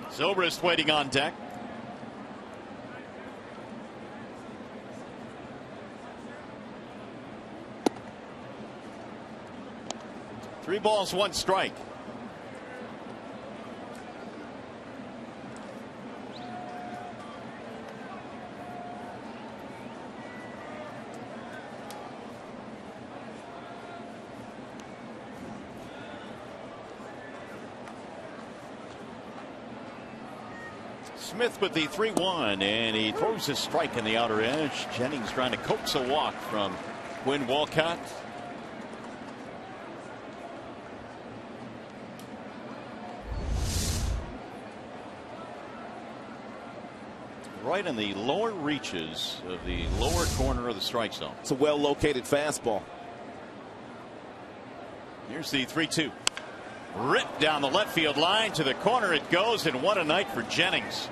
Zobrist waiting on deck. Three balls, 1 strike. Smith with the 3-1, and he throws a strike in the outer edge. Jennings trying to coax a walk from Quinn Walcott. Right in the lower reaches of the lower corner of the strike zone. It's a well located fastball. Here's the 3-2. Ripped down the left field line to the corner it goes, and what a night for Jennings.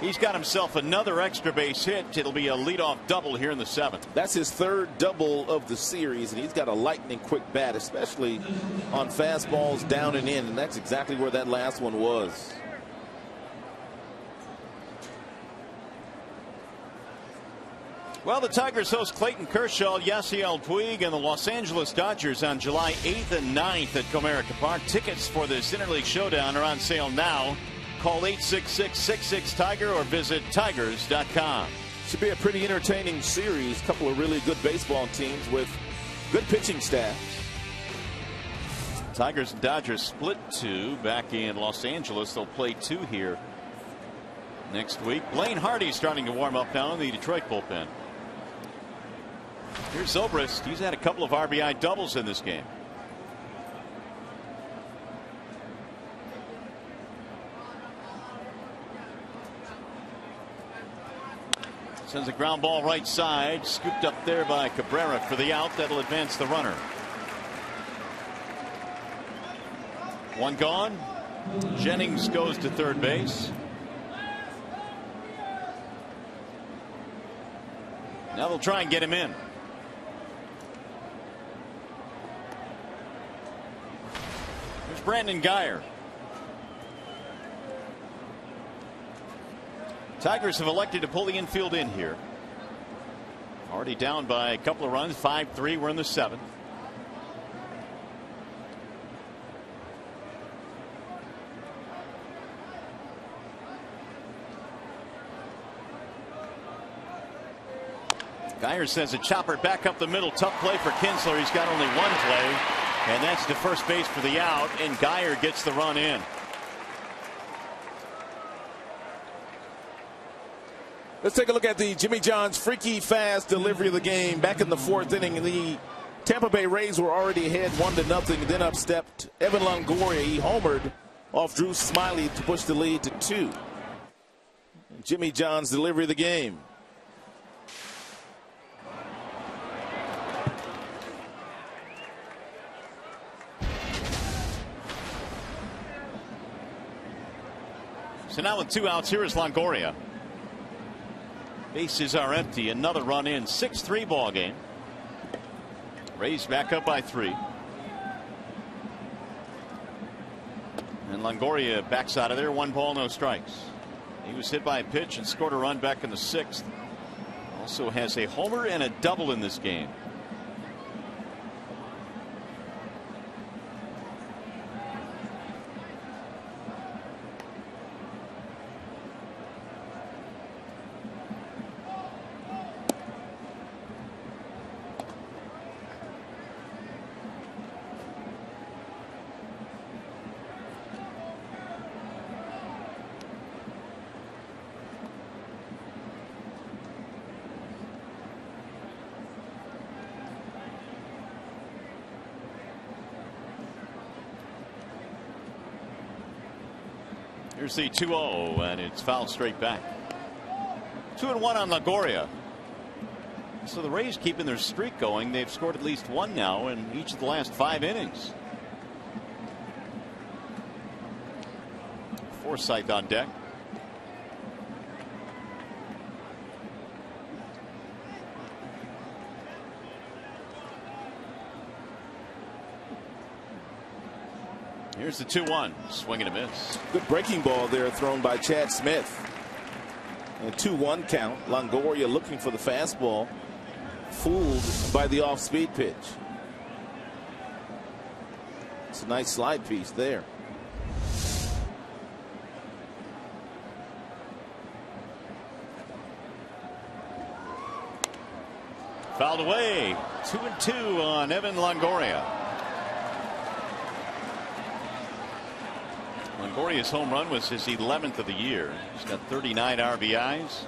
He's got himself another extra base hit. It'll be a leadoff double here in the 7th. That's his 3rd double of the series, and he's got a lightning quick bat, especially on fastballs down and in, and that's exactly where that last one was. Well, the Tigers host Clayton Kershaw, Yasiel Puig, and the Los Angeles Dodgers on July 8th and 9th at Comerica Park. Tickets for this interleague showdown are on sale now. Call 866-66-TIGER or visit tigers.com. Should be a pretty entertaining series. A couple of really good baseball teams with good pitching staffs. Tigers and Dodgers split 2 back in Los Angeles. They'll play 2 here next week. Blaine Hardy starting to warm up now in the Detroit bullpen. Here's Zobrist. He's had a couple of RBI doubles in this game. Sends a ground ball right side, scooped up there by Cabrera for the out. That'll advance the runner. 1 gone. Jennings goes to third base. Now they'll try and get him in. Here's Brandon Geyer. Tigers have elected to pull the infield in here. Already down by a couple of runs, 5-3. We're in the 7th. Geyer sends a chopper back up the middle. Tough play for Kinsler. He's got only 1 play, and that's to first base for the out, and Geyer gets the run in. Let's take a look at the Jimmy John's freaky fast delivery of the game. Back in the 4th inning, the Tampa Bay Rays were already ahead 1-0, and then up stepped Evan Longoria. He homered off Drew Smiley to push the lead to 2. Jimmy John's delivery of the game. So now with 2 outs, here is Longoria. Bases are empty. Another run in. 6-3 ball game. Rays back up by 3. And Longoria backs out of there. 1 ball, no strikes. He was hit by a pitch and scored a run back in the 6th. Also has a homer and a double in this game. Here's the 2-0, and it's fouled straight back. 2-1 on Longoria. So the Rays keeping their streak going. They've scored at least 1 now in each of the last 5 innings. Forsythe on deck. Here's the 2-1. Swing and a miss. Good breaking ball there thrown by Chad Smith. And a 2-1 count. Longoria looking for the fastball. Fooled by the off-speed pitch. It's a nice slide piece there. Fouled away. 2-2 on Evan Longoria. Longoria's home run was his 11th of the year. He's got 39 RBIs.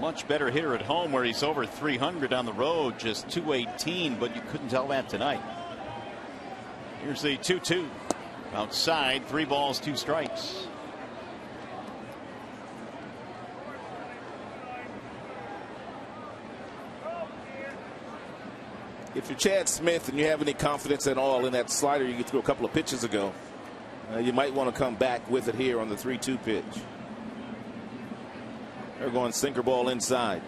Much better hitter at home, where he's over 300 on the road, just 218, but you couldn't tell that tonight. Here's the 2-2. Outside, 3 balls, 2 strikes. If you're Chad Smith and you have any confidence at all in that slider you threw a couple of pitches ago, you might want to come back with it here on the 3-2 pitch. They're going sinker ball inside.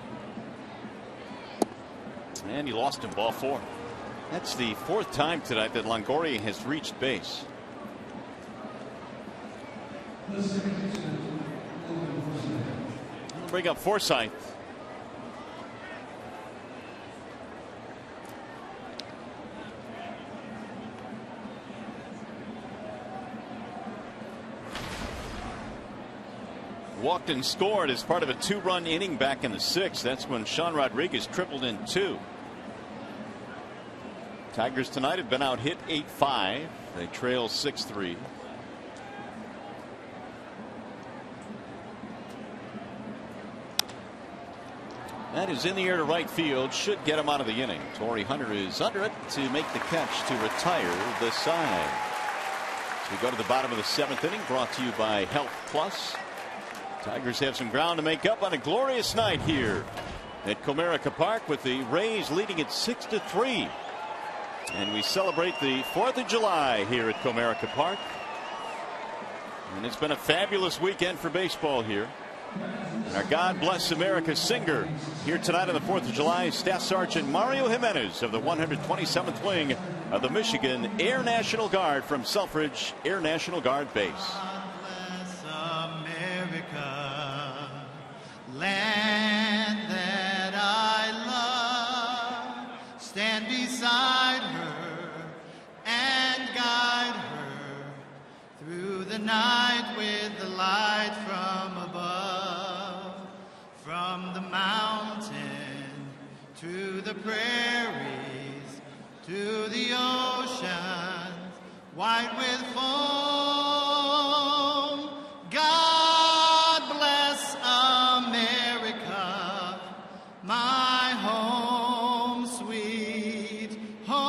And he lost him, ball 4. That's the 4th time tonight that Longoria has reached base. We'll bring up Forsythe. Walked and scored as part of a 2-run inning back in the 6th. That's when Sean Rodriguez tripled in 2. Tigers tonight have been out hit 8-5. They trail 6-3. That is in the air to right field. Should get him out of the inning. Torrey Hunter is under it to make the catch to retire the side. So we go to the bottom of the 7th inning, brought to you by Health Plus. Tigers have some ground to make up on a glorious night here at Comerica Park, with the Rays leading at 6-3. And we celebrate the 4th of July here at Comerica Park. And it's been a fabulous weekend for baseball here. And our God Bless America singer here tonight on the 4th of July, Staff Sergeant Mario Jimenez of the 127th Wing of the Michigan Air National Guard from Selfridge Air National Guard Base. Land that I love, stand beside her and guide her through the night with the light from above, from the mountain to the prairies to the ocean white with foam. God bless America, my home, sweet home.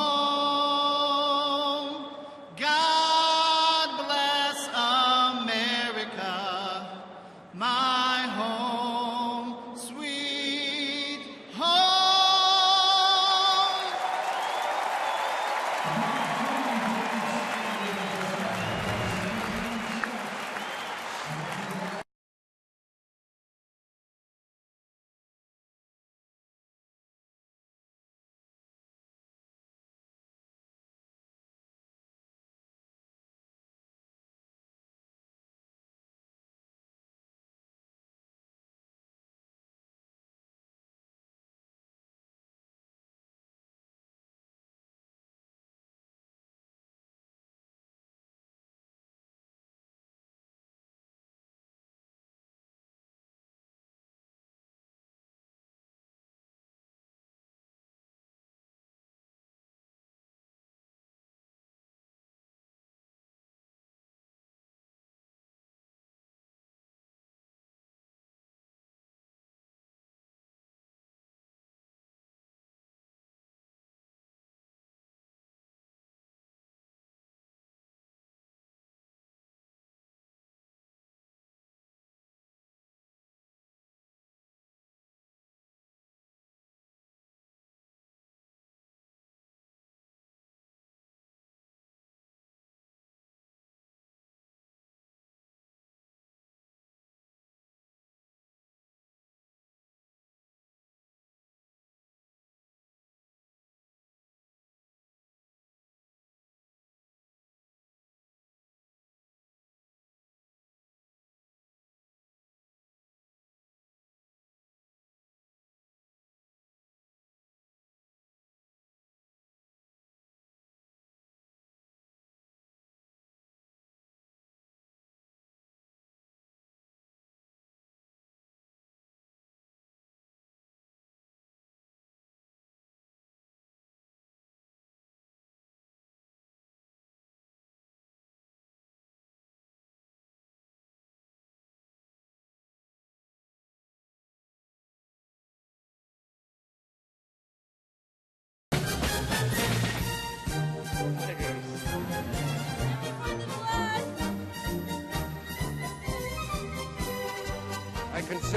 God bless America, my home, sweet home.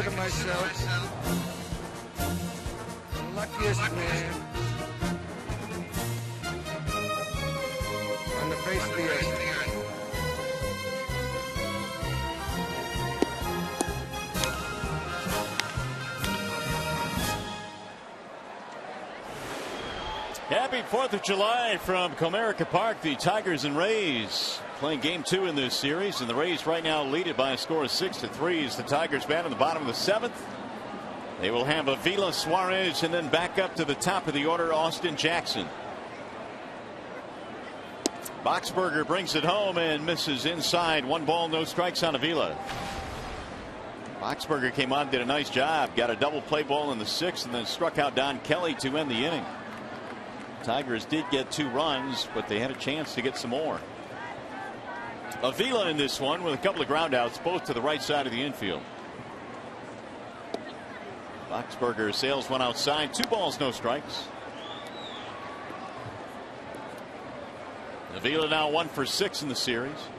consider myself the luckiest man on the face of the earth. Happy 4th of July from Comerica Park. The Tigers and Rays playing game 2 in this series, and the Rays right now lead it by a score of 6-3 as the Tigers bat in the bottom of the 7th. They will have Avila, Suarez, and then back up to the top of the order, Austin Jackson. Boxberger brings it home and misses inside. 1 ball, no strikes on Avila. Boxberger came on, did a nice job, got a double play ball in the 6th, and then struck out Don Kelly to end the inning. Tigers did get 2 runs, but they had a chance to get some more. Avila in this one with a couple of ground outs, both to the right side of the infield. Boxberger sails one outside. 2 balls, no strikes. Avila now 1 for 6 in the series.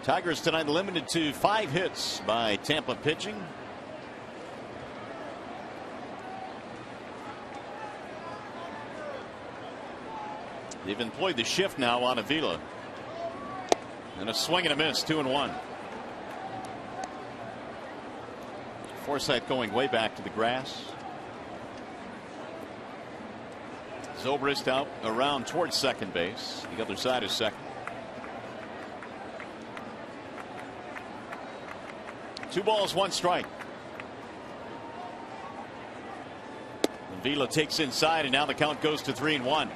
Tigers tonight limited to 5 hits by Tampa pitching. They've employed the shift now on Avila. And a swing and a miss, 2-1. Forsythe going way back to the grass. Zobrist out around towards second base. The other side is second. 2 balls, 1 strike. Avila takes inside, and now the count goes to 3-1.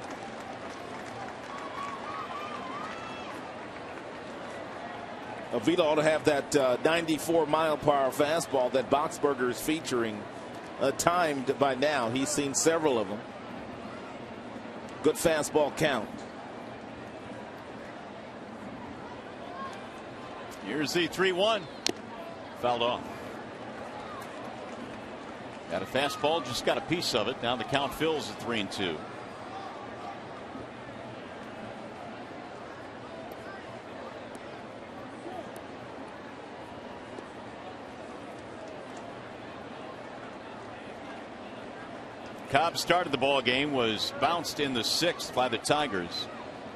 Avila ought to have that 94-mile-per-hour fastball that Boxberger is featuring timed by now. He's seen several of them. Good fastball count. Here's the 3-1. Fouled off. Got a fastball, just got a piece of it. Now the count fills at 3-2. Cobb started the ball game, was bounced in the 6th by the Tigers.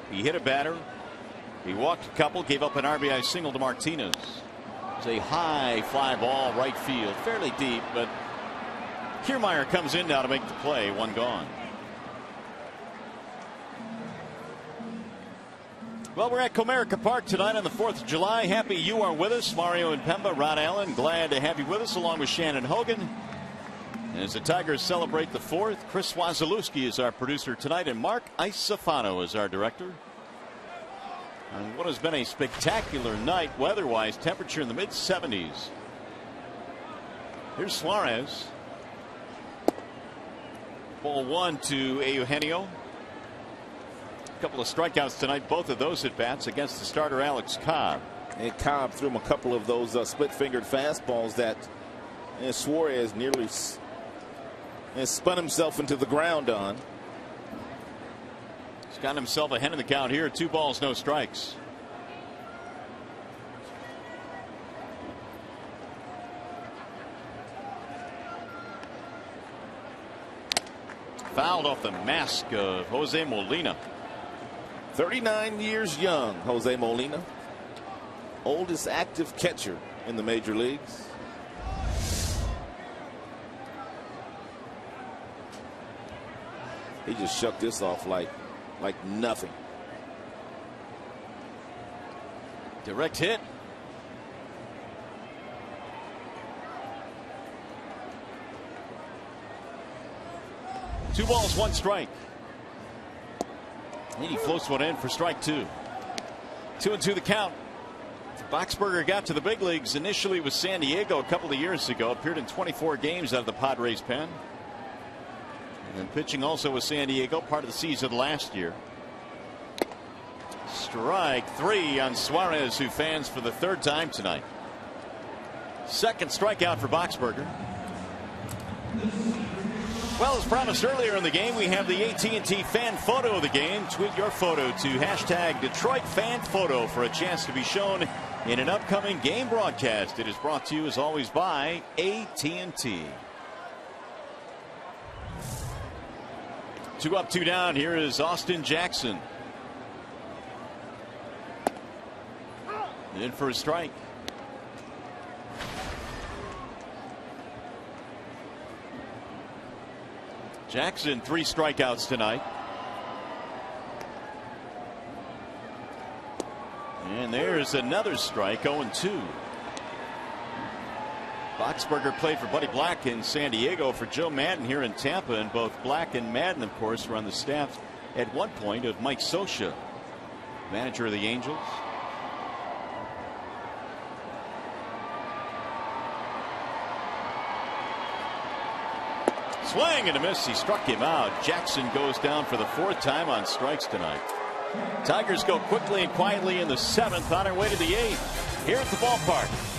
He hit a batter. He walked a couple, gave up an RBI single to Martinez. It's a high fly ball right field, fairly deep, but Kiermaier comes in now to make the play. 1 gone. Well, we're at Comerica Park tonight on the 4th of July. Happy you are with us. Mario and Pemba, Ron Allen, glad to have you with us, along with Shannon Hogan. As the Tigers celebrate the 4th, Chris Wazalewski is our producer tonight, and Mark Isofano is our director. And what has been a spectacular night weather-wise, temperature in the mid-70s. Here's Suarez. Ball 1 to Eugenio. A couple of strikeouts tonight, both of those at bats against the starter Alex Cobb. And Cobb threw him a couple of those split-fingered fastballs that Suarez nearly spun himself into the ground on. He's got himself ahead of the count here. 2 balls, no strikes. Fouled off the mask of Jose Molina. 39 years young, Jose Molina. Oldest active catcher in the major leagues. He just shook this off like nothing. Direct hit. Two balls, 1 strike. And he floats one in for strike 2. 2-2 the count. Boxberger got to the big leagues initially with San Diego a couple of years ago. Appeared in 24 games out of the Padres pen. And pitching also with San Diego, part of the season last year. Strike 3 on Suarez, who fans for the 3rd time tonight. Second strikeout for Boxberger. Well, as promised earlier in the game, we have the AT&T fan photo of the game. Tweet your photo to #DetroitFanPhoto for a chance to be shown in an upcoming game broadcast. It is brought to you as always by AT&T. 2 up, 2 down. Here is Austin Jackson. In for a strike. Jackson 3 strikeouts tonight. And there's another strike, 0-2. Boxberger played for Buddy Black in San Diego, for Joe Madden here in Tampa, and both Black and Madden, of course, were on the staff at one point of Mike Scioscia, manager of the Angels. Swing and a miss. He struck him out. Jackson goes down for the 4th time on strikes tonight. Tigers go quickly and quietly in the 7th, on their way to the 8th here at the ballpark.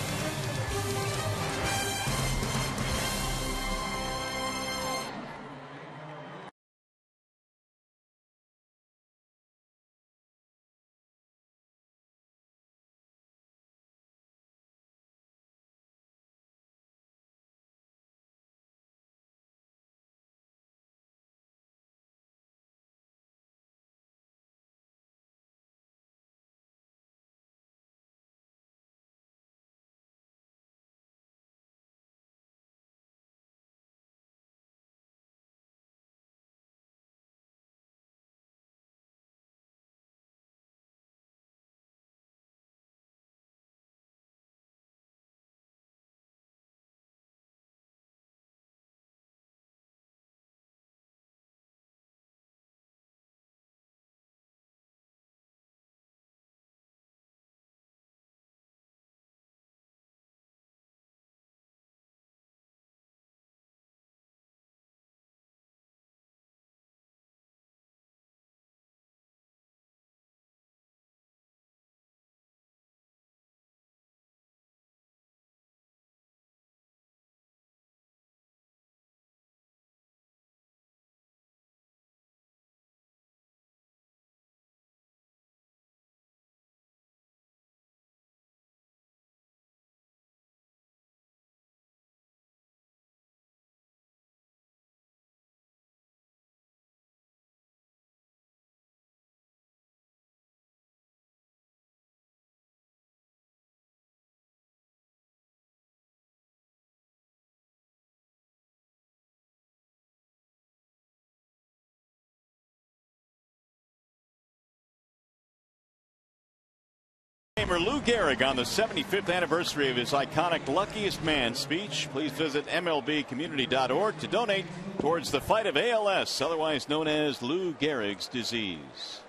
Lou Gehrig on the 75th anniversary of his iconic Luckiest Man speech. Please visit MLBcommunity.org to donate towards the fight of ALS, otherwise known as Lou Gehrig's disease.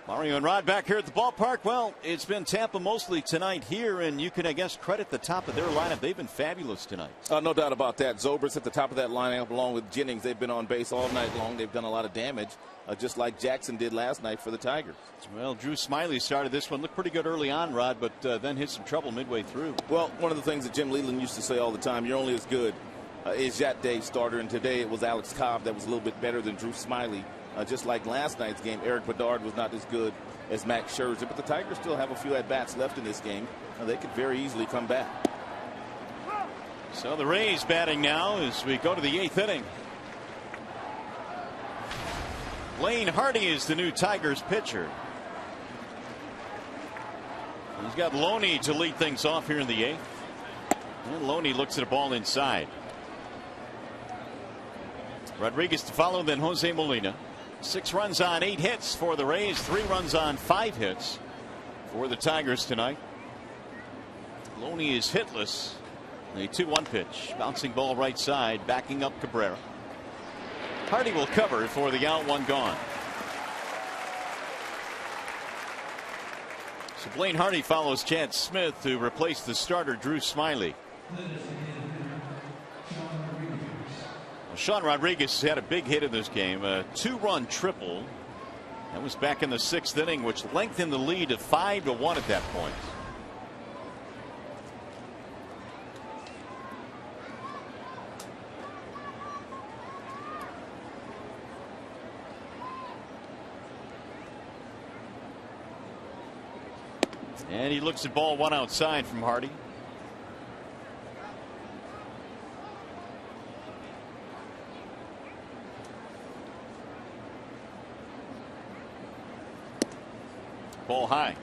Mario and Rod back here at the ballpark. Well, it's been Tampa mostly tonight here, and you can, I guess, credit the top of their lineup. They've been fabulous tonight. No doubt about that. Zobrist at the top of that lineup along with Jennings. They've been on base all night long. They've done a lot of damage, just like Jackson did last night for the Tigers. Well, Drew Smyly started this one. Looked pretty good early on, Rod, but then hit some trouble midway through. Well, one of the things that Jim Leland used to say all the time, you're only as good as that day's starter, and today it was Alex Cobb that was a little bit better than Drew Smyly. Just like last night's game, Eric Bedard was not as good as Max Scherzer, but the Tigers still have a few at-bats left in this game. They could very easily come back. So the Rays batting now as we go to the 8th inning. Blaine Hardy is the new Tigers pitcher. He's got Loney to lead things off here in the 8th. And Loney looks at a ball inside. Rodriguez to follow, then Jose Molina. 6 runs on 8 hits for the Rays, 3 runs on 5 hits for the Tigers tonight. Loney is hitless. A 2-1 pitch, bouncing ball right side, backing up Cabrera. Hardy will cover for the out, 1 gone. So Blaine Hardy follows Chad Smith to replace the starter Drew Smyly. Sean Rodriguez had a big hit in this game, a 2-run triple. That was back in the 6th inning, which lengthened the lead to 5-1 at that point. And he looks at ball one outside from Hardy. Ball high.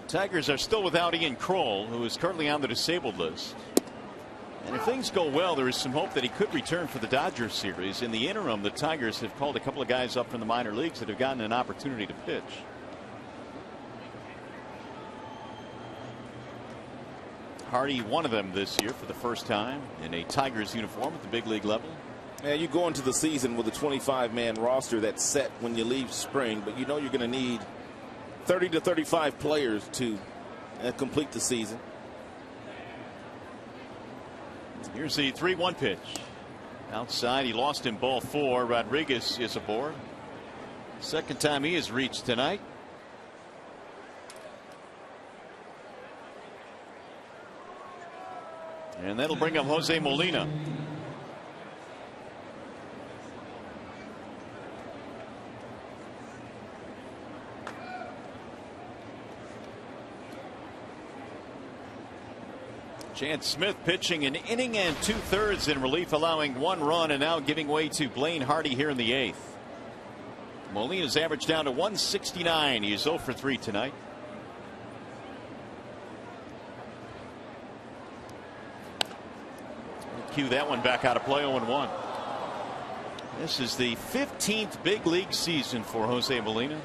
Tigers are still without Ian Kroll, who is currently on the disabled list. And if things go well, there is some hope that he could return for the Dodgers series. In the interim, the Tigers have called a couple of guys up from the minor leagues that have gotten an opportunity to pitch. Hardy, one of them this year for the first time in a Tigers uniform at the big league level. Yeah, you go into the season with a 25-man roster that's set when you leave spring, but you know you're going to need 30 to 35 players to complete the season. Here's the 3-1 pitch. Outside, he lost in ball 4. Rodriguez is aboard. Second time he has reached tonight. And that'll bring up Jose Molina. Chance Smith pitching an inning and 2/3 in relief, allowing 1 run, and now giving way to Blaine Hardy here in the 8th. Molina's average down to 169. He's 0 for 3 tonight. Cue that one back out of play. 0-1. This is the 15th big league season for Jose Molina.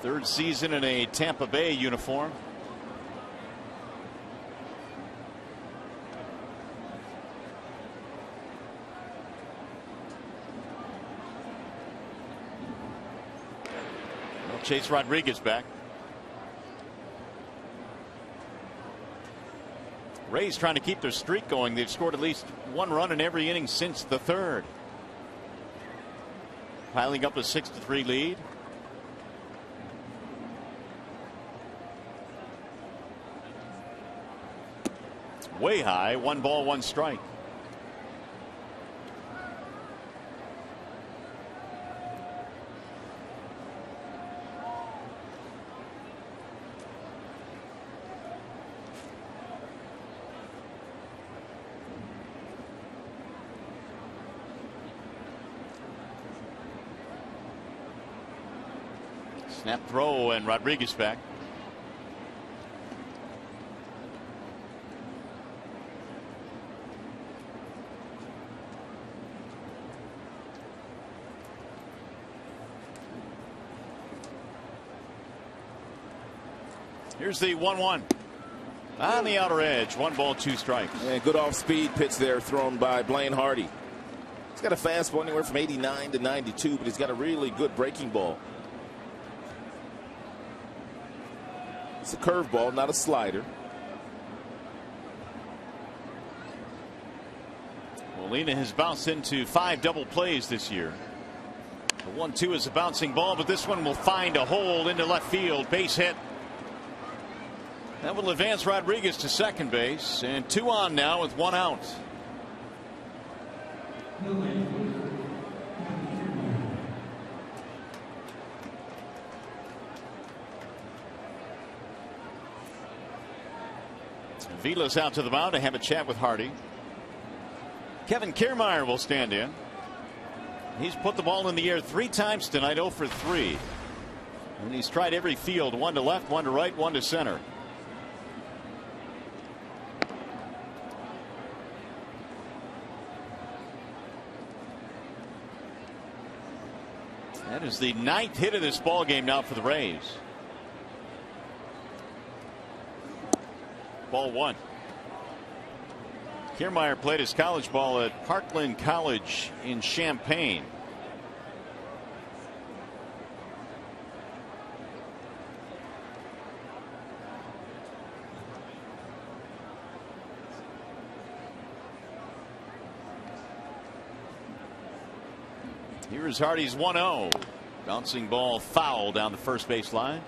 3rd season in a Tampa Bay uniform. Chase Rodriguez back. Rays trying to keep their streak going. They've scored at least 1 run in every inning since the 3rd. Piling up a 6-3 lead. Way high. 1 ball, 1 strike. Snap throw, and Rodriguez back. Here's the 1-1 on the outer edge. 1 ball, 2 strikes. And good off speed pitch there thrown by Blaine Hardy. He's got a fastball anywhere from 89 to 92, but he's got a really good breaking ball. It's a curveball, not a slider. Molina has bounced into 5 double plays this year. The 1-2 is a bouncing ball, but this one will find a hole into left field. Base hit. That will advance Rodriguez to second base, and 2 on now with 1 out. Vila's out to the mound to have a chat with Hardy. Kevin Kiermaier will stand in. He's put the ball in the air 3 times tonight, 0 for 3. And he's tried every field, 1 to left, 1 to right, 1 to center. That is the 9th hit of this ball game now for the Rays. Ball 1. Kiermaier played his college ball at Parkland College in Champaign. Here's Hardy's 1-0. Bouncing ball foul down the first base line.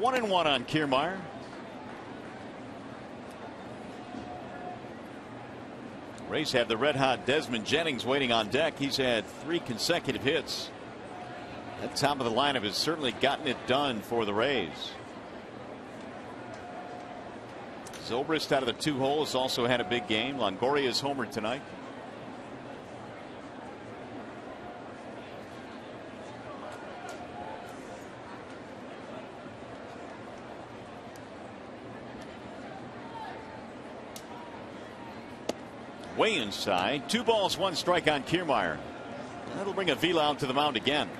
1-1 on Kiermaier. Rays have the red-hot Desmond Jennings waiting on deck. He's had 3 consecutive hits. That top of the lineup has certainly gotten it done for the Rays. Zobrist out of the 2 holes also had a big game. Longoria's homered tonight. Way inside. 2 balls, 1 strike on Kiermaier. That'll bring Avila out to the mound again.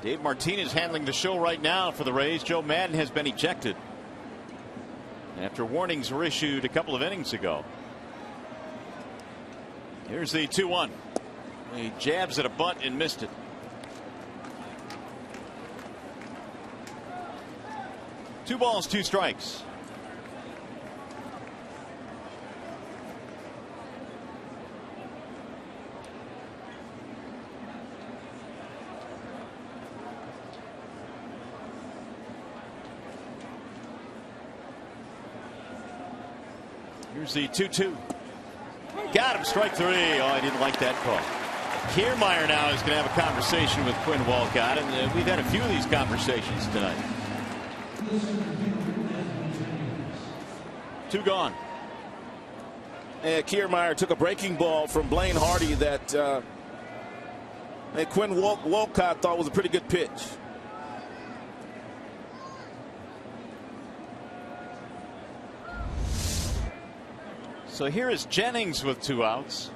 Dave Martinez handling the show right now for the Rays. Joe Madden has been ejected after warnings were issued a couple of innings ago. Here's the 2-1. He jabs at a bunt and missed it. Two balls, 2 strikes. Here's the 2-2. Got him, strike 3. Oh, I didn't like that call. Kiermaier now is going to have a conversation with Quinn Walcott, and we've had a few of these conversations tonight. 2 gone. And Kiermaier took a breaking ball from Blaine Hardy that Quinn Walcott thought was a pretty good pitch. So here is Jennings with 2 outs.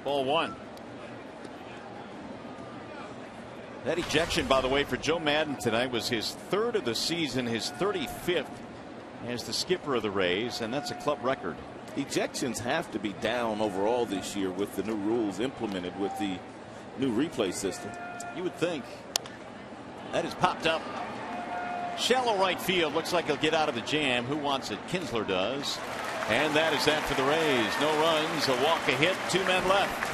Ball 1. That ejection, by the way, for Joe Madden tonight was his 3rd of the season, his 35th as the skipper of the Rays, and that's a club record. Ejections have to be down overall this year with the new rules implemented with the new replay system. You would think. That is popped up. Shallow right field. Looks like he'll get out of the jam. Who wants it? Kinsler does. And that is that for the Rays. No runs, a walk, a hit, 2 men left.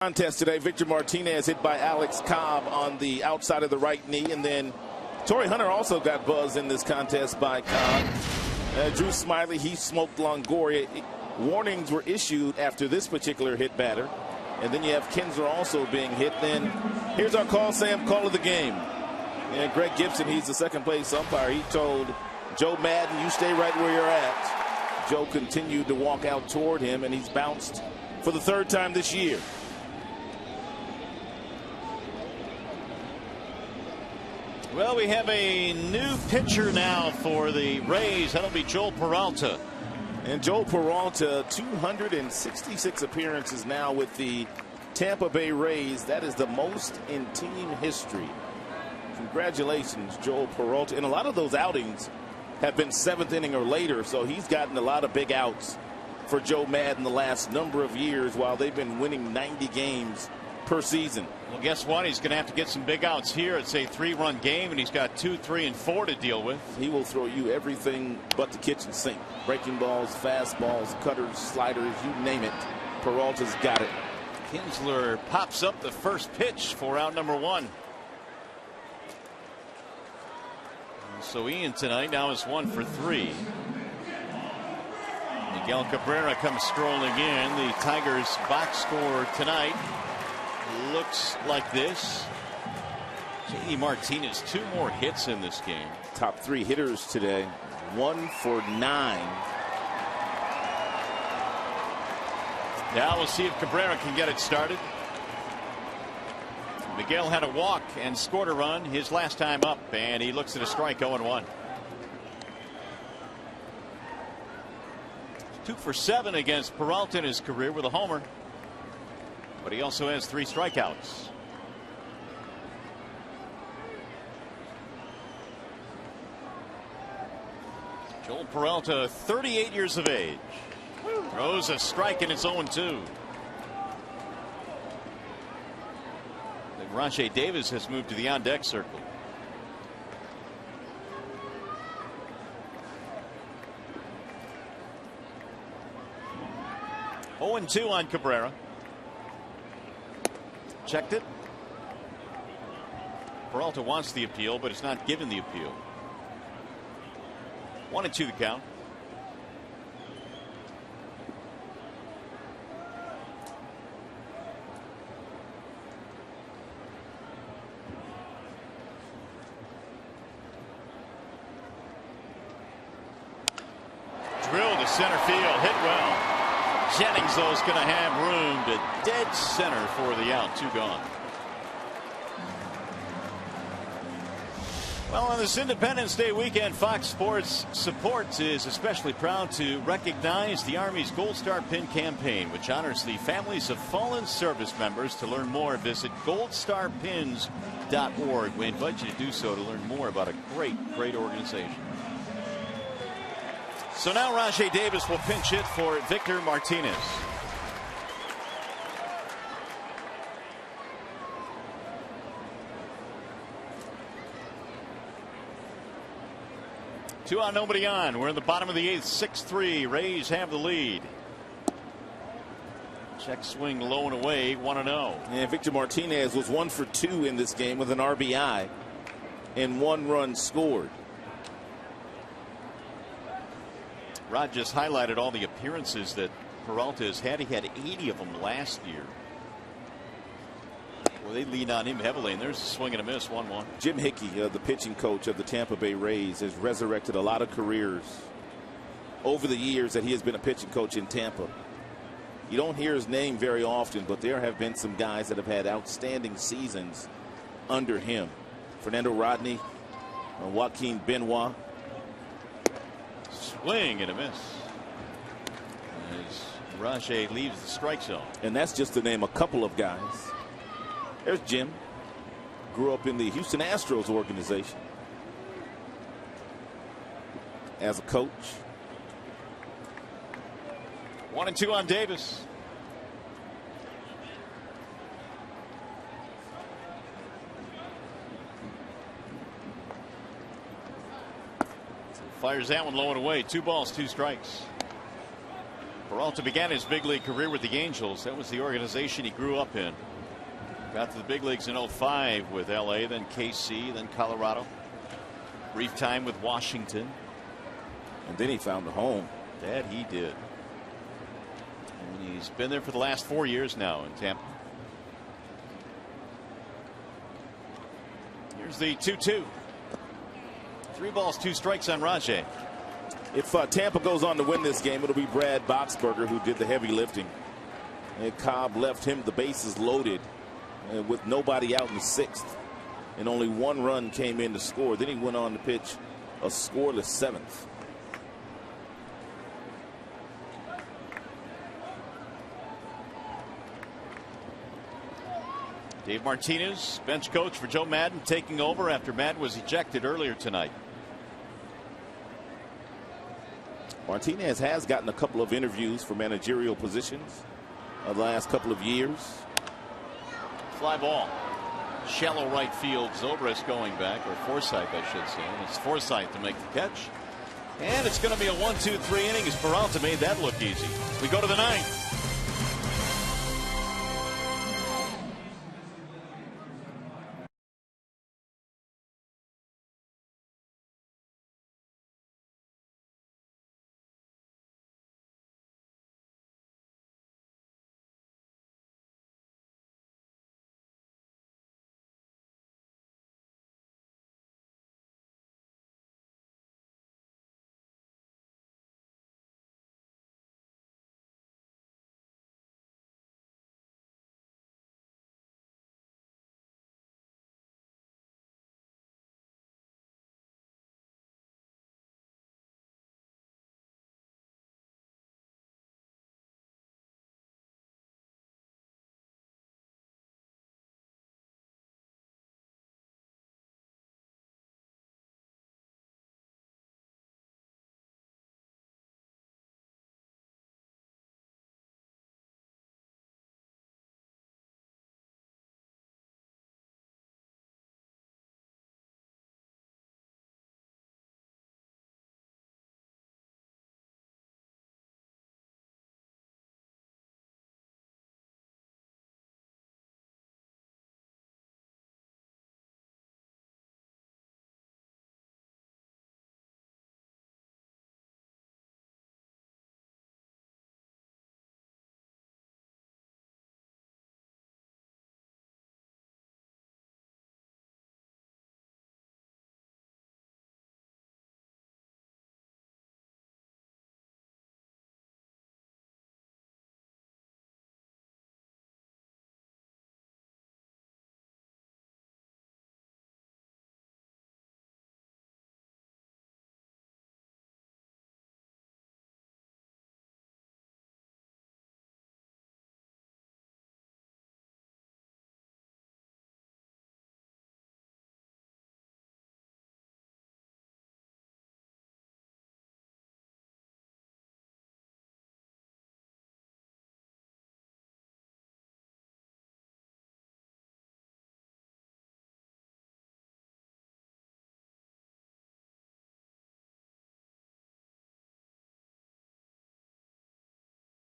Contest today, Victor Martinez hit by Alex Cobb on the outside of the right knee, and then Torrey Hunter also got buzzed in this contest by Cobb. Drew Smiley, he smoked Longoria. Warnings were issued after this particular hit batter. And then you have Kinsler also being hit. Then here's our call, Sam, call of the game. And Greg Gibson, he's the second place umpire. He told Joe Madden, you stay right where you're at. Joe continued to walk out toward him, and he's bounced for the third time this year. Well, we have a new pitcher now for the Rays. That'll be Joel Peralta. And Joel Peralta, 266 appearances now with the Tampa Bay Rays. That is the most in team history. Congratulations, Joel Peralta. And a lot of those outings have been seventh inning or later, so he's gotten a lot of big outs for Joe Madden the last number of years while they've been winning 90 games per season. Well, guess what? He's going to have to get some big outs here. It's a 3-run game, and he's got 2, 3, and 4 to deal with. He will throw you everything but the kitchen sink. Breaking balls, fastballs, cutters, sliders, you name it. Peralta's got it. Kinsler pops up the first pitch for out number 1. So Ian tonight now is 1 for 3. Miguel Cabrera comes strolling in. The Tigers' box score tonight looks like this. JD Martinez, 2 more hits in this game. Top 3 hitters today, 1 for 9. Now we'll see if Cabrera can get it started. Miguel had a walk and scored a run his last time up, and he looks at a strike. 0-1. 2 for 7 against Peralta in his career with a homer. But he also has 3 strikeouts. Joel Peralta, 38 years of age. Throws a strike, and it's 0-2. Rajay Davis has moved to the on-deck circle. Oh, 0-2 on Cabrera. Checked it. Peralta wants the appeal, but it's not given the appeal. 1-2 the count. Drill to center field, hit well. Jennings, though, is going to have room to dead center for the out. 2 gone. Well, on this Independence Day weekend, Fox Sports Supports is especially proud to recognize the Army's Gold Star Pin campaign, which honors the families of fallen service members. To learn more, visit goldstarpins.org. We invite you to do so to learn more about a great organization. So now Rajay Davis will pinch hit for Victor Martinez. Two on, nobody on. We're in the bottom of the 8th. 6-3. Rays have the lead. Check swing low and away. 1-0. And Victor Martinez was 1 for 2 in this game with an RBI and 1 run scored. Rod just highlighted all the appearances that Peralta has had. He had 80 of them last year. Well, they lean on him heavily, and there's a swing and a miss. 1-1. Jim Hickey, the pitching coach of the Tampa Bay Rays, has resurrected a lot of careers over the years that he has been a pitching coach in Tampa. You don't hear his name very often, but there have been some guys that have had outstanding seasons under him. Fernando Rodney, Joaquin Benoit. Swing and a miss as Rajay leaves the strike zone. And that's just to name a couple of guys. There's Jim. Grew up in the Houston Astros organization as a coach. 1-2 on Davis. Fires that one low and away. 2 balls, 2 strikes. Peralta began his big league career with the Angels. That was the organization he grew up in. Got to the big leagues in 05 with LA, then KC, then Colorado. Brief time with Washington. And then he found a home. That he did. And he's been there for the last 4 years now in Tampa. Here's the 2-2. 3 balls, 2 strikes on Rajay. If Tampa goes on to win this game, it'll be Brad Boxberger who did the heavy lifting. And Cobb left him the bases loaded with nobody out in the 6th. And only 1 run came in to score. Then he went on to pitch a scoreless 7th. Dave Martinez, bench coach for Joe Madden, taking over after Madden was ejected earlier tonight. Martinez has gotten a couple of interviews for managerial positions the last couple of years. Fly ball. Shallow right field. Zobrist going back, or Forsythe, I should say. And it's Forsythe to make the catch. And it's going to be a 1-2-3 inning as Peralta made that look easy. We go to the 9th.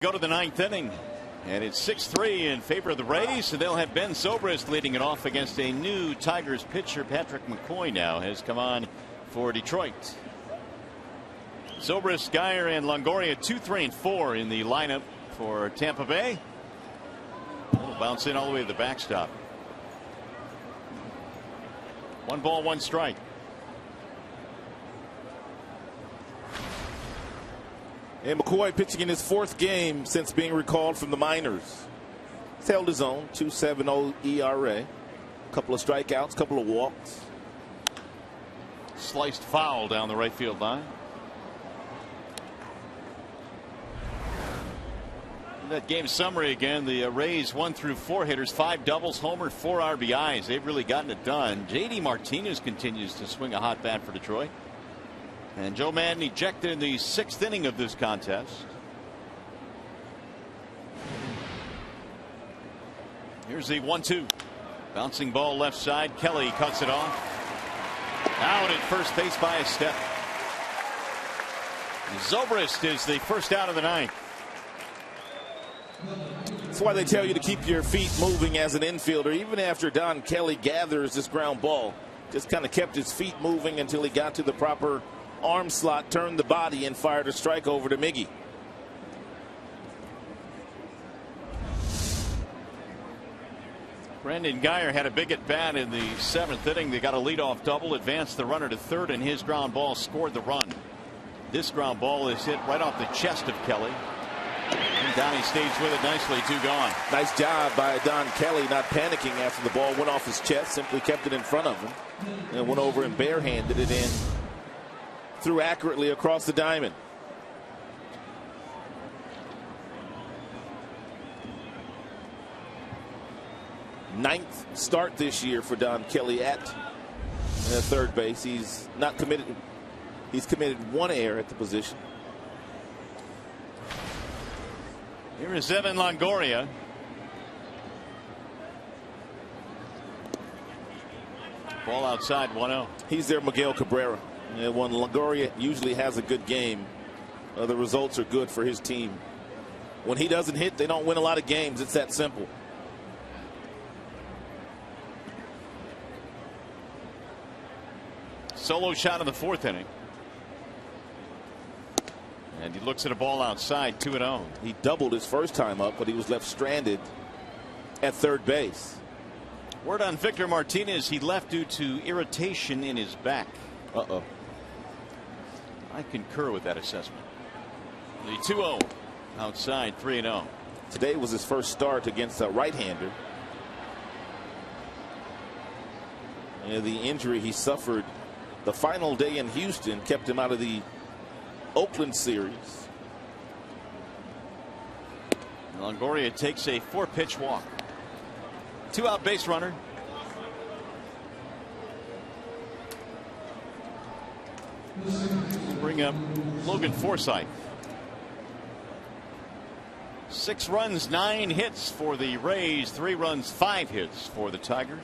Go to the 9th inning, and it's 6-3 in favor of the Rays, and they'll have Ben Zobrist leading it off against a new Tigers pitcher. Patrick McCoy now has come on for Detroit. Zobrist, Geyer, and Longoria 2, 3, and 4 in the lineup for Tampa Bay. Will bounce in all the way to the backstop. 1 ball, 1 strike. And McCoy pitching in his 4th game since being recalled from the minors. He's held his own, 2.70 ERA. A couple of strikeouts, couple of walks. Sliced foul down the right field line. That game summary again, the Rays 1 through 4 hitters, 5 doubles, homer, 4 RBIs. They've really gotten it done. JD Martinez continues to swing a hot bat for Detroit. And Joe Madden ejected in the 6th inning of this contest. Here's the 1-2. Bouncing ball left side. Kelly cuts it off. Out at first base by a step. Zobrist is the first out of the 9th. That's why they tell you to keep your feet moving as an infielder. Even after Don Kelly gathers this ground ball, just kind of kept his feet moving until he got to the proper arm slot, turned the body, and fired a strike over to Miggy. Brandon Guyer had a big at bat in the 7th inning. They got a leadoff double, advanced the runner to third, and his ground ball scored the run. This ground ball is hit right off the chest of Kelly. And Donnie stays with it nicely. 2 gone. Nice job by Don Kelly, not panicking after the ball went off his chest, simply kept it in front of him and went over and barehanded it in. Threw accurately across the diamond. Ninth start this year for Don Kelly at third base. He's not committed. He's committed 1 error at the position. Here is Evan Longoria. Ball outside, 1-0. He's their Miguel Cabrera. And when Longoria usually has a good game, the results are good for his team. When he doesn't hit, they don't win a lot of games. It's that simple. Solo shot in the 4th inning. And he looks at a ball outside, 2-0. He doubled his first time up, but he was left stranded at third base. Word on Victor Martinez, he left due to irritation in his back. Uh-oh. I concur with that assessment. The 2-0 outside, 3-0. Today was his first start against a right-hander. The injury he suffered the final day in Houston kept him out of the Oakland series. Longoria takes a 4-pitch walk. 2-out base runner. Bring up Logan Forsythe. 6 runs, 9 hits for the Rays. 3 runs, 5 hits for the Tigers.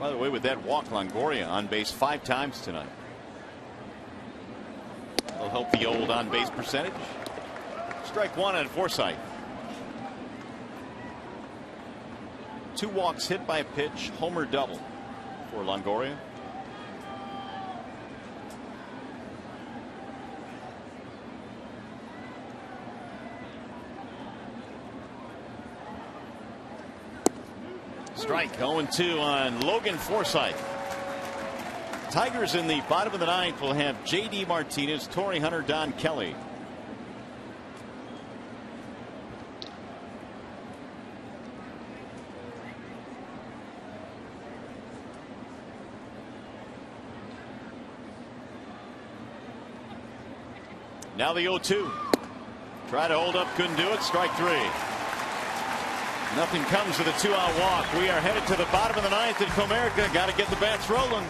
By the way, with that walk, Longoria on base 5 times tonight. Will help the old on base percentage. Strike 1 on Forsythe. 2 walks, hit by a pitch, homer double for Longoria. Strike 0-2 on Logan Forsythe. Tigers in the bottom of the 9th will have J.D. Martinez, Torrey Hunter, Don Kelly. Now the 0-2. Try to hold up, couldn't do it. Strike 3. Nothing comes with a 2-out walk. We are headed to the bottom of the 9th in Comerica. Got to get the bats rolling.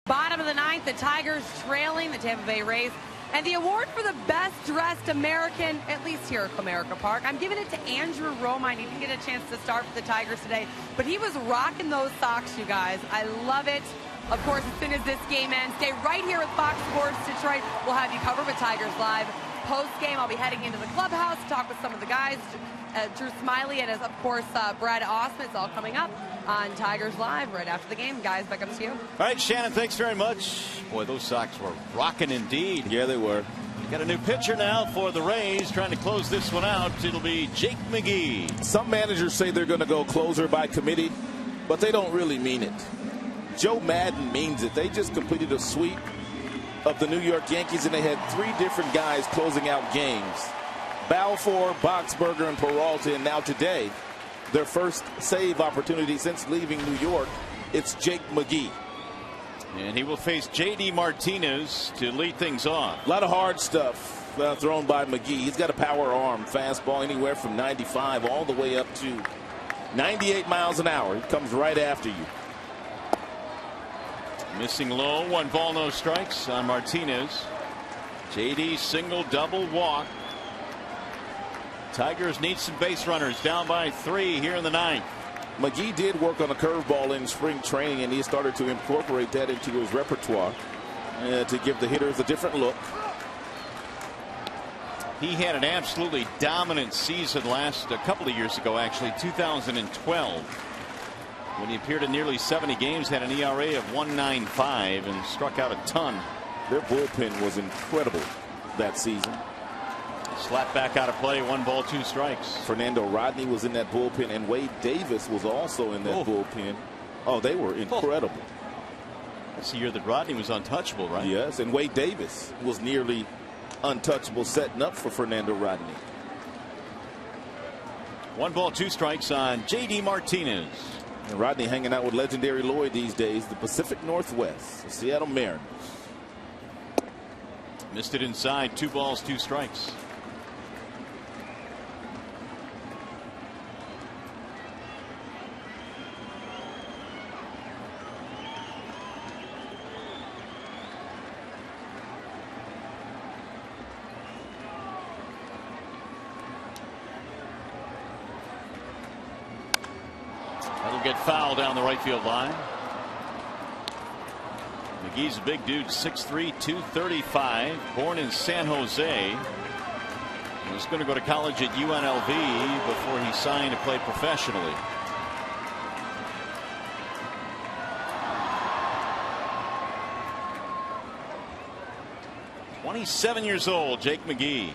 Bottom of the ninth, the Tigers trailing the Tampa Bay Rays. And the award for the best dressed American, at least here at Comerica Park, I'm giving it to Andrew Romine. He didn't get a chance to start for the Tigers today, but he was rocking those socks, you guys. I love it. Of course, as soon as this game ends, stay right here with Fox Sports Detroit. We'll have you covered with Tigers Live. Post-game, I'll be heading into the clubhouse to talk with some of the guys. Drew Smiley and, of course, Brad Osman. It's all coming up on Tigers Live right after the game. Guys, back up to you. All right, Shannon, thanks very much. Boy, those Sox were rocking indeed. Yeah, they were. Got a new pitcher now for the Rays trying to close this one out. It'll be Jake McGee. Some managers say they're going to go closer by committee, but they don't really mean it. Joe Madden means it. They just completed a sweep of the New York Yankees, and they had 3 different guys closing out games. Balfour, Boxberger, and Peralta, and now today, their first save opportunity since leaving New York, it's Jake McGee. And he will face J.D. Martinez to lead things off. A lot of hard stuff thrown by McGee. He's got a power arm, fastball anywhere from 95 all the way up to 98 miles an hour. He comes right after you. Missing low, 1 ball, no strikes on Martinez. J.D. single, double, walk. Tigers need some base runners, down by 3 here in the 9th. McGee did work on a curveball in spring training, and he started to incorporate that into his repertoire to give the hitters a different look. He had an absolutely dominant season a couple of years ago, actually, 2012. When he appeared in nearly 70 games, had an ERA of 1.95 and struck out a ton. Their bullpen was incredible that season. Slapped back out of play, 1 ball, 2 strikes. Fernando Rodney was in that bullpen, and Wade Davis was also in that bullpen. Oh, they were incredible. That's the year that Rodney was untouchable, right? Yes, and Wade Davis was nearly untouchable, setting up for Fernando Rodney. 1 ball, 2 strikes on J.D. Martinez. And Rodney hanging out with legendary Lloyd these days, the Pacific Northwest, the Seattle Mariners. Missed it inside, 2 balls, 2 strikes. That'll get fouled down the right field line. McGee's a big dude, 6'3", 235, born in San Jose. He was going to go to college at UNLV before he signed to play professionally. "27 years old, Jake McGee."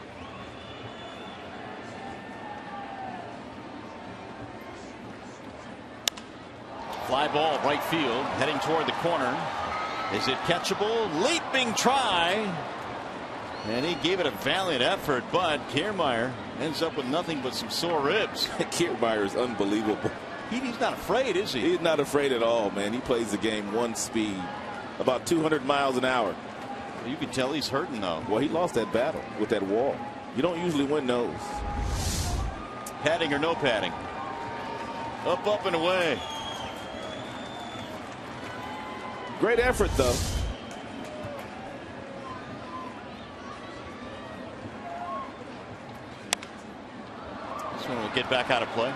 Fly ball, right field, heading toward the corner. Is it catchable? Leaping try. And he gave it a valiant effort, but Kiermaier ends up with nothing but some sore ribs. Kiermaier is unbelievable. He's not afraid, is he? He's not afraid at all, man. He plays the game 1 speed, about 200 miles an hour. You can tell he's hurting, though. Well, he lost that battle with that wall. You don't usually win those. Padding or no padding. Up, up, and away. Great effort, though. This one will get back out of play.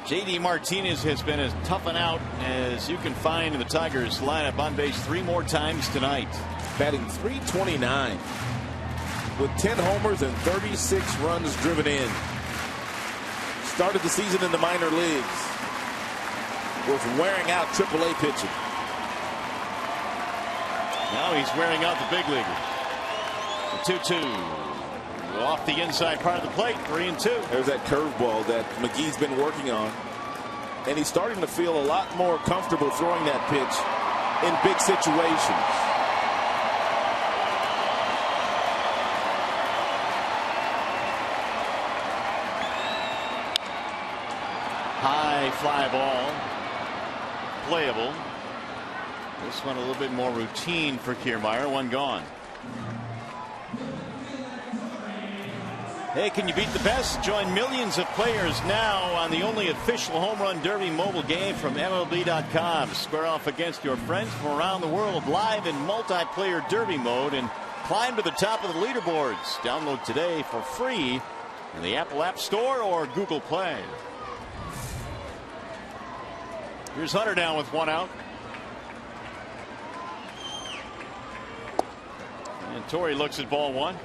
J.D. Martinez has been as tough an out as you can find in the Tigers lineup, on base 3 more times tonight. Batting .329 with 10 homers and 36 runs driven in. Started the season in the minor leagues. Was wearing out AAA pitching. Now he's wearing out the big leaguers. The 2-2 off the inside part of the plate. 3-2. There's that curveball that McGee's been working on, and he's starting to feel a lot more comfortable throwing that pitch in big situations. High fly ball. Playable. This one a little bit more routine for Kiermaier. 1 gone. Hey, can you beat the best? Join millions of players now on the only official home run derby mobile game from MLB.com. Square off against your friends from around the world live in multiplayer derby mode and climb to the top of the leaderboards. Download today for free in the Apple App Store or Google Play. Here's Hunter down with 1 out. And Torrey looks at ball 1.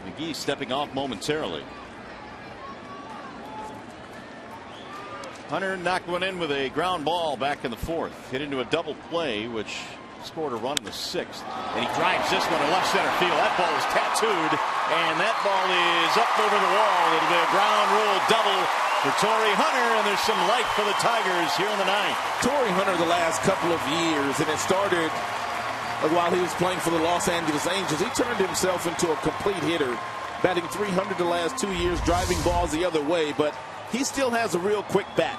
McGee stepping off momentarily. Hunter knocked one in with a ground ball back in the 4th. Hit into a double play, which scored a run in the 6th. And he drives this one to left center field. That ball is tattooed, and that ball is up over the wall. It'll be a ground rule double for Torii Hunter, and there's some life for the Tigers here in the 9th. Torii Hunter the last couple of years, and it started while he was playing for the Los Angeles Angels. He turned himself into a complete hitter, batting .300 the last 2 years, driving balls the other way, but he still has a real quick bat.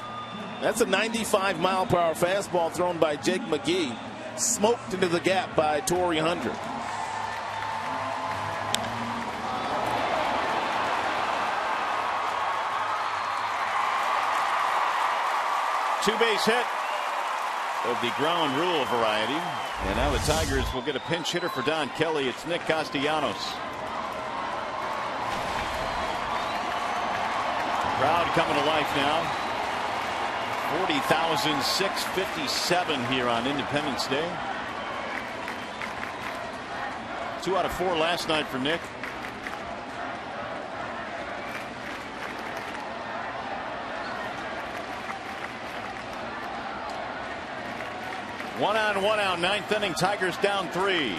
That's a 95-mile-per-hour fastball thrown by Jake McGee, smoked into the gap by Torii Hunter. Two-base hit of the ground rule variety. And now the Tigers will get a pinch hitter for Don Kelly. It's Nick Castellanos. Crowd coming to life now. 40,657 here on Independence Day. 2 out of 4 last night for Nick. One on, 1 out, 9th inning. Tigers down 3.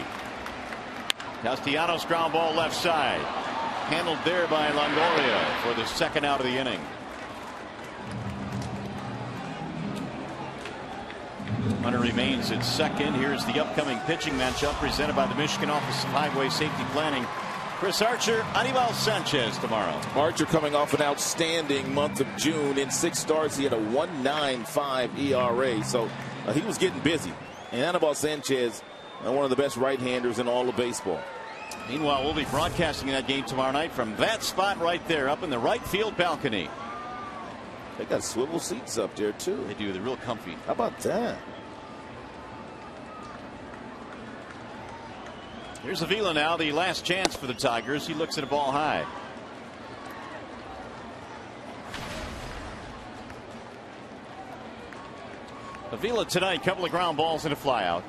Castellanos ground ball left side. Handled there by Longoria for the 2nd out of the inning. Hunter remains at 2nd. Here's the upcoming pitching matchup presented by the Michigan Office of Highway Safety Planning. Chris Archer, Anibal Sanchez tomorrow. Archer coming off an outstanding month of June. In 6 starts, he had a 1.95 ERA. So he was getting busy. And Anibal Sanchez, one of the best right-handers in all of baseball. Meanwhile, we'll be broadcasting that game tomorrow night from that spot right there up in the right field balcony. They got swivel seats up there, too. They do. They're real comfy. How about that? Here's Avila now, the last chance for the Tigers. He looks at a ball high. Avila tonight, couple of ground balls and a flyout.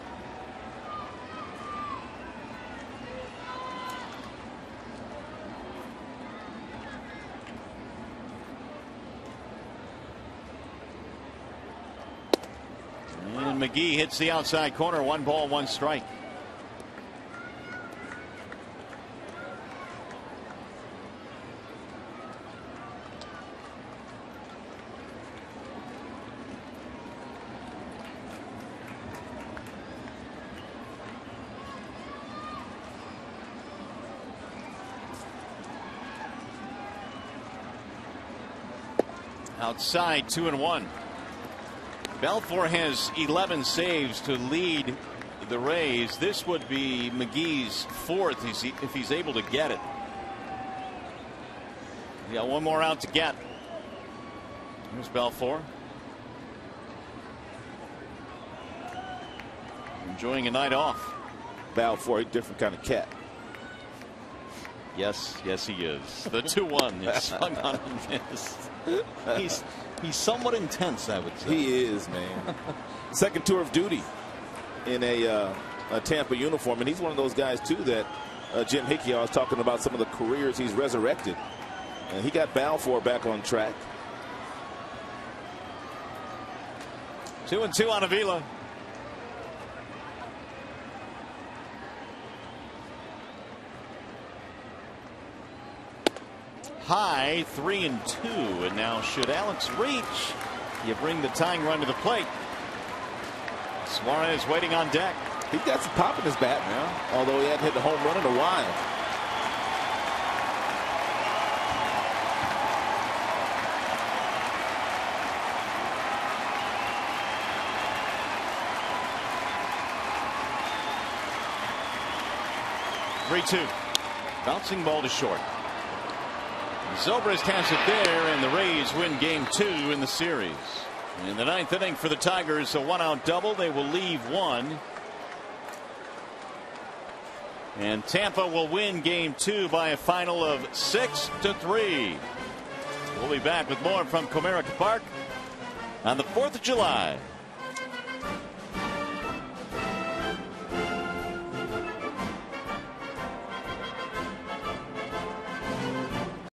And McGee hits the outside corner. 1 ball, 1 strike. Outside, 2-1. Belfour has 11 saves to lead the Rays. This would be McGee's 4th if he's able to get it. He got 1 more out to get. Here's Belfour. Enjoying a night off. Belfour, a different kind of cat. Yes, yes, he is. The 2-1 is swung on and missed. He's somewhat intense, I would say. He is, man. Second tour of duty in a Tampa uniform, and he's one of those guys too that Jim Hickey was talking about some of the careers he's resurrected, and he got Balfour back on track. 2-2 on Avila. High, 3-2, and now should Alex reach, you bring the tying run to the plate. Suarez waiting on deck. He got some pop in his bat now, although he hadn't hit the home run in a while. 3-2. Bouncing ball to short. Zobrist has it there, and the Rays win game 2 in the series. In the 9th inning for the Tigers, a 1-out double. They will leave 1. And Tampa will win game 2 by a final of 6-3. We'll be back with more from Comerica Park on the 4th of July.